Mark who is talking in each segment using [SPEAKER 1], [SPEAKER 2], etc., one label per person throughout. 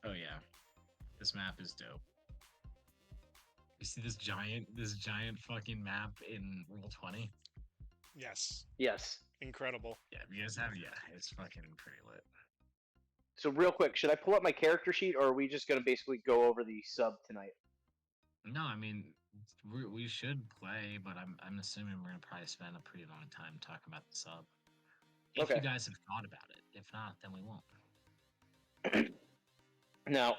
[SPEAKER 1] Oh yeah, this map is dope. You see this giant fucking map in Roll20?
[SPEAKER 2] Yes.
[SPEAKER 3] Yes.
[SPEAKER 2] Incredible.
[SPEAKER 1] Yeah, you guys have it's fucking pretty lit.
[SPEAKER 3] So real quick, should I pull up my character sheet, or are we just gonna basically go over the sub tonight?
[SPEAKER 1] No, I mean we should play, but I'm assuming we're gonna probably spend a pretty long time talking about the sub. If
[SPEAKER 3] Okay.
[SPEAKER 1] you guys have thought about it, if not, then we won't.
[SPEAKER 3] Now,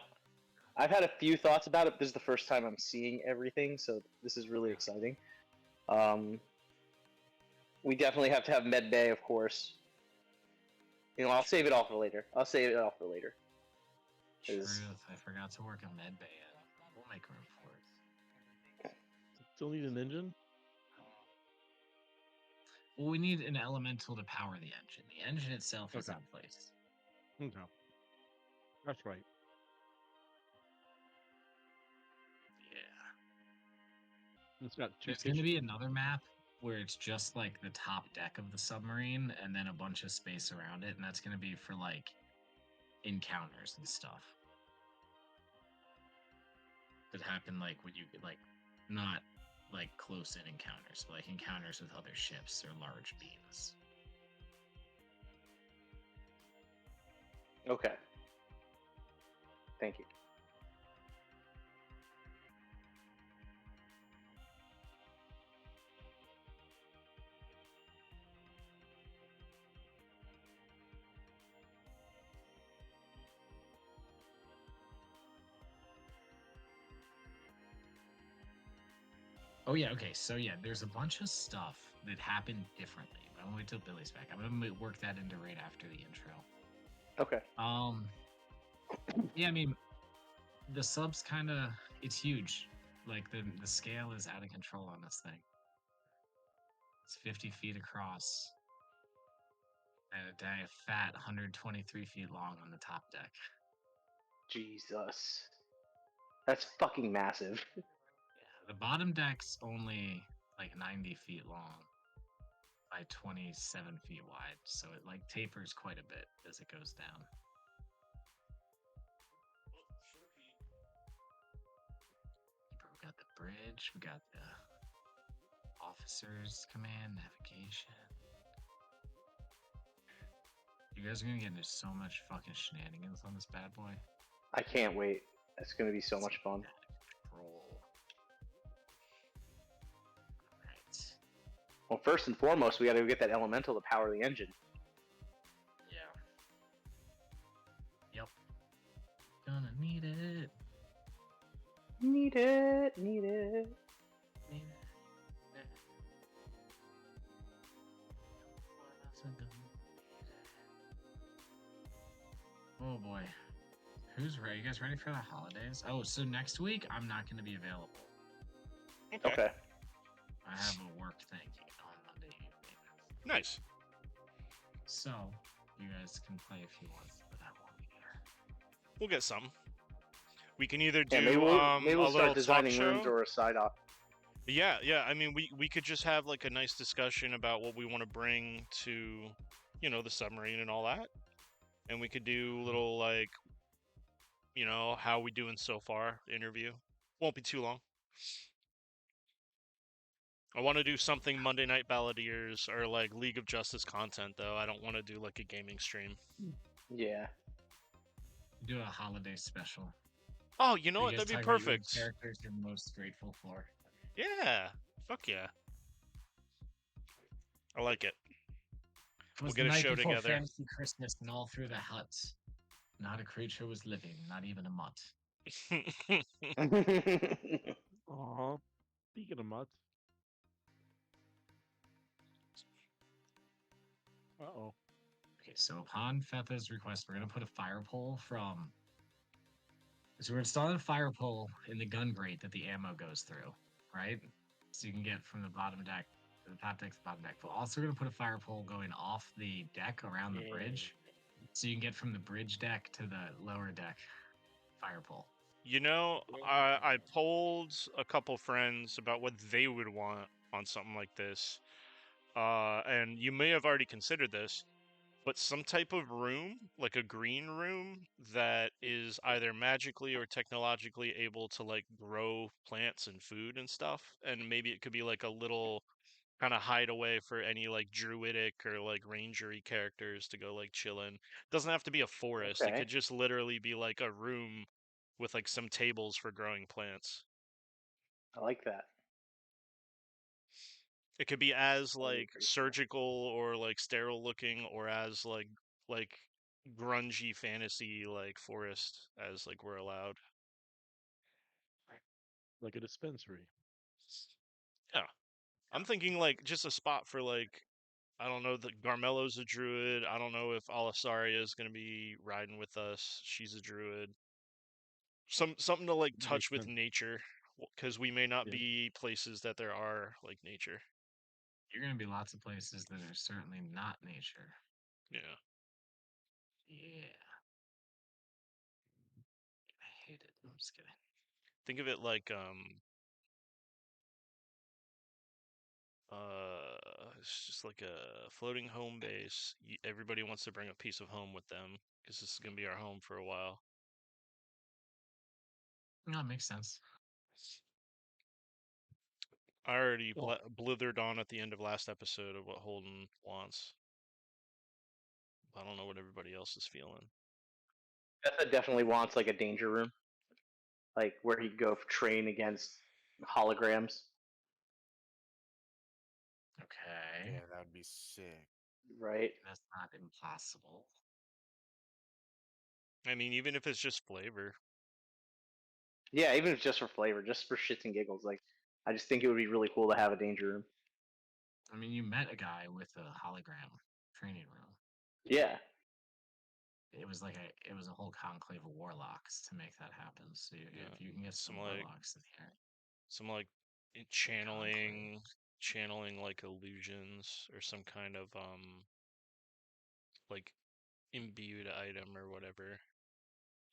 [SPEAKER 3] I've had a few thoughts about it. This is the first time I'm seeing everything, so this is really exciting. We definitely have to have med bay, of course. I'll save it all for later.
[SPEAKER 1] Truth, I forgot to work a med bay. We'll make room for it.
[SPEAKER 4] Still need an engine?
[SPEAKER 1] Well, we need an elemental to power the engine. The engine itself is in place.
[SPEAKER 4] Okay. That's right.
[SPEAKER 1] Yeah.
[SPEAKER 4] It's got
[SPEAKER 1] There's going to be another map where it's just like the top deck of the submarine and then a bunch of space around it, and that's going to be for like encounters and stuff that happen like when you like not like close in encounters, but like encounters with other ships or large beams.
[SPEAKER 3] Okay. Thank you.
[SPEAKER 1] Oh yeah, okay. So yeah, there's a bunch of stuff that happened differently. But I'm gonna wait till Billy's back. I'm gonna work that into right after the intro.
[SPEAKER 3] Okay.
[SPEAKER 1] Yeah, I mean, the sub's kind of it's huge. Like the scale is out of control on this thing. It's 50 feet across and a fat 123 feet long on the top deck.
[SPEAKER 3] Jesus, that's fucking massive.
[SPEAKER 1] Yeah, the bottom deck's only like 90 feet long by 27 feet wide, so it like tapers quite a bit as it goes down. We got the bridge, we got the officers command, navigation. You guys are gonna get into so much fucking shenanigans on this bad boy.
[SPEAKER 3] I can't wait. It's gonna be so much fun.
[SPEAKER 1] Roll. Alright.
[SPEAKER 3] Well, first and foremost, we gotta get that elemental to power the engine.
[SPEAKER 1] Yeah. Yep. Gonna need it.
[SPEAKER 3] Need it. Need it.
[SPEAKER 1] Need it. Oh boy. Who's ready? You guys ready for the holidays? Oh, so next week I'm not going to be available.
[SPEAKER 3] Okay.
[SPEAKER 1] I have a work thing on Monday evening.
[SPEAKER 2] Nice.
[SPEAKER 1] So, you guys can play if you want, but I won't be here.
[SPEAKER 2] We'll get some. We can either do
[SPEAKER 3] maybe we'll
[SPEAKER 2] a
[SPEAKER 3] start
[SPEAKER 2] little
[SPEAKER 3] designing
[SPEAKER 2] talk
[SPEAKER 3] rooms
[SPEAKER 2] show.
[SPEAKER 3] or a side op.
[SPEAKER 2] Yeah. I mean, we could just have like a nice discussion about what we want to bring to, the submarine and all that. And we could do a little like, how we doing so far interview. Won't be too long. I want to do something Monday Night Balladeers or like League of Justice content though. I don't want to do like a gaming stream.
[SPEAKER 3] Yeah.
[SPEAKER 1] Do a holiday special.
[SPEAKER 2] Oh, you know what? That'd be perfect.
[SPEAKER 1] Characters you're most grateful for.
[SPEAKER 2] Yeah. Fuck yeah. I like it.
[SPEAKER 1] We'll get a show together. Fantasy Christmas and all through the huts. Not a creature was living, not even a mutt.
[SPEAKER 4] Aw. Speaking of mutts. Uh-oh.
[SPEAKER 1] Okay, so upon Fetha's request, we're going to put a fire pole from... So we're installing a fire pole in the gun grate that the ammo goes through, right? So you can get from the bottom deck to the top deck to the bottom deck. But also we're going to put a fire pole going off the deck around the bridge. So you can get from the bridge deck to the lower deck fire pole.
[SPEAKER 2] I polled a couple friends about what they would want on something like this. And you may have already considered this. but some type of room, like a green room, that is either magically or technologically able to like grow plants and food and stuff. And maybe it could be like a little kind of hideaway for any like druidic or like rangery characters to go like chill in. Doesn't have to be a forest. It
[SPEAKER 3] Okay.
[SPEAKER 2] could just literally be like a room with like some tables for growing plants.
[SPEAKER 3] I like that.
[SPEAKER 2] It could be as
[SPEAKER 3] That'd be
[SPEAKER 2] like
[SPEAKER 3] pretty cool.
[SPEAKER 2] surgical or like sterile looking, or as like grungy fantasy like forest as like we're allowed.
[SPEAKER 4] Like a dispensary.
[SPEAKER 2] Yeah. I'm thinking like just a spot for like, I don't know that Garmelo's a druid. I don't know if Alisaria is gonna be riding with us. She's a druid. Something to like touch
[SPEAKER 4] Makes
[SPEAKER 2] with
[SPEAKER 4] sense.
[SPEAKER 2] nature, because we may not
[SPEAKER 4] Yeah.
[SPEAKER 2] be places that there are like nature.
[SPEAKER 1] You're gonna be lots of places that are certainly not nature.
[SPEAKER 2] Yeah.
[SPEAKER 1] Yeah. I hate it. I'm just kidding.
[SPEAKER 2] Think of it like it's just like a floating home base. Everybody wants to bring a piece of home with them because this is gonna be our home for a while.
[SPEAKER 1] No, it makes sense.
[SPEAKER 2] I already
[SPEAKER 4] Well,
[SPEAKER 2] blithered on at the end of last episode of what Holden wants. I don't know what everybody else is feeling.
[SPEAKER 3] Betha definitely wants like a danger room, like where he'd go train against holograms,
[SPEAKER 1] Okay.
[SPEAKER 5] Yeah, that would be sick.
[SPEAKER 3] right?
[SPEAKER 1] That's not impossible.
[SPEAKER 2] I mean, even if it's just flavor.
[SPEAKER 3] Yeah, even if it's just for flavor, just for shits and giggles. Like, I just think it would be really cool to have a danger room.
[SPEAKER 1] I mean, you met a guy with a hologram training room.
[SPEAKER 3] Yeah,
[SPEAKER 1] It was like it was a whole conclave of warlocks to make that happen. So
[SPEAKER 2] Yeah,
[SPEAKER 1] if you can get some
[SPEAKER 2] some like
[SPEAKER 1] warlocks in here,
[SPEAKER 2] some like
[SPEAKER 1] conclave.
[SPEAKER 2] channeling like illusions or some kind of like imbued item or whatever,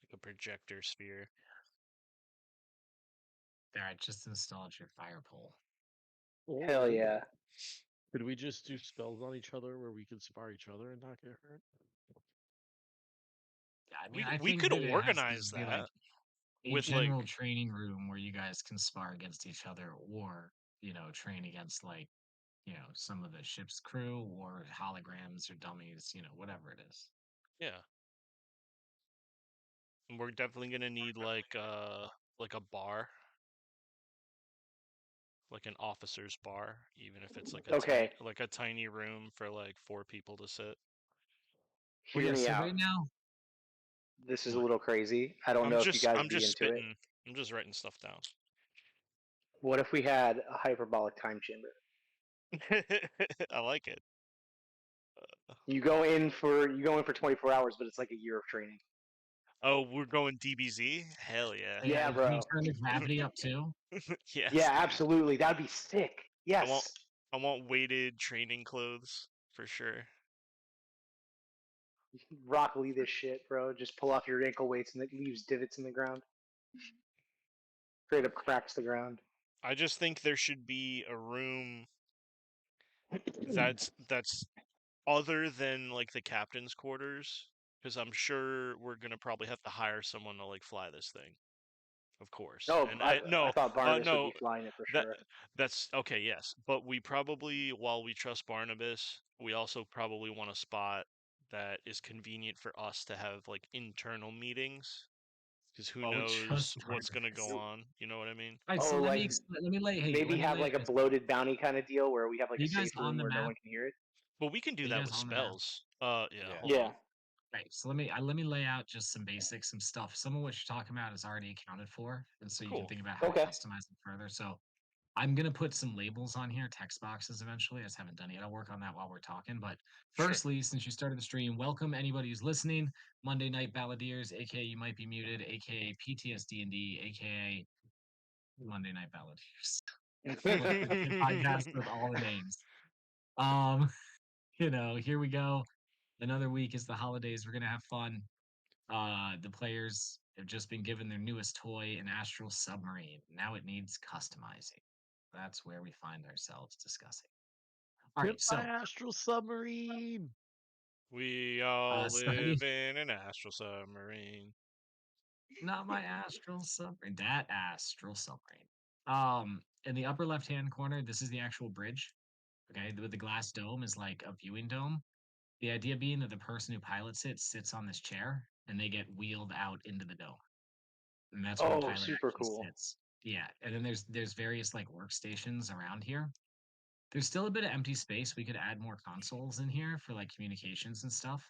[SPEAKER 2] like a projector sphere.
[SPEAKER 1] There, I just installed your fire pole.
[SPEAKER 3] hell
[SPEAKER 4] or
[SPEAKER 3] yeah.
[SPEAKER 4] could we just do spells on each other where we could spar each other and not get hurt?
[SPEAKER 1] Yeah, I mean, I
[SPEAKER 2] We
[SPEAKER 1] think
[SPEAKER 2] could
[SPEAKER 1] that it has to
[SPEAKER 2] organize
[SPEAKER 1] just be like
[SPEAKER 2] that
[SPEAKER 1] a
[SPEAKER 2] with like,
[SPEAKER 1] general training room where you guys can spar against each other, or train against like some of the ship's crew or holograms or dummies, whatever it is.
[SPEAKER 2] yeah. And we're definitely gonna need like a bar, like an officer's bar, even if it's
[SPEAKER 3] Okay,
[SPEAKER 2] like a tiny room for like 4 people to sit.
[SPEAKER 1] Well,
[SPEAKER 3] hear
[SPEAKER 1] yeah.
[SPEAKER 3] me
[SPEAKER 1] So
[SPEAKER 3] out.
[SPEAKER 1] right now,
[SPEAKER 3] This is a
[SPEAKER 1] what?
[SPEAKER 3] little crazy. I don't know if you guys
[SPEAKER 2] I'm
[SPEAKER 3] would be
[SPEAKER 2] just
[SPEAKER 3] into it.
[SPEAKER 2] spitting. I'm just writing stuff down.
[SPEAKER 3] What if we had a hyperbolic time chamber?
[SPEAKER 2] I like it.
[SPEAKER 3] You go in for 24 hours, but it's like a year of training.
[SPEAKER 2] Oh, we're going DBZ? Hell yeah.
[SPEAKER 3] Yeah,
[SPEAKER 1] Can you
[SPEAKER 3] bro.
[SPEAKER 1] turn the gravity up too?
[SPEAKER 2] Yes,
[SPEAKER 3] Yeah,
[SPEAKER 2] dude.
[SPEAKER 3] absolutely. That'd be sick.
[SPEAKER 2] I want
[SPEAKER 3] Yes.
[SPEAKER 2] I want weighted training clothes for sure.
[SPEAKER 3] Rock Lee this shit, bro. Just pull off your ankle weights and it leaves divots in the ground. Straight up cracks the ground.
[SPEAKER 2] I just think there should be a room that's other than like the captain's quarters, because I'm sure we're gonna probably have to hire someone to like fly this thing, of course.
[SPEAKER 3] No,
[SPEAKER 2] And
[SPEAKER 3] I,
[SPEAKER 2] I
[SPEAKER 3] I
[SPEAKER 2] no,
[SPEAKER 3] thought Barnabas would
[SPEAKER 2] no,
[SPEAKER 3] be flying it for
[SPEAKER 2] that
[SPEAKER 3] sure.
[SPEAKER 2] that's okay, yes. But we probably, while we trust Barnabas, we also probably want a spot that is convenient for us to have like internal meetings, because who
[SPEAKER 1] Well, we
[SPEAKER 2] knows
[SPEAKER 1] trust
[SPEAKER 2] what's gonna go
[SPEAKER 1] Barnabas.
[SPEAKER 2] on. You know what I mean?
[SPEAKER 1] All right, so
[SPEAKER 3] Oh, like
[SPEAKER 1] let me lay. Hey,
[SPEAKER 3] maybe
[SPEAKER 1] let me
[SPEAKER 3] have
[SPEAKER 1] lay
[SPEAKER 3] like a
[SPEAKER 1] this.
[SPEAKER 3] bloated bounty kind of deal where we have like
[SPEAKER 1] Are
[SPEAKER 3] a
[SPEAKER 1] you guys
[SPEAKER 3] safe
[SPEAKER 1] on
[SPEAKER 3] room
[SPEAKER 1] the
[SPEAKER 3] where no
[SPEAKER 1] map?
[SPEAKER 3] one can hear it.
[SPEAKER 2] But we can do
[SPEAKER 1] Are you
[SPEAKER 2] that
[SPEAKER 1] guys
[SPEAKER 2] with
[SPEAKER 1] on the map?
[SPEAKER 2] spells. Yeah,
[SPEAKER 5] Yeah.
[SPEAKER 2] hold
[SPEAKER 3] Yeah.
[SPEAKER 2] on.
[SPEAKER 1] Right. So let me lay out just some basics, some stuff. Some of what you're talking about is already accounted for, and so you can
[SPEAKER 2] Cool.
[SPEAKER 1] think about how
[SPEAKER 3] Okay.
[SPEAKER 1] to customize it further. So I'm gonna put some labels on here, text boxes eventually. I just haven't done it yet. I'll work on that while we're talking. But
[SPEAKER 2] Sure.
[SPEAKER 1] firstly, since you started the stream, welcome anybody who's listening. Monday Night Balladeers, aka you might be muted, aka PTSD&D, aka Monday Night Balladeers. The podcast with all the names. Um, here we go. Another week is the holidays. We're gonna have fun. The players have just been given their newest toy, an astral submarine. Now it needs customizing. That's where we find ourselves discussing. All
[SPEAKER 4] Hit
[SPEAKER 1] right, so
[SPEAKER 4] my astral submarine.
[SPEAKER 2] We all
[SPEAKER 1] starting
[SPEAKER 2] live in an astral submarine.
[SPEAKER 1] not my astral submarine. That astral submarine. In the upper left-hand corner, this is the actual bridge. Okay, with the glass dome is like a viewing dome. The idea being that the person who pilots it sits on this chair and they get wheeled out into the dome. And that's where the
[SPEAKER 3] Oh,
[SPEAKER 1] pilot
[SPEAKER 3] super
[SPEAKER 1] actually
[SPEAKER 3] cool.
[SPEAKER 1] sits. Yeah, and then there's various like workstations around here. There's still a bit of empty space. We could add more consoles in here for like communications and stuff.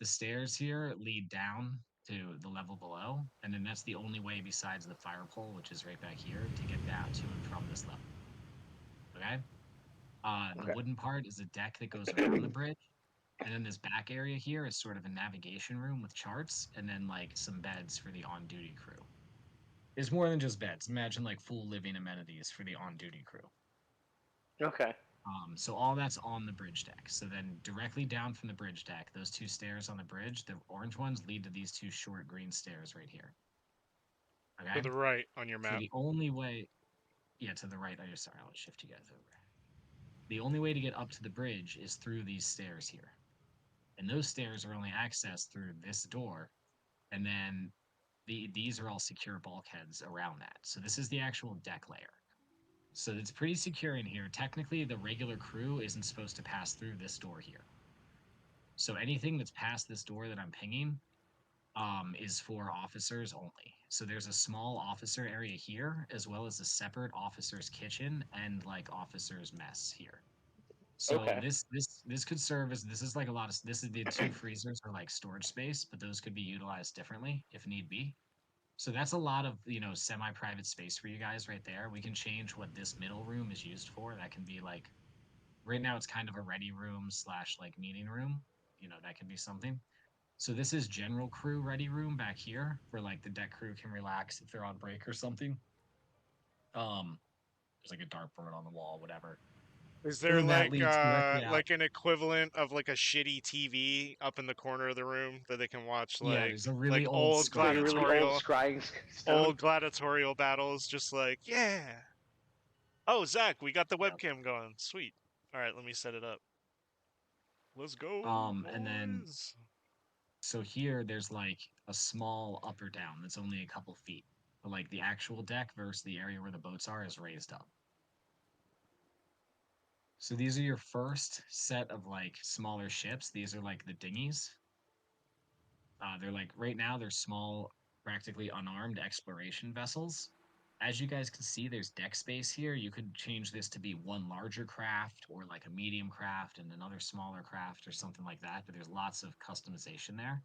[SPEAKER 1] The stairs here lead down to the level below, and then that's the only way besides the fire pole, which is right back here, to get down to and from this level. Okay? The
[SPEAKER 3] Okay.
[SPEAKER 1] wooden part is a deck that goes around the bridge. And then this back area here is sort of a navigation room with charts and then like some beds for the on duty crew. It's more than just beds. Imagine like full living amenities for the on duty crew.
[SPEAKER 3] Okay.
[SPEAKER 1] So all that's on the bridge deck. So then directly down from the bridge deck, those two stairs on the bridge, the orange ones lead to these two short green stairs right here.
[SPEAKER 2] To
[SPEAKER 1] Okay.
[SPEAKER 2] the right on your
[SPEAKER 1] So
[SPEAKER 2] map.
[SPEAKER 1] the only way, yeah, to the right. Oh, sorry, I'll shift you guys over. The only way to get up to the bridge is through these stairs here. And those stairs are only accessed through this door. And then these are all secure bulkheads around that. So this is the actual deck layer. So it's pretty secure in here. Technically, the regular crew isn't supposed to pass through this door here. So anything that's past this door that I'm pinging is for officers only. So there's a small officer area here, as well as a separate officer's kitchen and like officer's mess here. So
[SPEAKER 3] Okay.
[SPEAKER 1] this could serve as this is like a lot of this is the two freezers are like storage space, but those could be utilized differently if need be. So that's a lot of semi-private space for you guys right there. We can change what this middle room is used for. That can be like right now it's kind of a ready room slash like meeting room. That can be something. So this is general crew ready room back here where like the deck crew can relax if they're on break or something. There's like a dartboard on the wall, whatever.
[SPEAKER 2] Is
[SPEAKER 1] And
[SPEAKER 2] there
[SPEAKER 1] then that leads directly out.
[SPEAKER 2] like an equivalent of like a shitty TV up in the corner of the room that they can watch
[SPEAKER 1] Yeah,
[SPEAKER 2] like
[SPEAKER 1] there's a really old
[SPEAKER 2] old
[SPEAKER 3] Like a really
[SPEAKER 2] gladiatorial
[SPEAKER 3] old scrying stone.
[SPEAKER 2] old gladiatorial battles just like yeah. Oh, Zach, we got the
[SPEAKER 1] Yep.
[SPEAKER 2] webcam going. Sweet. All right, let me set it up. Let's go.
[SPEAKER 1] And then
[SPEAKER 2] boys.
[SPEAKER 1] so here there's like a small up or down that's only a couple feet. But like the actual deck versus the area where the boats are is raised up. So these are your first set of like smaller ships. These are like the dinghies. They're like right now they're small, practically unarmed exploration vessels. As you guys can see, there's deck space here. You could change this to be one larger craft or like a medium craft and another smaller craft or something like that. But there's lots of customization there.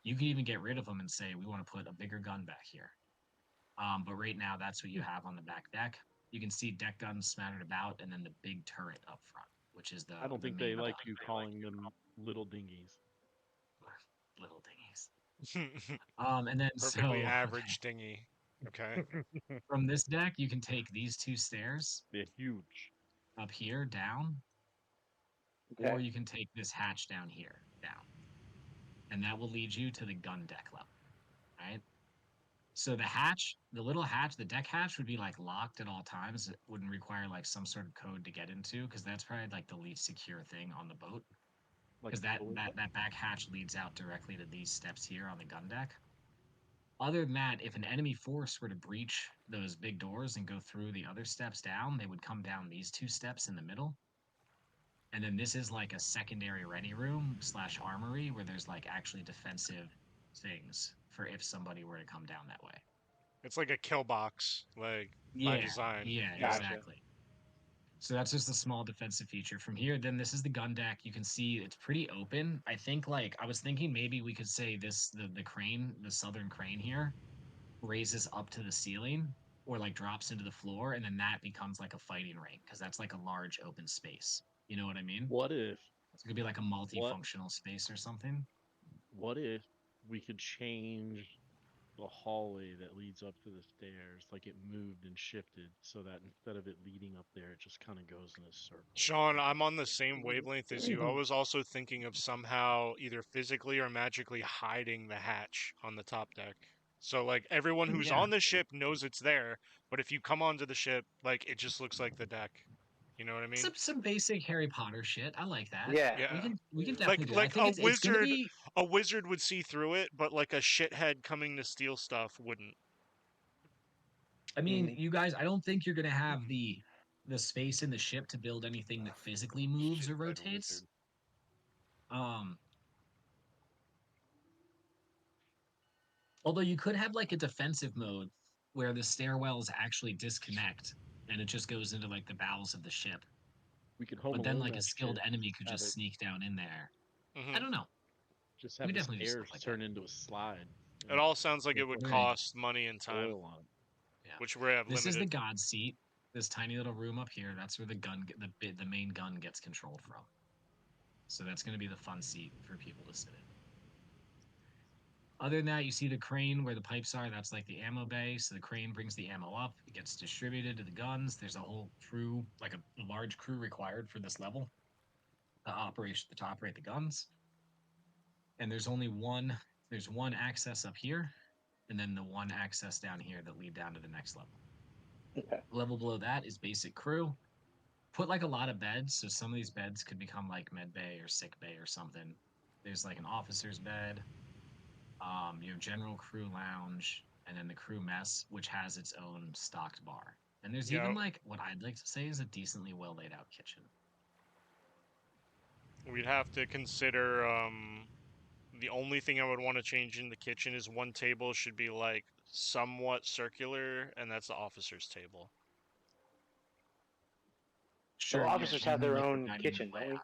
[SPEAKER 1] You can even get rid of them and say we want to put a bigger gun back here. But right now that's what you have on the back deck. You can see deck guns smattered about, and then the big turret up front, which is the
[SPEAKER 4] I don't
[SPEAKER 1] the
[SPEAKER 4] think
[SPEAKER 1] main
[SPEAKER 4] they like
[SPEAKER 1] weapon.
[SPEAKER 4] you calling them little dinghies.
[SPEAKER 1] Little dinghies. And then
[SPEAKER 2] Perfectly
[SPEAKER 1] so
[SPEAKER 2] average dinghy. Okay.
[SPEAKER 1] from this deck, you can take these two stairs
[SPEAKER 4] They're huge.
[SPEAKER 1] up here down,
[SPEAKER 3] Okay.
[SPEAKER 1] or you can take this hatch down here down, and that will lead you to the gun deck level. Right. So the hatch, the little hatch, the deck hatch would be like locked at all times. It wouldn't require like some sort of code to get into because that's probably like the least secure thing on the boat.
[SPEAKER 4] Like
[SPEAKER 1] Because that
[SPEAKER 4] fully-
[SPEAKER 1] back hatch leads out directly to these steps here on the gun deck. Other than that, if an enemy force were to breach those big doors and go through the other steps down, they would come down these two steps in the middle. And then this is like a secondary ready room slash armory where there's like actually defensive things for if somebody were to come down that way.
[SPEAKER 2] It's like a kill box, like by
[SPEAKER 1] Yeah,
[SPEAKER 2] design.
[SPEAKER 1] yeah,
[SPEAKER 3] Gotcha.
[SPEAKER 1] exactly. So that's just a small defensive feature. From here, then this is the gun deck. You can see it's pretty open. I think like I was thinking maybe we could say this the crane, the southern crane here, raises up to the ceiling or like drops into the floor, and then that becomes like a fighting ring because that's like a large open space. You know what I mean?
[SPEAKER 4] What if?
[SPEAKER 1] It could be like a multifunctional space or something.
[SPEAKER 4] What if we could change the hallway that leads up to the stairs, like it moved and shifted, so that instead of it leading up there, it just kind of goes in a circle?
[SPEAKER 2] Sean, I'm on the same wavelength as you. I was also thinking of somehow either physically or magically hiding the hatch on the top deck. So like everyone who's
[SPEAKER 1] Yeah.
[SPEAKER 2] on the ship knows it's there, but if you come onto the ship, like it just looks like the deck. You know what I mean?
[SPEAKER 1] Some basic Harry Potter shit. I like that.
[SPEAKER 3] Yeah.
[SPEAKER 2] Yeah.
[SPEAKER 1] We can definitely do that. I
[SPEAKER 2] Like
[SPEAKER 1] think it's gonna be.
[SPEAKER 2] a wizard would see through it, but like a shithead coming to steal stuff wouldn't.
[SPEAKER 1] I mean,
[SPEAKER 3] Mhm.
[SPEAKER 1] you guys. I don't think you're gonna have the space in the ship to build anything that physically moves or
[SPEAKER 4] Shithead
[SPEAKER 1] rotates.
[SPEAKER 4] wizard.
[SPEAKER 1] Um, although you could have like a defensive mode where the stairwells actually disconnect and it just goes into like the bowels of the ship.
[SPEAKER 4] We could home
[SPEAKER 1] But then
[SPEAKER 4] alone
[SPEAKER 1] like a
[SPEAKER 4] that
[SPEAKER 1] skilled
[SPEAKER 4] shit.
[SPEAKER 1] enemy could
[SPEAKER 4] Have
[SPEAKER 1] just
[SPEAKER 4] it
[SPEAKER 1] sneak down in there. I
[SPEAKER 2] Hmm.
[SPEAKER 1] don't know.
[SPEAKER 4] just
[SPEAKER 1] We
[SPEAKER 4] have the
[SPEAKER 1] definitely do
[SPEAKER 4] stairs
[SPEAKER 1] stuff like that.
[SPEAKER 4] turn into a slide.
[SPEAKER 2] It all sounds like
[SPEAKER 4] They
[SPEAKER 2] it would
[SPEAKER 4] put
[SPEAKER 2] cost money and time,
[SPEAKER 4] oil on.
[SPEAKER 1] Yeah.
[SPEAKER 2] which we have
[SPEAKER 1] This is the
[SPEAKER 2] limited.
[SPEAKER 1] god seat. This tiny little room up here. That's where the main gun gets controlled from. So that's going to be the fun seat for people to sit in. Other than that, you see the crane where the pipes are. That's like the ammo bay. So the crane brings the ammo up. It gets distributed to the guns. There's a whole crew, like a large crew required for this level to operate the guns. And there's only one. There's one access up here, and then the one access down here that lead down to the next level.
[SPEAKER 3] Okay.
[SPEAKER 1] Level below that is basic crew. Put like a lot of beds, so some of these beds could become like med bay or sick bay or something. There's like an officer's bed, your general crew lounge, and then the crew mess, which has its own stocked bar. And there's
[SPEAKER 2] Yeah,
[SPEAKER 1] even like what I'd like to say is a decently well laid out kitchen.
[SPEAKER 2] we'd have to consider. The only thing I would want to change in the kitchen is one table should be like somewhat circular, and that's the officer's table.
[SPEAKER 3] So
[SPEAKER 1] yeah,
[SPEAKER 3] officers have
[SPEAKER 1] even
[SPEAKER 3] their
[SPEAKER 1] like the
[SPEAKER 3] own
[SPEAKER 1] dining room
[SPEAKER 3] kitchen, don't we?
[SPEAKER 1] layout.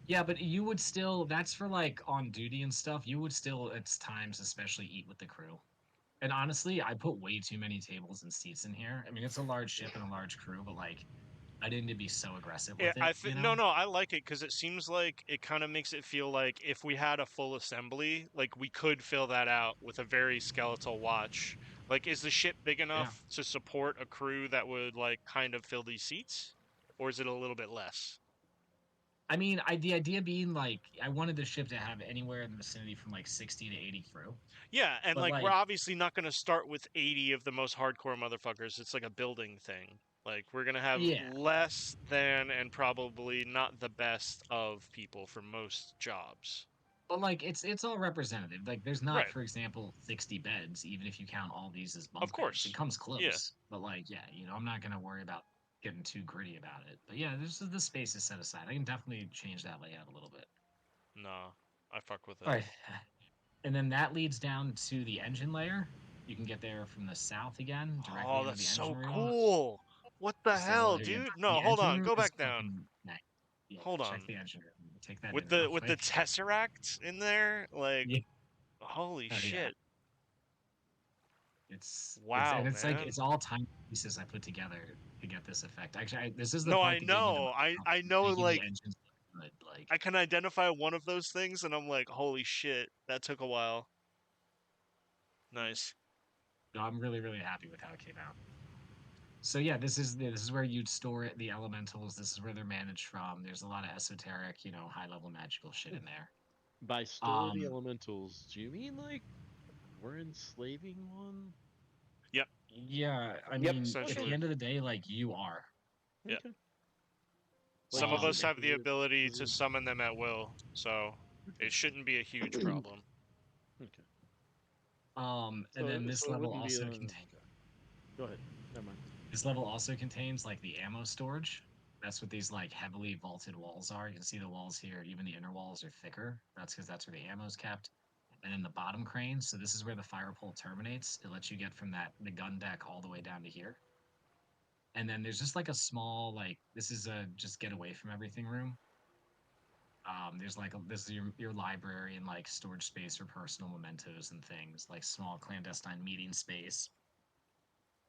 [SPEAKER 1] Yeah, but you would still, that's for like on duty and stuff. You would still, at times, especially eat with the crew. And honestly, I put way too many tables and seats in here. I mean, it's a large ship and a large crew, but like, I didn't need to be so aggressive
[SPEAKER 2] Yeah,
[SPEAKER 1] with it, you know?
[SPEAKER 2] no, I like it because it seems like it kind of makes it feel like if we had a full assembly, like we could fill that out with a very skeletal watch. Like, is the ship big
[SPEAKER 1] Yeah.
[SPEAKER 2] enough to support a crew that would like kind of fill these seats, or is it a little bit less?
[SPEAKER 1] I mean, the idea being like, I wanted the ship to have anywhere in the vicinity from like 60 to 80 crew.
[SPEAKER 2] Yeah, and
[SPEAKER 1] But
[SPEAKER 2] like we're
[SPEAKER 1] like,
[SPEAKER 2] obviously not going to start with 80 of the most hardcore motherfuckers. It's like a building thing. Like we're going to have
[SPEAKER 1] yeah,
[SPEAKER 2] less than and probably not the best of people for most jobs.
[SPEAKER 1] but like, it's all representative. Like, there's not,
[SPEAKER 2] Right.
[SPEAKER 1] for example, 60 beds, even if you count all these as bunk
[SPEAKER 2] Of course.
[SPEAKER 1] beds. It comes
[SPEAKER 2] Yeah.
[SPEAKER 1] close. But like, yeah, I'm not going to worry about getting too gritty about it. But yeah, the space is set aside. I can definitely change that layout a little bit.
[SPEAKER 2] No, I fuck with it.
[SPEAKER 1] All right. And then that leads down to the engine layer. You can get there from the south again, directly
[SPEAKER 2] Oh,
[SPEAKER 1] into
[SPEAKER 2] that's
[SPEAKER 1] the engine
[SPEAKER 2] so
[SPEAKER 1] room.
[SPEAKER 2] cool. What the
[SPEAKER 1] So
[SPEAKER 2] hell,
[SPEAKER 1] here you go.
[SPEAKER 2] dude? No,
[SPEAKER 1] The
[SPEAKER 2] hold
[SPEAKER 1] engine
[SPEAKER 2] on.
[SPEAKER 1] room
[SPEAKER 2] Go
[SPEAKER 1] is
[SPEAKER 2] back down.
[SPEAKER 1] fucking nice. Yeah,
[SPEAKER 2] Hold
[SPEAKER 1] check
[SPEAKER 2] on.
[SPEAKER 1] the engine room. Take that
[SPEAKER 2] With
[SPEAKER 1] in
[SPEAKER 2] the
[SPEAKER 1] real
[SPEAKER 2] with the
[SPEAKER 1] quick.
[SPEAKER 2] tesseract in there, like
[SPEAKER 1] Yeah.
[SPEAKER 2] holy
[SPEAKER 1] Oh, yeah.
[SPEAKER 2] shit. Wow,
[SPEAKER 1] and it's
[SPEAKER 2] man.
[SPEAKER 1] like it's all tiny pieces I put together to get this effect. Actually, this is the
[SPEAKER 2] No,
[SPEAKER 1] part
[SPEAKER 2] I
[SPEAKER 1] that gave me the
[SPEAKER 2] know.
[SPEAKER 1] most
[SPEAKER 2] I
[SPEAKER 1] confidence,
[SPEAKER 2] know
[SPEAKER 1] making
[SPEAKER 2] like
[SPEAKER 1] the engines look good. Like,
[SPEAKER 2] I can identify one of those things and I'm like, holy shit, that took a while. Nice.
[SPEAKER 1] no, I'm really really happy with how it came out. So yeah, this is where you'd store it, the elementals. This is where they're managed from. There's a lot of esoteric, high level magical shit in there.
[SPEAKER 4] By store the
[SPEAKER 1] Um,
[SPEAKER 4] elementals, do you mean like we're enslaving one?
[SPEAKER 1] yeah, I
[SPEAKER 3] Yep.
[SPEAKER 1] mean, at
[SPEAKER 2] Essentially.
[SPEAKER 1] the end of the day, like you are.
[SPEAKER 2] Yeah.
[SPEAKER 4] Okay.
[SPEAKER 2] Some of
[SPEAKER 1] Um,
[SPEAKER 2] us have the ability
[SPEAKER 4] is
[SPEAKER 2] to
[SPEAKER 4] it-
[SPEAKER 2] summon them at will, so it shouldn't be a huge problem.
[SPEAKER 4] Okay.
[SPEAKER 1] and
[SPEAKER 4] So,
[SPEAKER 1] then this
[SPEAKER 4] so it
[SPEAKER 1] level
[SPEAKER 4] wouldn't be
[SPEAKER 1] also
[SPEAKER 4] a-
[SPEAKER 1] contains.
[SPEAKER 4] okay. Go ahead. Never mind.
[SPEAKER 1] This level also contains like the ammo storage. That's what these like heavily vaulted walls are. You can see the walls here, even the inner walls are thicker. That's because that's where the ammo is kept. And then the bottom crane, so this is where the fire pole terminates. It lets you get from the gun deck all the way down to here. And then there's just like a small this is a just get away from everything room. There's this is your library and like storage space for personal mementos and things, like small clandestine meeting space.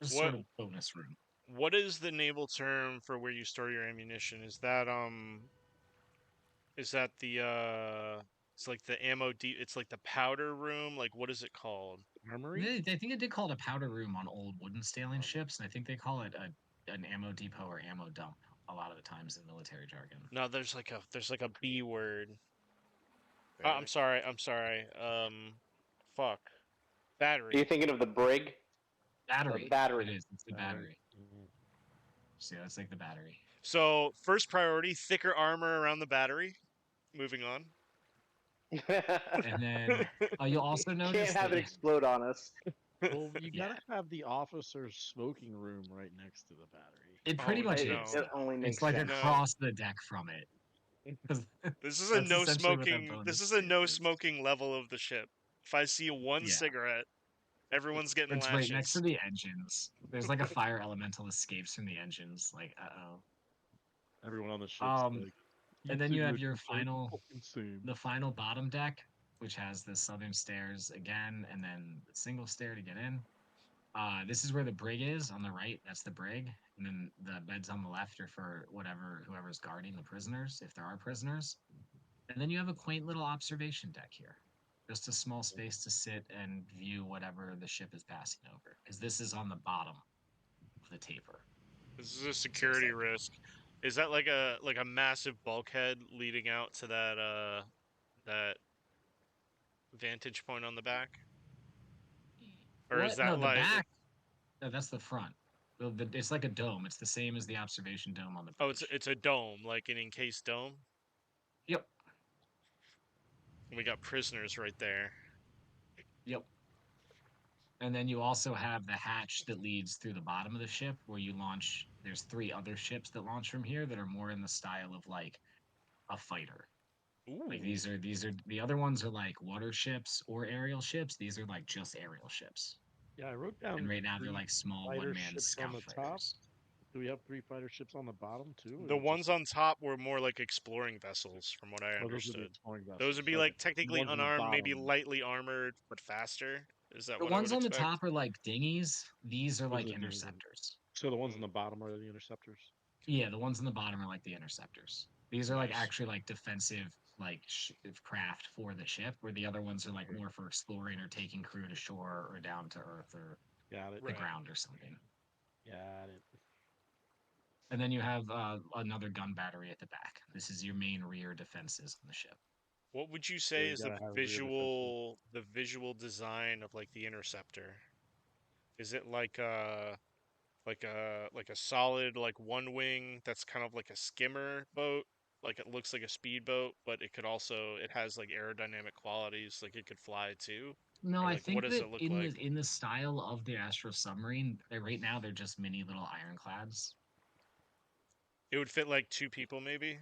[SPEAKER 1] Just
[SPEAKER 2] What
[SPEAKER 1] sort of bonus room.
[SPEAKER 2] what is the naval term for where you store your ammunition? Is that the it's like the it's like the powder room? Like what is it called?
[SPEAKER 4] Armory?
[SPEAKER 1] They think it did call it a powder room on old wooden sailing ships, and I think they call it an ammo depot or ammo dump a lot of the times in military jargon.
[SPEAKER 2] No, there's like a B word. I'm sorry. Fuck. Battery.
[SPEAKER 3] Are you thinking of the brig?
[SPEAKER 1] Battery.
[SPEAKER 3] battery.
[SPEAKER 1] It is. It's the battery.
[SPEAKER 4] Mhm.
[SPEAKER 1] So yeah, it's like the battery.
[SPEAKER 2] So first priority, thicker armor around the battery. Moving on.
[SPEAKER 1] And then you'll also notice
[SPEAKER 3] Can't have
[SPEAKER 1] that
[SPEAKER 3] it explode on us.
[SPEAKER 4] Well, you
[SPEAKER 1] Yeah.
[SPEAKER 4] gotta have the officer's smoking room right next to the battery.
[SPEAKER 1] it pretty
[SPEAKER 2] Oh,
[SPEAKER 1] much
[SPEAKER 3] It,
[SPEAKER 1] is.
[SPEAKER 2] no.
[SPEAKER 3] it only
[SPEAKER 1] It's
[SPEAKER 3] makes
[SPEAKER 1] like
[SPEAKER 3] sense.
[SPEAKER 2] No.
[SPEAKER 1] across the deck from it. 'Cause
[SPEAKER 2] This is a
[SPEAKER 1] that's
[SPEAKER 2] no
[SPEAKER 1] essentially what that
[SPEAKER 2] smoking. This
[SPEAKER 1] bonus
[SPEAKER 2] is a no
[SPEAKER 1] is.
[SPEAKER 2] smoking level of the ship. If I see one
[SPEAKER 1] Yeah.
[SPEAKER 2] cigarette, everyone's getting
[SPEAKER 1] It's right next to
[SPEAKER 2] lashes.
[SPEAKER 1] the engines. There's like a fire elemental escapes from the engines. Like,
[SPEAKER 4] Everyone on the ship's
[SPEAKER 1] Um,
[SPEAKER 4] like,
[SPEAKER 1] and then you have
[SPEAKER 4] cigarettes
[SPEAKER 1] your
[SPEAKER 4] are so
[SPEAKER 1] final,
[SPEAKER 4] fucking same.
[SPEAKER 1] the final bottom deck, which has the southern stairs again, and then the single stair to get in. This is where the brig is on the right. That's the brig, and then the beds on the left are for whoever's guarding the prisoners, if there are prisoners. And then you have a quaint little observation deck here, just a small space to sit and view whatever the ship is passing over, because this is on the bottom of the taper.
[SPEAKER 2] This is a security risk. Is that like a massive bulkhead leading out to that vantage point on the back? Or is
[SPEAKER 1] What? No,
[SPEAKER 2] that
[SPEAKER 1] the
[SPEAKER 2] like
[SPEAKER 1] back. No, that's the front. It's like a dome. It's the same as the observation dome on the
[SPEAKER 2] oh
[SPEAKER 1] bridge.
[SPEAKER 2] it's a dome, like an encased dome?
[SPEAKER 1] Yep.
[SPEAKER 2] And we got prisoners right there.
[SPEAKER 1] Yep. And then you also have the hatch that leads through the bottom of the ship where you launch. There's 3 other ships that launch from here that are more in the style of like a fighter.
[SPEAKER 2] Ooh.
[SPEAKER 1] Like these are the other ones are like water ships or aerial ships. These are like just aerial ships.
[SPEAKER 4] Yeah, I wrote down.
[SPEAKER 1] And right now they're
[SPEAKER 4] 3
[SPEAKER 1] like small
[SPEAKER 4] fighter
[SPEAKER 1] one-man
[SPEAKER 4] ships on
[SPEAKER 1] scout
[SPEAKER 4] the top.
[SPEAKER 1] fighters.
[SPEAKER 4] Do we have 3 fighter ships on the bottom too? or
[SPEAKER 2] The
[SPEAKER 4] just
[SPEAKER 2] ones
[SPEAKER 4] like-
[SPEAKER 2] on top were more like exploring vessels, from what I
[SPEAKER 4] Oh, those are the
[SPEAKER 2] understood.
[SPEAKER 4] exploring vessels.
[SPEAKER 2] Those would be
[SPEAKER 4] okay.
[SPEAKER 2] like
[SPEAKER 4] The
[SPEAKER 2] technically
[SPEAKER 4] ones on the
[SPEAKER 2] unarmed, maybe
[SPEAKER 4] bottom,
[SPEAKER 2] lightly armored, but faster. Is that
[SPEAKER 1] The
[SPEAKER 2] what I
[SPEAKER 1] ones
[SPEAKER 2] would
[SPEAKER 1] on the
[SPEAKER 2] expect?
[SPEAKER 1] top are like dinghies. These are
[SPEAKER 4] Those
[SPEAKER 1] like
[SPEAKER 4] are dinghies.
[SPEAKER 1] interceptors.
[SPEAKER 4] So the ones on the bottom are the interceptors.
[SPEAKER 1] Yeah, the ones on the bottom are like the interceptors. These are like
[SPEAKER 2] Nice.
[SPEAKER 1] actually like defensive like craft for the ship, where the other ones are like more for exploring or taking crew to shore or down to earth or
[SPEAKER 4] Got it.
[SPEAKER 2] Right.
[SPEAKER 1] the ground or something.
[SPEAKER 4] Got it.
[SPEAKER 1] And then you have another gun battery at the back. This is your main rear defenses on the ship.
[SPEAKER 2] What would you say
[SPEAKER 4] you
[SPEAKER 2] is the
[SPEAKER 4] gotta have rear defenses.
[SPEAKER 2] visual design of like the interceptor? Is it like a solid like one wing that's kind of like a skimmer boat? Like it looks like a speedboat, but it has like aerodynamic qualities, like it could fly too.
[SPEAKER 1] No,
[SPEAKER 2] Or
[SPEAKER 1] I
[SPEAKER 2] like what
[SPEAKER 1] think
[SPEAKER 2] does
[SPEAKER 1] that
[SPEAKER 2] it look
[SPEAKER 1] in
[SPEAKER 2] like?
[SPEAKER 1] the style of the Astro submarine, right now they're just mini little ironclads.
[SPEAKER 2] It would fit like 2 people maybe?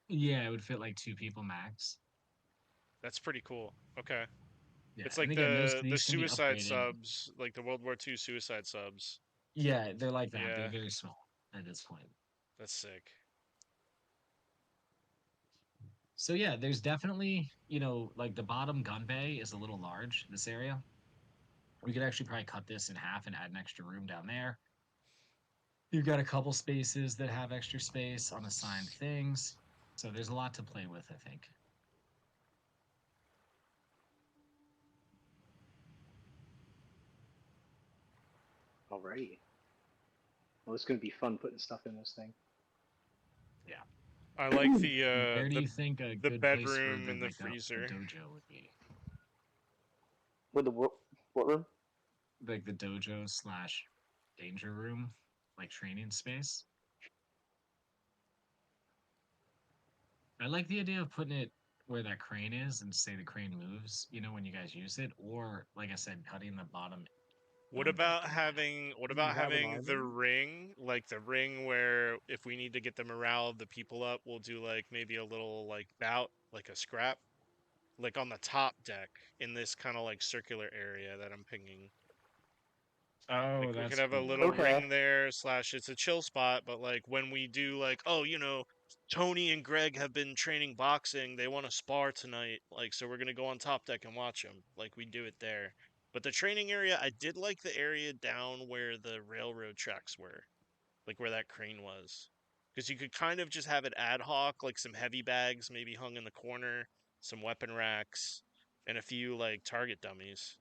[SPEAKER 1] Yeah, it would fit like 2 people max.
[SPEAKER 2] That's pretty cool. Okay.
[SPEAKER 1] Yeah,
[SPEAKER 2] It's
[SPEAKER 1] and
[SPEAKER 2] like
[SPEAKER 1] again,
[SPEAKER 2] the
[SPEAKER 1] these can be
[SPEAKER 2] suicide
[SPEAKER 1] upgraded.
[SPEAKER 2] subs, like the World War II suicide subs.
[SPEAKER 1] Yeah, they're like that.
[SPEAKER 2] Yeah.
[SPEAKER 1] They're very small at this point.
[SPEAKER 2] That's sick.
[SPEAKER 1] So yeah, there's definitely, like the bottom gun bay is a little large, this area. We could actually probably cut this in half and add an extra room down there. You've got a couple spaces that have extra space on assigned things. So there's a lot to play with, I think.
[SPEAKER 3] Alrighty. Well, it's gonna be fun putting stuff in this thing.
[SPEAKER 2] I like
[SPEAKER 1] Where do
[SPEAKER 2] the
[SPEAKER 1] you think a
[SPEAKER 2] the
[SPEAKER 1] good place for
[SPEAKER 2] bedroom and the
[SPEAKER 1] like,
[SPEAKER 2] freezer.
[SPEAKER 1] dojo would be?
[SPEAKER 3] With the what room?
[SPEAKER 1] Like the dojo slash danger room, like training space. I like the idea of putting it where that crane is and say the crane moves, when you guys use it, or like I said, cutting the bottom.
[SPEAKER 2] What
[SPEAKER 1] gun
[SPEAKER 2] about
[SPEAKER 1] deck in half.
[SPEAKER 2] having
[SPEAKER 4] Do you have an
[SPEAKER 2] the
[SPEAKER 4] armory?
[SPEAKER 2] ring, like the ring where if we need to get the morale of the people up, we'll do like maybe a little like bout, like a scrap, like on the top deck in this kind of like circular area that I'm pinging.
[SPEAKER 1] Oh,
[SPEAKER 2] Like we
[SPEAKER 1] that's
[SPEAKER 2] could have a
[SPEAKER 1] cool.
[SPEAKER 2] little
[SPEAKER 3] Okay.
[SPEAKER 2] ring there / it's a chill spot, but like when we do like, oh, Tony and Greg have been training boxing, they want to spar tonight, like so we're gonna go on top deck and watch them, like we do it there. But the training area, I did like the area down where the railroad tracks were, like where that crane was, because you could kind of just have it ad hoc, like some heavy bags maybe hung in the corner, some weapon racks, and a few like target dummies.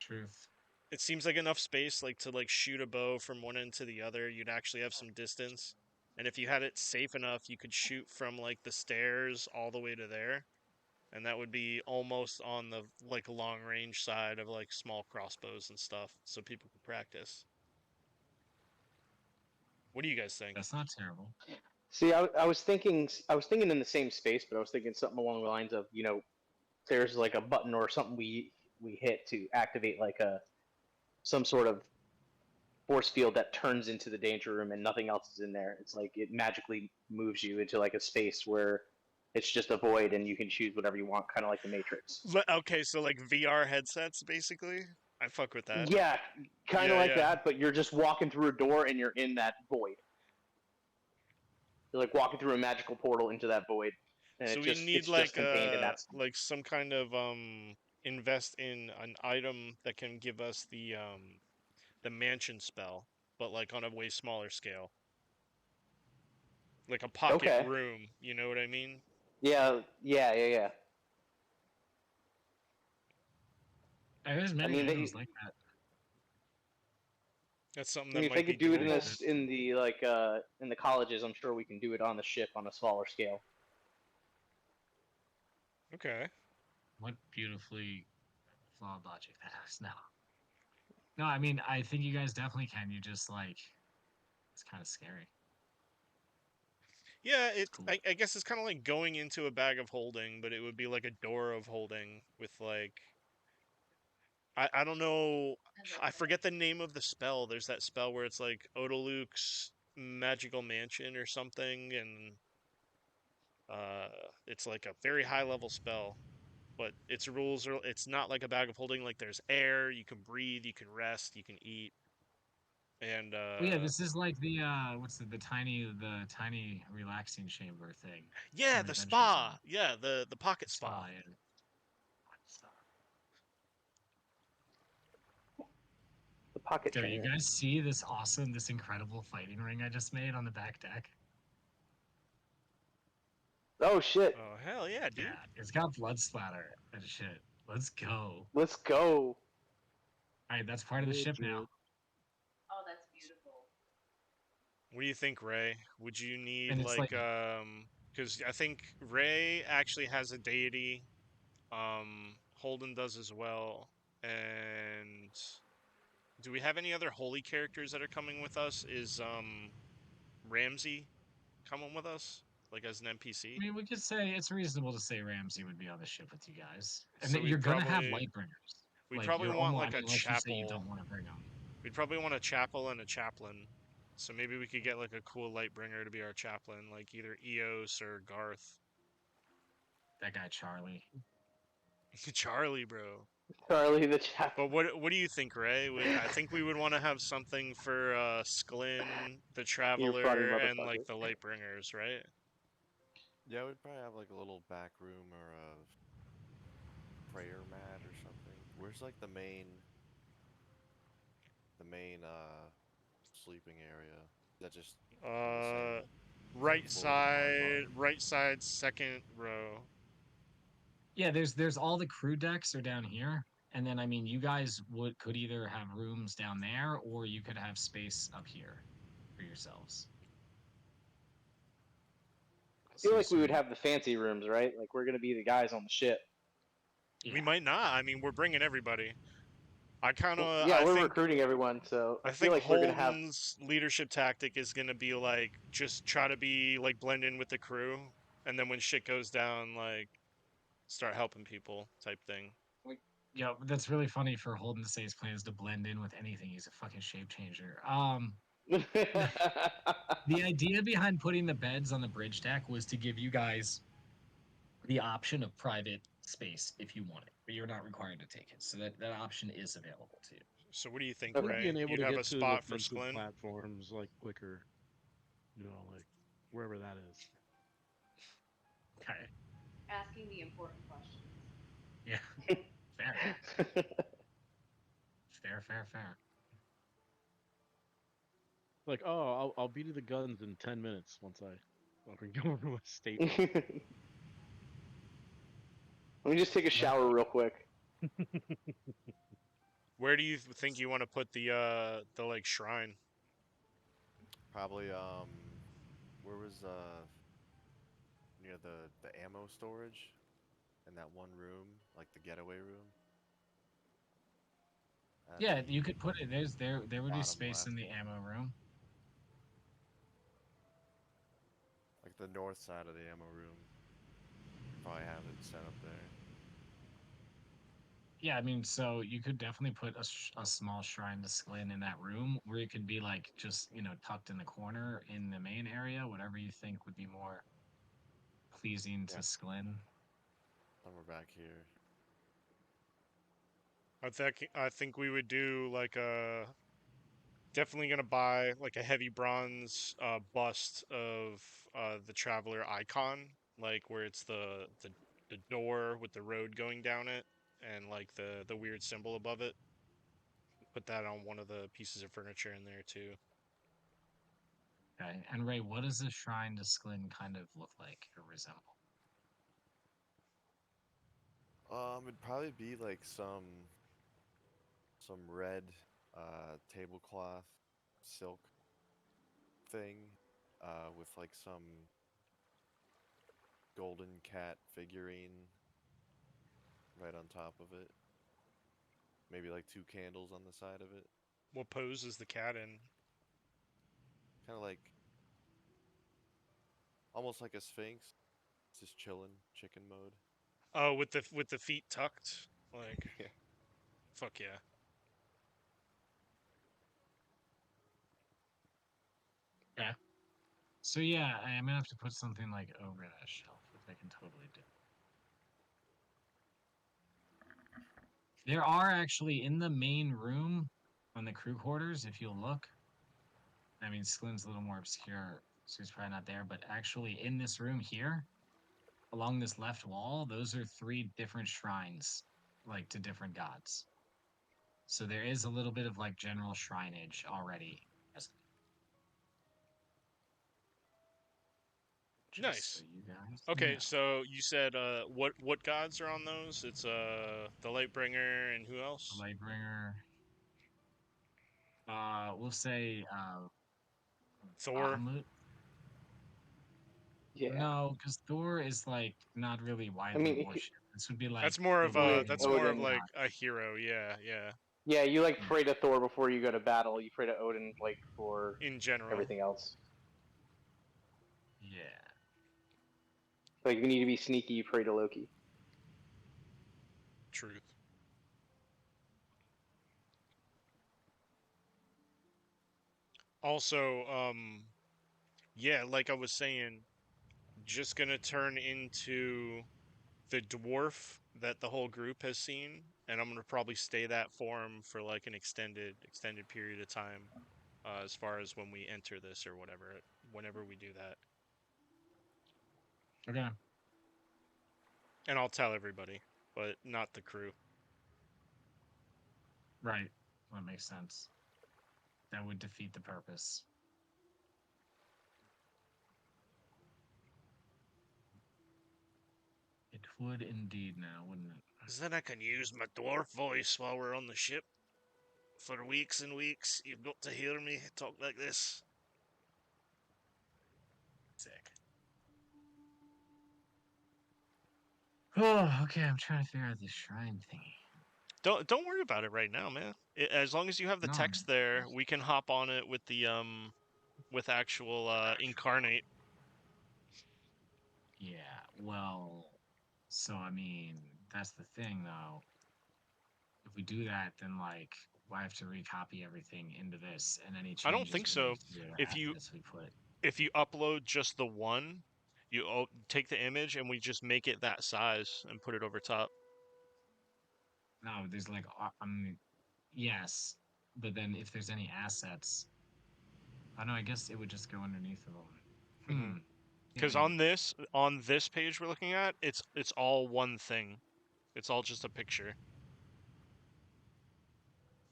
[SPEAKER 1] Truth.
[SPEAKER 2] It seems like enough space like to like shoot a bow from one end to the other. You'd actually have some distance. And if you had it safe enough, you could shoot from like the stairs all the way to there. And that would be almost on the like long range side of like small crossbows and stuff so people could practice. What do you guys think?
[SPEAKER 1] That's not terrible.
[SPEAKER 3] See, I was thinking in the same space, but I was thinking something along the lines of, there's like a button or something we hit to activate like some sort of force field that turns into the danger room and nothing else is in there. It's like it magically moves you into like a space where it's just a void and you can choose whatever you want, kind of like the Matrix.
[SPEAKER 2] Okay, so like VR headsets, basically. I fuck with that.
[SPEAKER 3] Yeah, kind of
[SPEAKER 2] Yeah,
[SPEAKER 3] like
[SPEAKER 2] yeah.
[SPEAKER 3] that, but you're just walking through a door and you're in that void. You're like walking through a magical portal into that void, and
[SPEAKER 2] So we need
[SPEAKER 3] it's just contained in that.
[SPEAKER 2] like some kind of invest in an item that can give us the mansion spell, but like on a way smaller scale. Like a pocket
[SPEAKER 3] Okay.
[SPEAKER 2] room, you know what I mean?
[SPEAKER 3] Yeah.
[SPEAKER 1] There's many
[SPEAKER 3] mean,
[SPEAKER 1] items like that.
[SPEAKER 2] That's something
[SPEAKER 3] I mean,
[SPEAKER 2] that
[SPEAKER 3] if they
[SPEAKER 2] might be
[SPEAKER 3] could do it
[SPEAKER 2] doable.
[SPEAKER 3] in the in the colleges, I'm sure we can do it on the ship on a smaller scale.
[SPEAKER 2] Okay.
[SPEAKER 1] What beautifully flawed logic that is. No, I mean, I think you guys definitely can. You just like, it's kind of scary.
[SPEAKER 2] Yeah,
[SPEAKER 1] Cool.
[SPEAKER 2] I guess it's kind of like going into a bag of holding, but it would be like a door of holding with like I don't know. I forget the name of the spell. There's that spell where it's like Odaluk's magical mansion or something, and it's like a very high level spell. But its rules are it's not like a bag of holding. Like there's air, you can breathe, you can rest, you can eat, and
[SPEAKER 1] Well, yeah, this is like the what's the tiny relaxing chamber thing.
[SPEAKER 2] yeah,
[SPEAKER 1] From
[SPEAKER 2] the
[SPEAKER 1] Adventure
[SPEAKER 2] spa,
[SPEAKER 1] Zone.
[SPEAKER 2] yeah, the pocket spa.
[SPEAKER 1] Yeah.
[SPEAKER 3] The pocket
[SPEAKER 1] Do you
[SPEAKER 3] trainer.
[SPEAKER 1] guys see this incredible fighting ring I just made on the back deck?
[SPEAKER 3] Oh shit!
[SPEAKER 2] Oh hell yeah, dude!
[SPEAKER 1] Yeah, it's got blood splatter and shit. Let's go.
[SPEAKER 3] Let's go.
[SPEAKER 1] All right, that's part of the ship now.
[SPEAKER 4] Legit.
[SPEAKER 5] Oh, that's beautiful.
[SPEAKER 2] What do you think, Ray? Would you need
[SPEAKER 1] And it's
[SPEAKER 2] like
[SPEAKER 1] like-
[SPEAKER 2] because I think Ray actually has a deity. Holden does as well. And do we have any other holy characters that are coming with us? Is Ramsey coming with us? Like as an NPC?
[SPEAKER 1] I mean, we could say it's reasonable to say Ramsey would be on the ship with you guys, and
[SPEAKER 2] So
[SPEAKER 1] that
[SPEAKER 2] we'd
[SPEAKER 1] you're gonna have
[SPEAKER 2] probably-
[SPEAKER 1] Lightbringers.
[SPEAKER 2] We'd
[SPEAKER 1] Like,
[SPEAKER 2] probably
[SPEAKER 1] you're
[SPEAKER 2] want
[SPEAKER 1] almo-
[SPEAKER 2] like
[SPEAKER 1] I
[SPEAKER 2] a
[SPEAKER 1] mean, unless you say you
[SPEAKER 2] chapel.
[SPEAKER 1] don't want to bring them.
[SPEAKER 2] We'd probably want a chapel and a chaplain. So maybe we could get like a cool Lightbringer to be our chaplain, like either Eos or Garth.
[SPEAKER 1] That guy Charlie.
[SPEAKER 2] Charlie, bro.
[SPEAKER 3] Charlie the chap.
[SPEAKER 2] But what do you think, Ray? I think we would want to have something for Sklin, the Traveler, and like
[SPEAKER 3] motherfucker.
[SPEAKER 2] the Lightbringers, right?
[SPEAKER 6] Yeah, we'd probably have like a little back room or a prayer mat or something. Where's like the main sleeping area? That just
[SPEAKER 2] Right
[SPEAKER 6] floor as
[SPEAKER 2] side,
[SPEAKER 6] mine.
[SPEAKER 2] right side, second row.
[SPEAKER 1] Yeah, there's all the crew decks are down here, and then I mean, you guys could either have rooms down there, or you could have space up here for yourselves.
[SPEAKER 3] I feel like we would have the fancy rooms, right? Like we're gonna be the guys on the ship.
[SPEAKER 1] Yeah.
[SPEAKER 2] We might not. I mean, we're bringing everybody. I kind of.
[SPEAKER 3] Yeah,
[SPEAKER 2] I
[SPEAKER 3] we're
[SPEAKER 2] think,
[SPEAKER 3] recruiting everyone, so
[SPEAKER 2] I
[SPEAKER 3] I feel
[SPEAKER 2] think
[SPEAKER 3] like we're gonna have.
[SPEAKER 2] Holden's leadership tactic is gonna be like just try to be like blend in with the crew, and then when shit goes down, like start helping people type thing.
[SPEAKER 1] Yeah, that's really funny for Holden to say his plan is to blend in with anything. He's a fucking shape changer. The idea behind putting the beds on the bridge deck was to give you guys the option of private space if you want it, but you're not required to take it. So that option is available to you.
[SPEAKER 2] So what do you think,
[SPEAKER 3] Okay.
[SPEAKER 2] Ray?
[SPEAKER 4] Being able
[SPEAKER 2] You'd
[SPEAKER 4] to
[SPEAKER 2] have
[SPEAKER 4] get
[SPEAKER 2] a
[SPEAKER 4] to
[SPEAKER 2] spot for
[SPEAKER 4] defensive
[SPEAKER 2] Sklin?
[SPEAKER 4] platforms like quicker, like wherever that is.
[SPEAKER 1] Okay.
[SPEAKER 5] Asking the important questions.
[SPEAKER 1] Yeah. Fair. Fair.
[SPEAKER 4] Like, oh, I'll be to the guns in 10 minutes once I fucking go to a state.
[SPEAKER 3] Let me just take a shower real quick.
[SPEAKER 2] Where do you think you want to put the like shrine?
[SPEAKER 6] Probably where was near the ammo storage in that one room, like the getaway room. At
[SPEAKER 1] Yeah,
[SPEAKER 6] the
[SPEAKER 1] you could put it. There would be
[SPEAKER 6] bottom
[SPEAKER 1] space in
[SPEAKER 6] left.
[SPEAKER 1] the ammo room.
[SPEAKER 6] the north side of the ammo room. Probably have it set up there.
[SPEAKER 1] Yeah, I mean, so you could definitely put a small shrine to Sklin in that room, where it could be like just tucked in the corner in the main area, whatever you think would be more pleasing to
[SPEAKER 6] Yeah.
[SPEAKER 1] Sklin.
[SPEAKER 6] Somewhere back here.
[SPEAKER 2] I think we would do like a definitely gonna buy like a heavy bronze bust of the traveler icon, like where it's the door with the road going down it and like the weird symbol above it. Put that on one of the pieces of furniture in there too.
[SPEAKER 1] Okay, and Ray, what does a shrine to Sklin kind of look like or resemble?
[SPEAKER 6] It'd probably be like some red tablecloth silk thing with like some golden cat figurine right on top of it. Maybe like 2 candles on the side of it.
[SPEAKER 2] What pose is the cat in?
[SPEAKER 6] Kind of like almost like a sphinx. It's just chilling, chicken mode.
[SPEAKER 2] Oh, with the feet tucked, like
[SPEAKER 6] Yeah.
[SPEAKER 2] fuck yeah.
[SPEAKER 1] Yeah. So yeah, I'm gonna have to put something like over that shelf, which I can totally do. There are actually in the main room on the crew quarters, if you'll look. I mean, Sklin's a little more obscure, so he's probably not there, but actually in this room here, along this left wall, those are 3 different shrines, like to different gods. So there is a little bit of like general shrineage already. Just so
[SPEAKER 2] Nice.
[SPEAKER 1] you guys
[SPEAKER 2] Okay,
[SPEAKER 1] know.
[SPEAKER 2] so you said what gods are on those? It's the Lightbringer and who else?
[SPEAKER 1] Lightbringer. We'll say
[SPEAKER 2] Thor.
[SPEAKER 1] Bahamut.
[SPEAKER 3] Yeah.
[SPEAKER 1] No, because Thor is like not really
[SPEAKER 3] I
[SPEAKER 1] widely
[SPEAKER 3] mean,
[SPEAKER 1] worshipped. This would be like
[SPEAKER 2] That's more of a
[SPEAKER 3] Make
[SPEAKER 1] Orion's
[SPEAKER 2] that's more of
[SPEAKER 3] Odin.
[SPEAKER 2] like
[SPEAKER 1] god.
[SPEAKER 2] a hero. Yeah, yeah.
[SPEAKER 3] yeah, you like
[SPEAKER 1] Yeah.
[SPEAKER 3] pray to Thor before you go to battle. You pray to Odin like for
[SPEAKER 2] In general,
[SPEAKER 3] everything else.
[SPEAKER 1] Yeah.
[SPEAKER 3] Like if you need to be sneaky, you pray to Loki.
[SPEAKER 2] truth. Also, yeah, like I was saying, just gonna turn into the dwarf that the whole group has seen, and I'm gonna probably stay that form for like an extended period of time, as far as when we enter this or whatever, whenever we do that,
[SPEAKER 1] Okay.
[SPEAKER 2] and I'll tell everybody, but not the crew.
[SPEAKER 1] Right. That makes sense. That would defeat the purpose. It would indeed now, wouldn't it?
[SPEAKER 2] 'Cause then I can use my dwarf voice while we're on the ship. For weeks and weeks, you've got to hear me talk like this.
[SPEAKER 1] Sick. Oh, okay. I'm trying to figure out this shrine thingy.
[SPEAKER 2] Don't worry about it right now, man. As long as you have the
[SPEAKER 1] No,
[SPEAKER 2] text there, we can hop on it with the with actual incarnate.
[SPEAKER 1] yeah. Well, so I mean, that's the thing, though. If we do that, then like, I have to recopy everything into this, and any
[SPEAKER 2] I don't
[SPEAKER 1] changes
[SPEAKER 2] think
[SPEAKER 1] we
[SPEAKER 2] so.
[SPEAKER 1] make to
[SPEAKER 2] If
[SPEAKER 1] after
[SPEAKER 2] you
[SPEAKER 1] this, we put.
[SPEAKER 2] if you upload just the one, you take the image and we just make it that size and put it over top.
[SPEAKER 1] No, there's like, yes, but then if there's any assets, I know. I guess it would just go underneath of them.
[SPEAKER 2] Mm-hmm.
[SPEAKER 1] Hmm.
[SPEAKER 2] Because
[SPEAKER 1] Hmm.
[SPEAKER 2] on this page we're looking at, it's all one thing. It's all just a picture.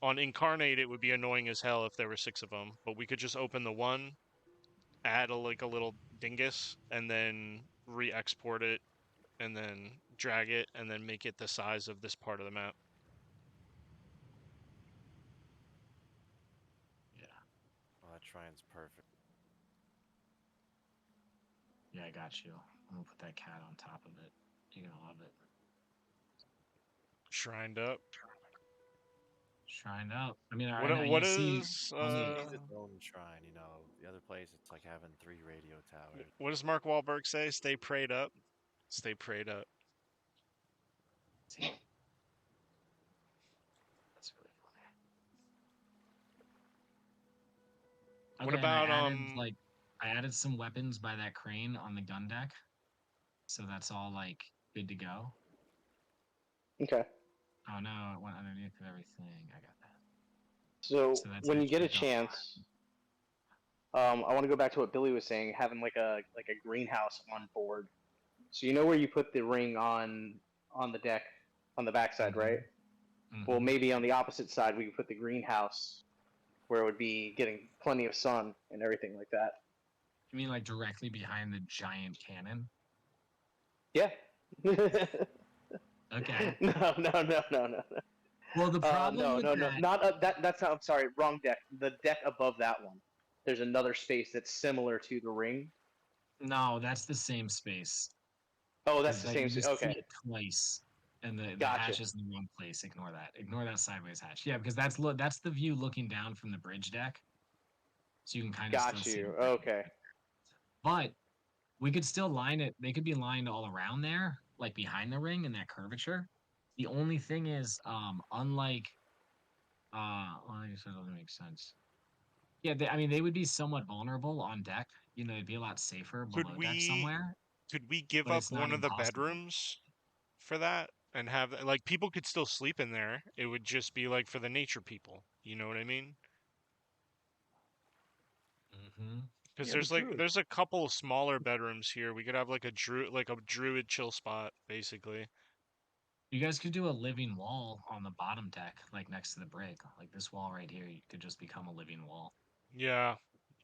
[SPEAKER 2] On Incarnate, it would be annoying as hell if there were 6 of them, but we could just open the one, add like a little dingus, and then re-export it, and then drag it, and then make it the size of this part of the map.
[SPEAKER 1] Yeah.
[SPEAKER 6] Oh, that shrine's perfect.
[SPEAKER 1] Yeah, I got you. I'm gonna put that cat on top of it. You're gonna love it.
[SPEAKER 2] Shrined up.
[SPEAKER 1] Shined up. I mean,
[SPEAKER 2] What
[SPEAKER 1] I know
[SPEAKER 2] what
[SPEAKER 1] you see
[SPEAKER 2] is
[SPEAKER 1] on the
[SPEAKER 6] It needs its own shrine, you know. The other place, it's like having 3 radio towers.
[SPEAKER 2] what does Mark Wahlberg say? Stay prayed up. Stay prayed up.
[SPEAKER 1] That's really funny.
[SPEAKER 2] What
[SPEAKER 1] Okay, and
[SPEAKER 2] about
[SPEAKER 1] I added some weapons by that crane on the gun deck, so that's all like good to go.
[SPEAKER 3] Okay.
[SPEAKER 1] Oh no, it went underneath of everything. I got that.
[SPEAKER 3] So
[SPEAKER 1] So that's
[SPEAKER 3] when you get a
[SPEAKER 1] actually done.
[SPEAKER 3] chance, I want to go back to what Billy was saying, having like a greenhouse on board. So you know where you put the ring on the deck on the backside,
[SPEAKER 1] Mhm.
[SPEAKER 3] right? Well,
[SPEAKER 1] Mhm.
[SPEAKER 3] maybe on the opposite side we could put the greenhouse where it would be getting plenty of sun and everything like that.
[SPEAKER 1] You mean like directly behind the giant cannon?
[SPEAKER 3] Yeah.
[SPEAKER 1] Okay.
[SPEAKER 3] No.
[SPEAKER 1] Well, the problem with
[SPEAKER 3] No.
[SPEAKER 1] that,
[SPEAKER 3] Not that. That's not. I'm sorry. Wrong deck. The deck above that one. There's another space that's similar to the ring.
[SPEAKER 1] no, that's the same space.
[SPEAKER 3] Oh, that's
[SPEAKER 1] 'Cause,
[SPEAKER 3] the
[SPEAKER 1] like,
[SPEAKER 3] same.
[SPEAKER 1] you just see
[SPEAKER 3] Okay.
[SPEAKER 1] it twice, and the
[SPEAKER 3] Gotcha.
[SPEAKER 1] hatch is in the wrong place. Ignore that. Ignore that sideways hatch. Yeah, because that's the view looking down from the bridge deck, so you can kind of still
[SPEAKER 3] Got
[SPEAKER 1] see the
[SPEAKER 3] you.
[SPEAKER 1] ring.
[SPEAKER 3] Okay.
[SPEAKER 1] But we could still line it. They could be lined all around there, like behind the ring in that curvature. The only thing is, unlike, well, I guess that doesn't make sense. Yeah, I mean, they would be somewhat vulnerable on deck. You know, it'd be a lot safer
[SPEAKER 2] could
[SPEAKER 1] below deck
[SPEAKER 2] we
[SPEAKER 1] somewhere,
[SPEAKER 2] could we give
[SPEAKER 1] but
[SPEAKER 2] up
[SPEAKER 1] it's not
[SPEAKER 2] one of the
[SPEAKER 1] impossible.
[SPEAKER 2] bedrooms for that and have like people could still sleep in there? It would just be like for the nature people. You know what I mean?
[SPEAKER 1] Mm-hmm.
[SPEAKER 2] Because
[SPEAKER 4] Yeah, the druid.
[SPEAKER 2] there's a couple of smaller bedrooms here. We could have like a druid chill spot basically.
[SPEAKER 1] You guys could do a living wall on the bottom deck, like next to the brig. Like this wall right here, you could just become a living wall.
[SPEAKER 2] Yeah,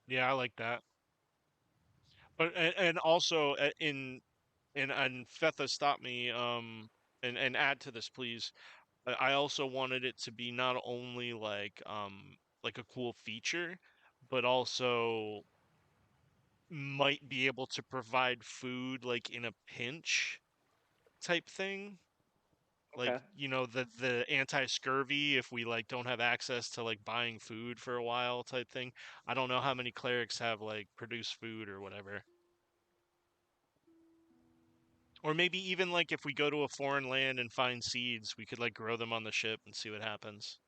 [SPEAKER 2] yeah, I like that. But and also and Fetha, stop me and add to this please. I also wanted it to be not only like a cool feature, but also might be able to provide food like in a pinch type thing. Like,
[SPEAKER 3] Okay.
[SPEAKER 2] you know, the anti-scurvy if we like don't have access to like buying food for a while type thing. I don't know how many clerics have like produced food or whatever. Or maybe even like if we go to a foreign land and find seeds, we could like grow them on the ship and see what happens.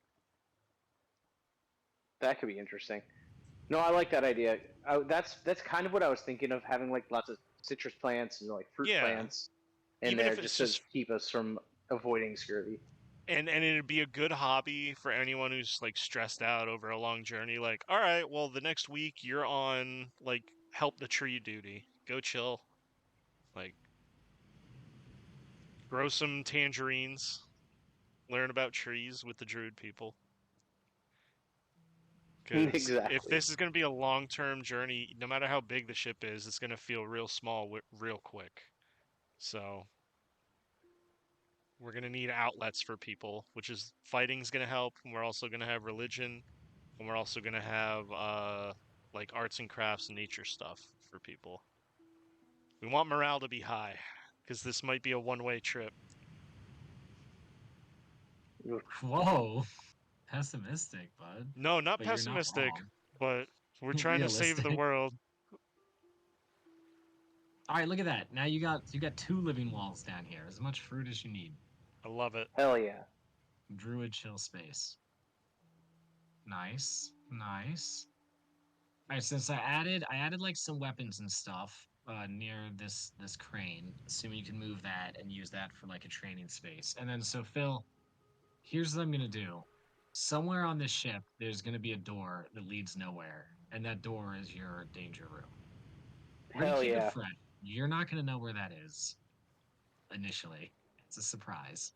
[SPEAKER 3] That could be interesting. No, I like that idea. That's kind of what I was thinking of, having like lots of citrus plants and like fruit
[SPEAKER 2] Yeah,
[SPEAKER 3] plants in
[SPEAKER 2] even
[SPEAKER 3] there
[SPEAKER 2] if it's
[SPEAKER 3] just to
[SPEAKER 2] just
[SPEAKER 3] keep us from avoiding scurvy.
[SPEAKER 2] and it'd be a good hobby for anyone who's like stressed out over a long journey like, all right, well the next week you're on like help the tree duty. Go chill. Like grow some tangerines, learn about trees with the druid people. Because if
[SPEAKER 3] Exactly.
[SPEAKER 2] this is going to be a long-term journey, no matter how big the ship is, it's going to feel real small real quick. So we're going to need outlets for people, which is fighting's going to help, and we're also going to have religion, and we're also going to have like arts and crafts and nature stuff for people. We want morale to be high, because this might be a one-way trip.
[SPEAKER 1] Whoa, pessimistic, bud.
[SPEAKER 2] No, not
[SPEAKER 1] But you're not
[SPEAKER 2] pessimistic,
[SPEAKER 1] wrong.
[SPEAKER 2] but we're trying to save the
[SPEAKER 1] Realistic.
[SPEAKER 2] world.
[SPEAKER 1] All right, look at that. Now you got 2 living walls down here. As much fruit as you need.
[SPEAKER 2] I love it.
[SPEAKER 3] Hell yeah.
[SPEAKER 1] Druid chill space. Nice, nice. All right, since I added like some weapons and stuff near this crane. Assuming you can move that and use that for like a training space. And then so Phil, here's what I'm gonna do. Somewhere on this ship, there's gonna be a door that leads nowhere, and that door is your danger room. We're gonna
[SPEAKER 3] Hell
[SPEAKER 1] keep it
[SPEAKER 3] yeah.
[SPEAKER 1] fresh. You're not gonna know where that is initially. It's a surprise.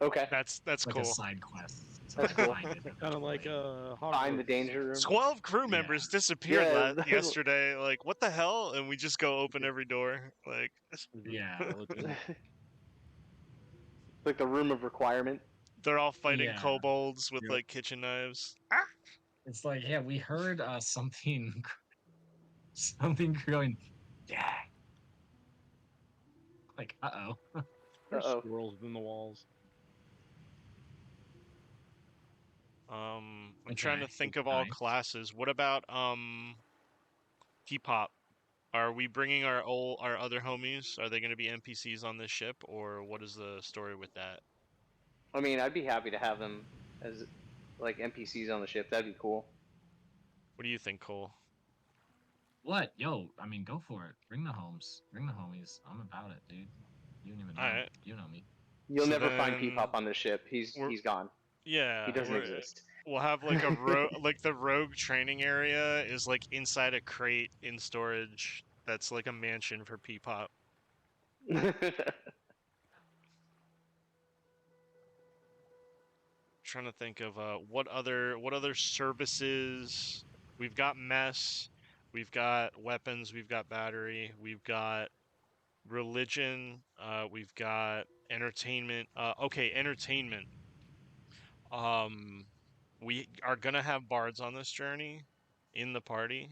[SPEAKER 3] Okay.
[SPEAKER 2] That's
[SPEAKER 1] It's like a
[SPEAKER 2] cool.
[SPEAKER 1] side quest. So
[SPEAKER 3] That's cool.
[SPEAKER 1] find it
[SPEAKER 4] Kind of like
[SPEAKER 1] eventually.
[SPEAKER 3] Find the
[SPEAKER 4] Hogwarts.
[SPEAKER 3] danger room.
[SPEAKER 2] 12 crew
[SPEAKER 1] Yeah.
[SPEAKER 2] members disappeared
[SPEAKER 3] Yeah,
[SPEAKER 2] yesterday. Like, what the hell? And we just go open every door. Like,
[SPEAKER 1] Yeah.
[SPEAKER 4] Skeleton.
[SPEAKER 3] like the room of requirement.
[SPEAKER 2] they're all fighting
[SPEAKER 1] Yeah.
[SPEAKER 2] kobolds with
[SPEAKER 1] Yep.
[SPEAKER 2] like kitchen knives.
[SPEAKER 1] It's like, yeah, we heard something something going, yeah. Like, uh-oh.
[SPEAKER 4] There's
[SPEAKER 3] Uh-oh.
[SPEAKER 4] squirrels in the walls.
[SPEAKER 2] I'm trying to
[SPEAKER 1] Okay,
[SPEAKER 2] think of all
[SPEAKER 1] nice.
[SPEAKER 2] classes. What about P-pop? Are we bringing our other homies? Are they going to be NPCs on this ship, or what is the story with that?
[SPEAKER 3] I mean, I'd be happy to have them as like NPCs on the ship. That'd be cool.
[SPEAKER 2] What do you think, Cole?
[SPEAKER 1] What? Yo, I mean, go for it. Bring the homes. Bring the homies. I'm about it, dude. You don't even know.
[SPEAKER 2] All right.
[SPEAKER 1] You know me.
[SPEAKER 3] You'll
[SPEAKER 2] So
[SPEAKER 3] never find
[SPEAKER 2] then
[SPEAKER 3] P-pop on this ship. He's
[SPEAKER 2] we're
[SPEAKER 3] gone. He
[SPEAKER 2] yeah,
[SPEAKER 3] doesn't exist.
[SPEAKER 2] we'll have like like the rogue training area is like inside a crate in storage. That's like a mansion for P-pop. Trying to think of what other services. We've got mess, we've got weapons, we've got battery, we've got religion, we've got entertainment. Okay, entertainment. Um, we are gonna have bards on this journey in the party.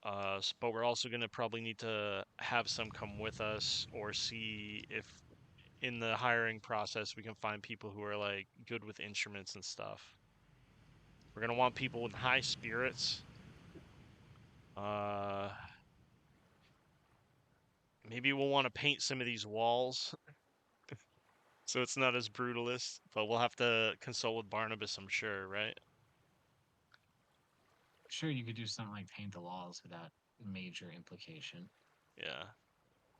[SPEAKER 2] But we're also gonna probably need to have some come with us, or see if in the hiring process we can find people who are like good with instruments and stuff. We're gonna want people with high spirits. Maybe we'll want to paint some of these walls so it's not as brutalist, but we'll have to consult with Barnabas, I'm sure, right?
[SPEAKER 1] Sure, you could do something like paint the walls without major implication.
[SPEAKER 2] Yeah.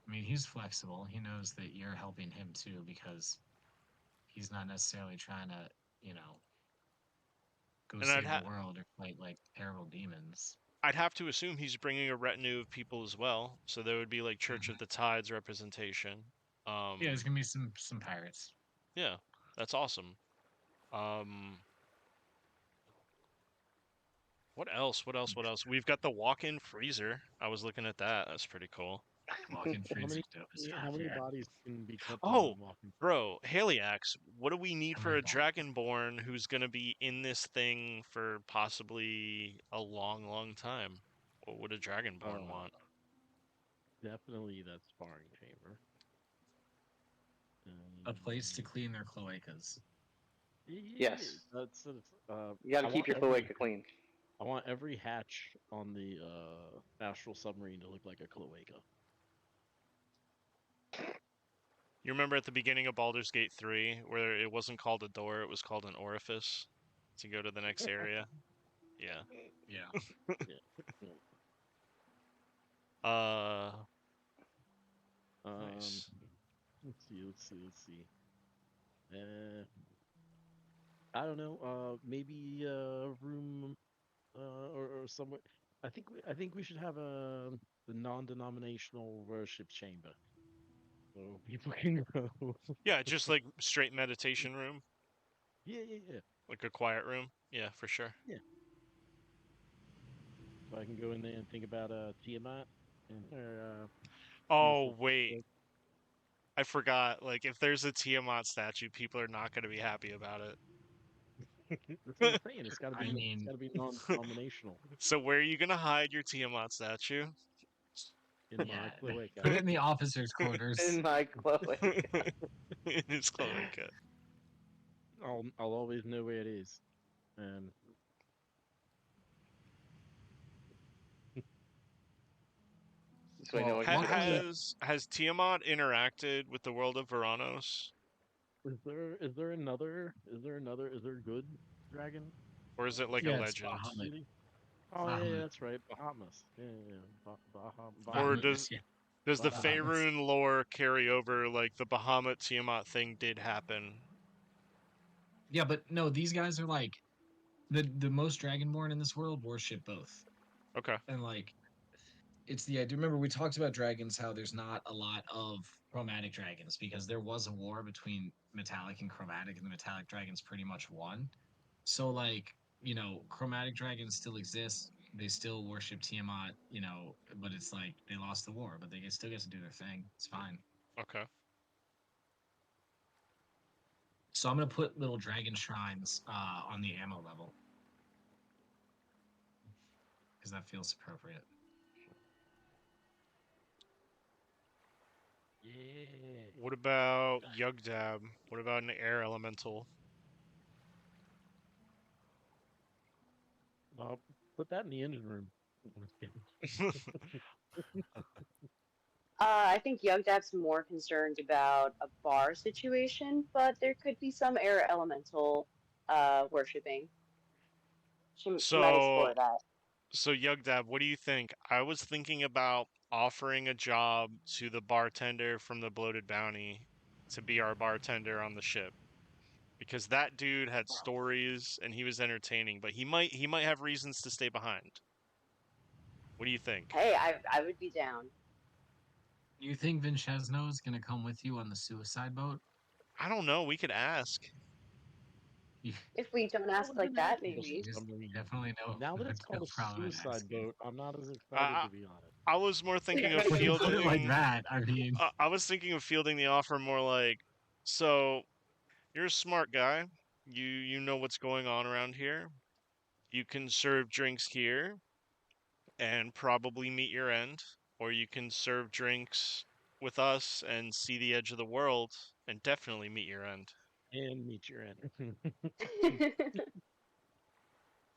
[SPEAKER 1] I mean, he's flexible. He knows that you're helping him too because he's not necessarily trying to, you know, go
[SPEAKER 2] And
[SPEAKER 1] save the world or fight like terrible demons.
[SPEAKER 2] I'd have to assume he's bringing a retinue of people as well, so there would be like Church of the Tides representation.
[SPEAKER 1] Yeah, there's gonna be some pirates.
[SPEAKER 2] Yeah, that's awesome. What else? What else? What else? We've got the walk-in freezer. I was looking at that. That's pretty cool.
[SPEAKER 1] Walking
[SPEAKER 4] How
[SPEAKER 1] freezer's
[SPEAKER 4] many,
[SPEAKER 1] dope as fuck.
[SPEAKER 4] how many
[SPEAKER 1] Yeah.
[SPEAKER 4] bodies can be kept
[SPEAKER 2] Oh,
[SPEAKER 4] in walking?
[SPEAKER 2] bro, Haliax, what do we need
[SPEAKER 1] How
[SPEAKER 2] for
[SPEAKER 1] many
[SPEAKER 2] a
[SPEAKER 1] bodies?
[SPEAKER 2] Dragonborn who's gonna be in this thing for possibly a long, long time? What would a Dragonborn want?
[SPEAKER 4] Definitely that sparring chamber.
[SPEAKER 1] A place to clean their cloacas.
[SPEAKER 3] Yes.
[SPEAKER 4] That's
[SPEAKER 3] You got to
[SPEAKER 4] I
[SPEAKER 3] keep
[SPEAKER 4] want
[SPEAKER 3] your cloaca clean.
[SPEAKER 4] I want every hatch on the astral submarine to look like a cloaca.
[SPEAKER 2] You remember at the beginning of Baldur's Gate 3 where it wasn't called a door, it was called an orifice to go to the next area? Yeah.
[SPEAKER 1] Yeah.
[SPEAKER 4] Yeah.
[SPEAKER 2] Nice.
[SPEAKER 4] Let's see. I don't know. Maybe a room, or somewhere. I think we should have the non-denominational worship chamber, so people can go.
[SPEAKER 2] Yeah, just like straight meditation room,
[SPEAKER 4] Yeah.
[SPEAKER 2] like a quiet room. Yeah, for sure.
[SPEAKER 4] So I can go in there and think about Tiamat and her.
[SPEAKER 2] Oh, wait. I forgot. Like, if there's a Tiamat statue, people are not going to be happy about it.
[SPEAKER 4] That's what I'm saying. It's got to be.
[SPEAKER 1] I mean-
[SPEAKER 4] It's got to be non-denominational.
[SPEAKER 2] So where are you going to hide your Tiamat statue?
[SPEAKER 4] In
[SPEAKER 1] Yeah.
[SPEAKER 4] my cloaca.
[SPEAKER 1] Put it in the officers' quarters.
[SPEAKER 3] In my cloaca.
[SPEAKER 2] In his cloaca.
[SPEAKER 4] I'll always know where it is, and
[SPEAKER 3] So I know
[SPEAKER 1] Well,
[SPEAKER 3] what
[SPEAKER 1] Welcome to-
[SPEAKER 2] Has Tiamat interacted with the world of Veranos?
[SPEAKER 4] is there a good dragon?
[SPEAKER 2] Or is it like
[SPEAKER 1] Yeah,
[SPEAKER 2] a
[SPEAKER 1] it's
[SPEAKER 2] legend?
[SPEAKER 1] Bahamut.
[SPEAKER 4] Really? Oh
[SPEAKER 1] Bahamut.
[SPEAKER 4] yeah, that's right, Bahamas. Yeah.
[SPEAKER 2] Or
[SPEAKER 1] Bahamut,
[SPEAKER 2] does-
[SPEAKER 1] yeah.
[SPEAKER 2] Does the
[SPEAKER 1] Bahamut.
[SPEAKER 2] Faerun lore carry over, like the Bahamut Tiamat thing did happen?
[SPEAKER 1] Yeah, but no, these guys are like the most dragonborn in this world worship both.
[SPEAKER 2] Okay.
[SPEAKER 1] And like it's the idea. Remember, we talked about dragons, how there's not a lot of chromatic dragons because there was a war between metallic and chromatic, and the metallic dragons pretty much won. So, like, you know, chromatic dragons still exist. They still worship Tiamat, you know, but it's like they lost the war, but they still get to do their thing. It's fine.
[SPEAKER 2] Okay.
[SPEAKER 1] So I'm gonna put little dragon shrines on the ammo level because that feels appropriate.
[SPEAKER 4] Yeah.
[SPEAKER 2] What about Yugdab? What about an air elemental?
[SPEAKER 4] Put that in the engine room. I'm just kidding.
[SPEAKER 7] I think Young Dab's more concerned about a bar situation, but there could be some air elemental worshipping. She might explore
[SPEAKER 2] So,
[SPEAKER 7] that.
[SPEAKER 2] so Yugdab, what do you think? I was thinking about offering a job to the bartender from the Bloated Bounty to be our bartender on the ship because that dude had stories and he was entertaining, but he might have reasons to stay behind. What do you think?
[SPEAKER 7] Hey, I would be down.
[SPEAKER 1] You think Vincenzo is going to come with you on the suicide boat?
[SPEAKER 2] I don't know. We could ask.
[SPEAKER 1] You,
[SPEAKER 7] If we don't
[SPEAKER 4] That
[SPEAKER 7] ask
[SPEAKER 4] was
[SPEAKER 7] like
[SPEAKER 4] an
[SPEAKER 7] that,
[SPEAKER 4] actual
[SPEAKER 7] maybe.
[SPEAKER 1] just
[SPEAKER 4] submarine.
[SPEAKER 1] definitely
[SPEAKER 4] Now that
[SPEAKER 1] no,
[SPEAKER 4] it's called
[SPEAKER 1] no
[SPEAKER 4] a
[SPEAKER 1] problem in
[SPEAKER 4] suicide
[SPEAKER 1] asking.
[SPEAKER 4] boat, I'm not as excited
[SPEAKER 2] I
[SPEAKER 4] to be on it.
[SPEAKER 2] I was more thinking of
[SPEAKER 1] When you put it like
[SPEAKER 2] fielding.
[SPEAKER 1] that, I mean,
[SPEAKER 2] I was thinking of fielding the offer more like, so you're a smart guy. You know what's going on around here. You can serve drinks here and probably meet your end, or you can serve drinks with us and see the edge of the world and definitely meet your end.
[SPEAKER 4] And meet your end.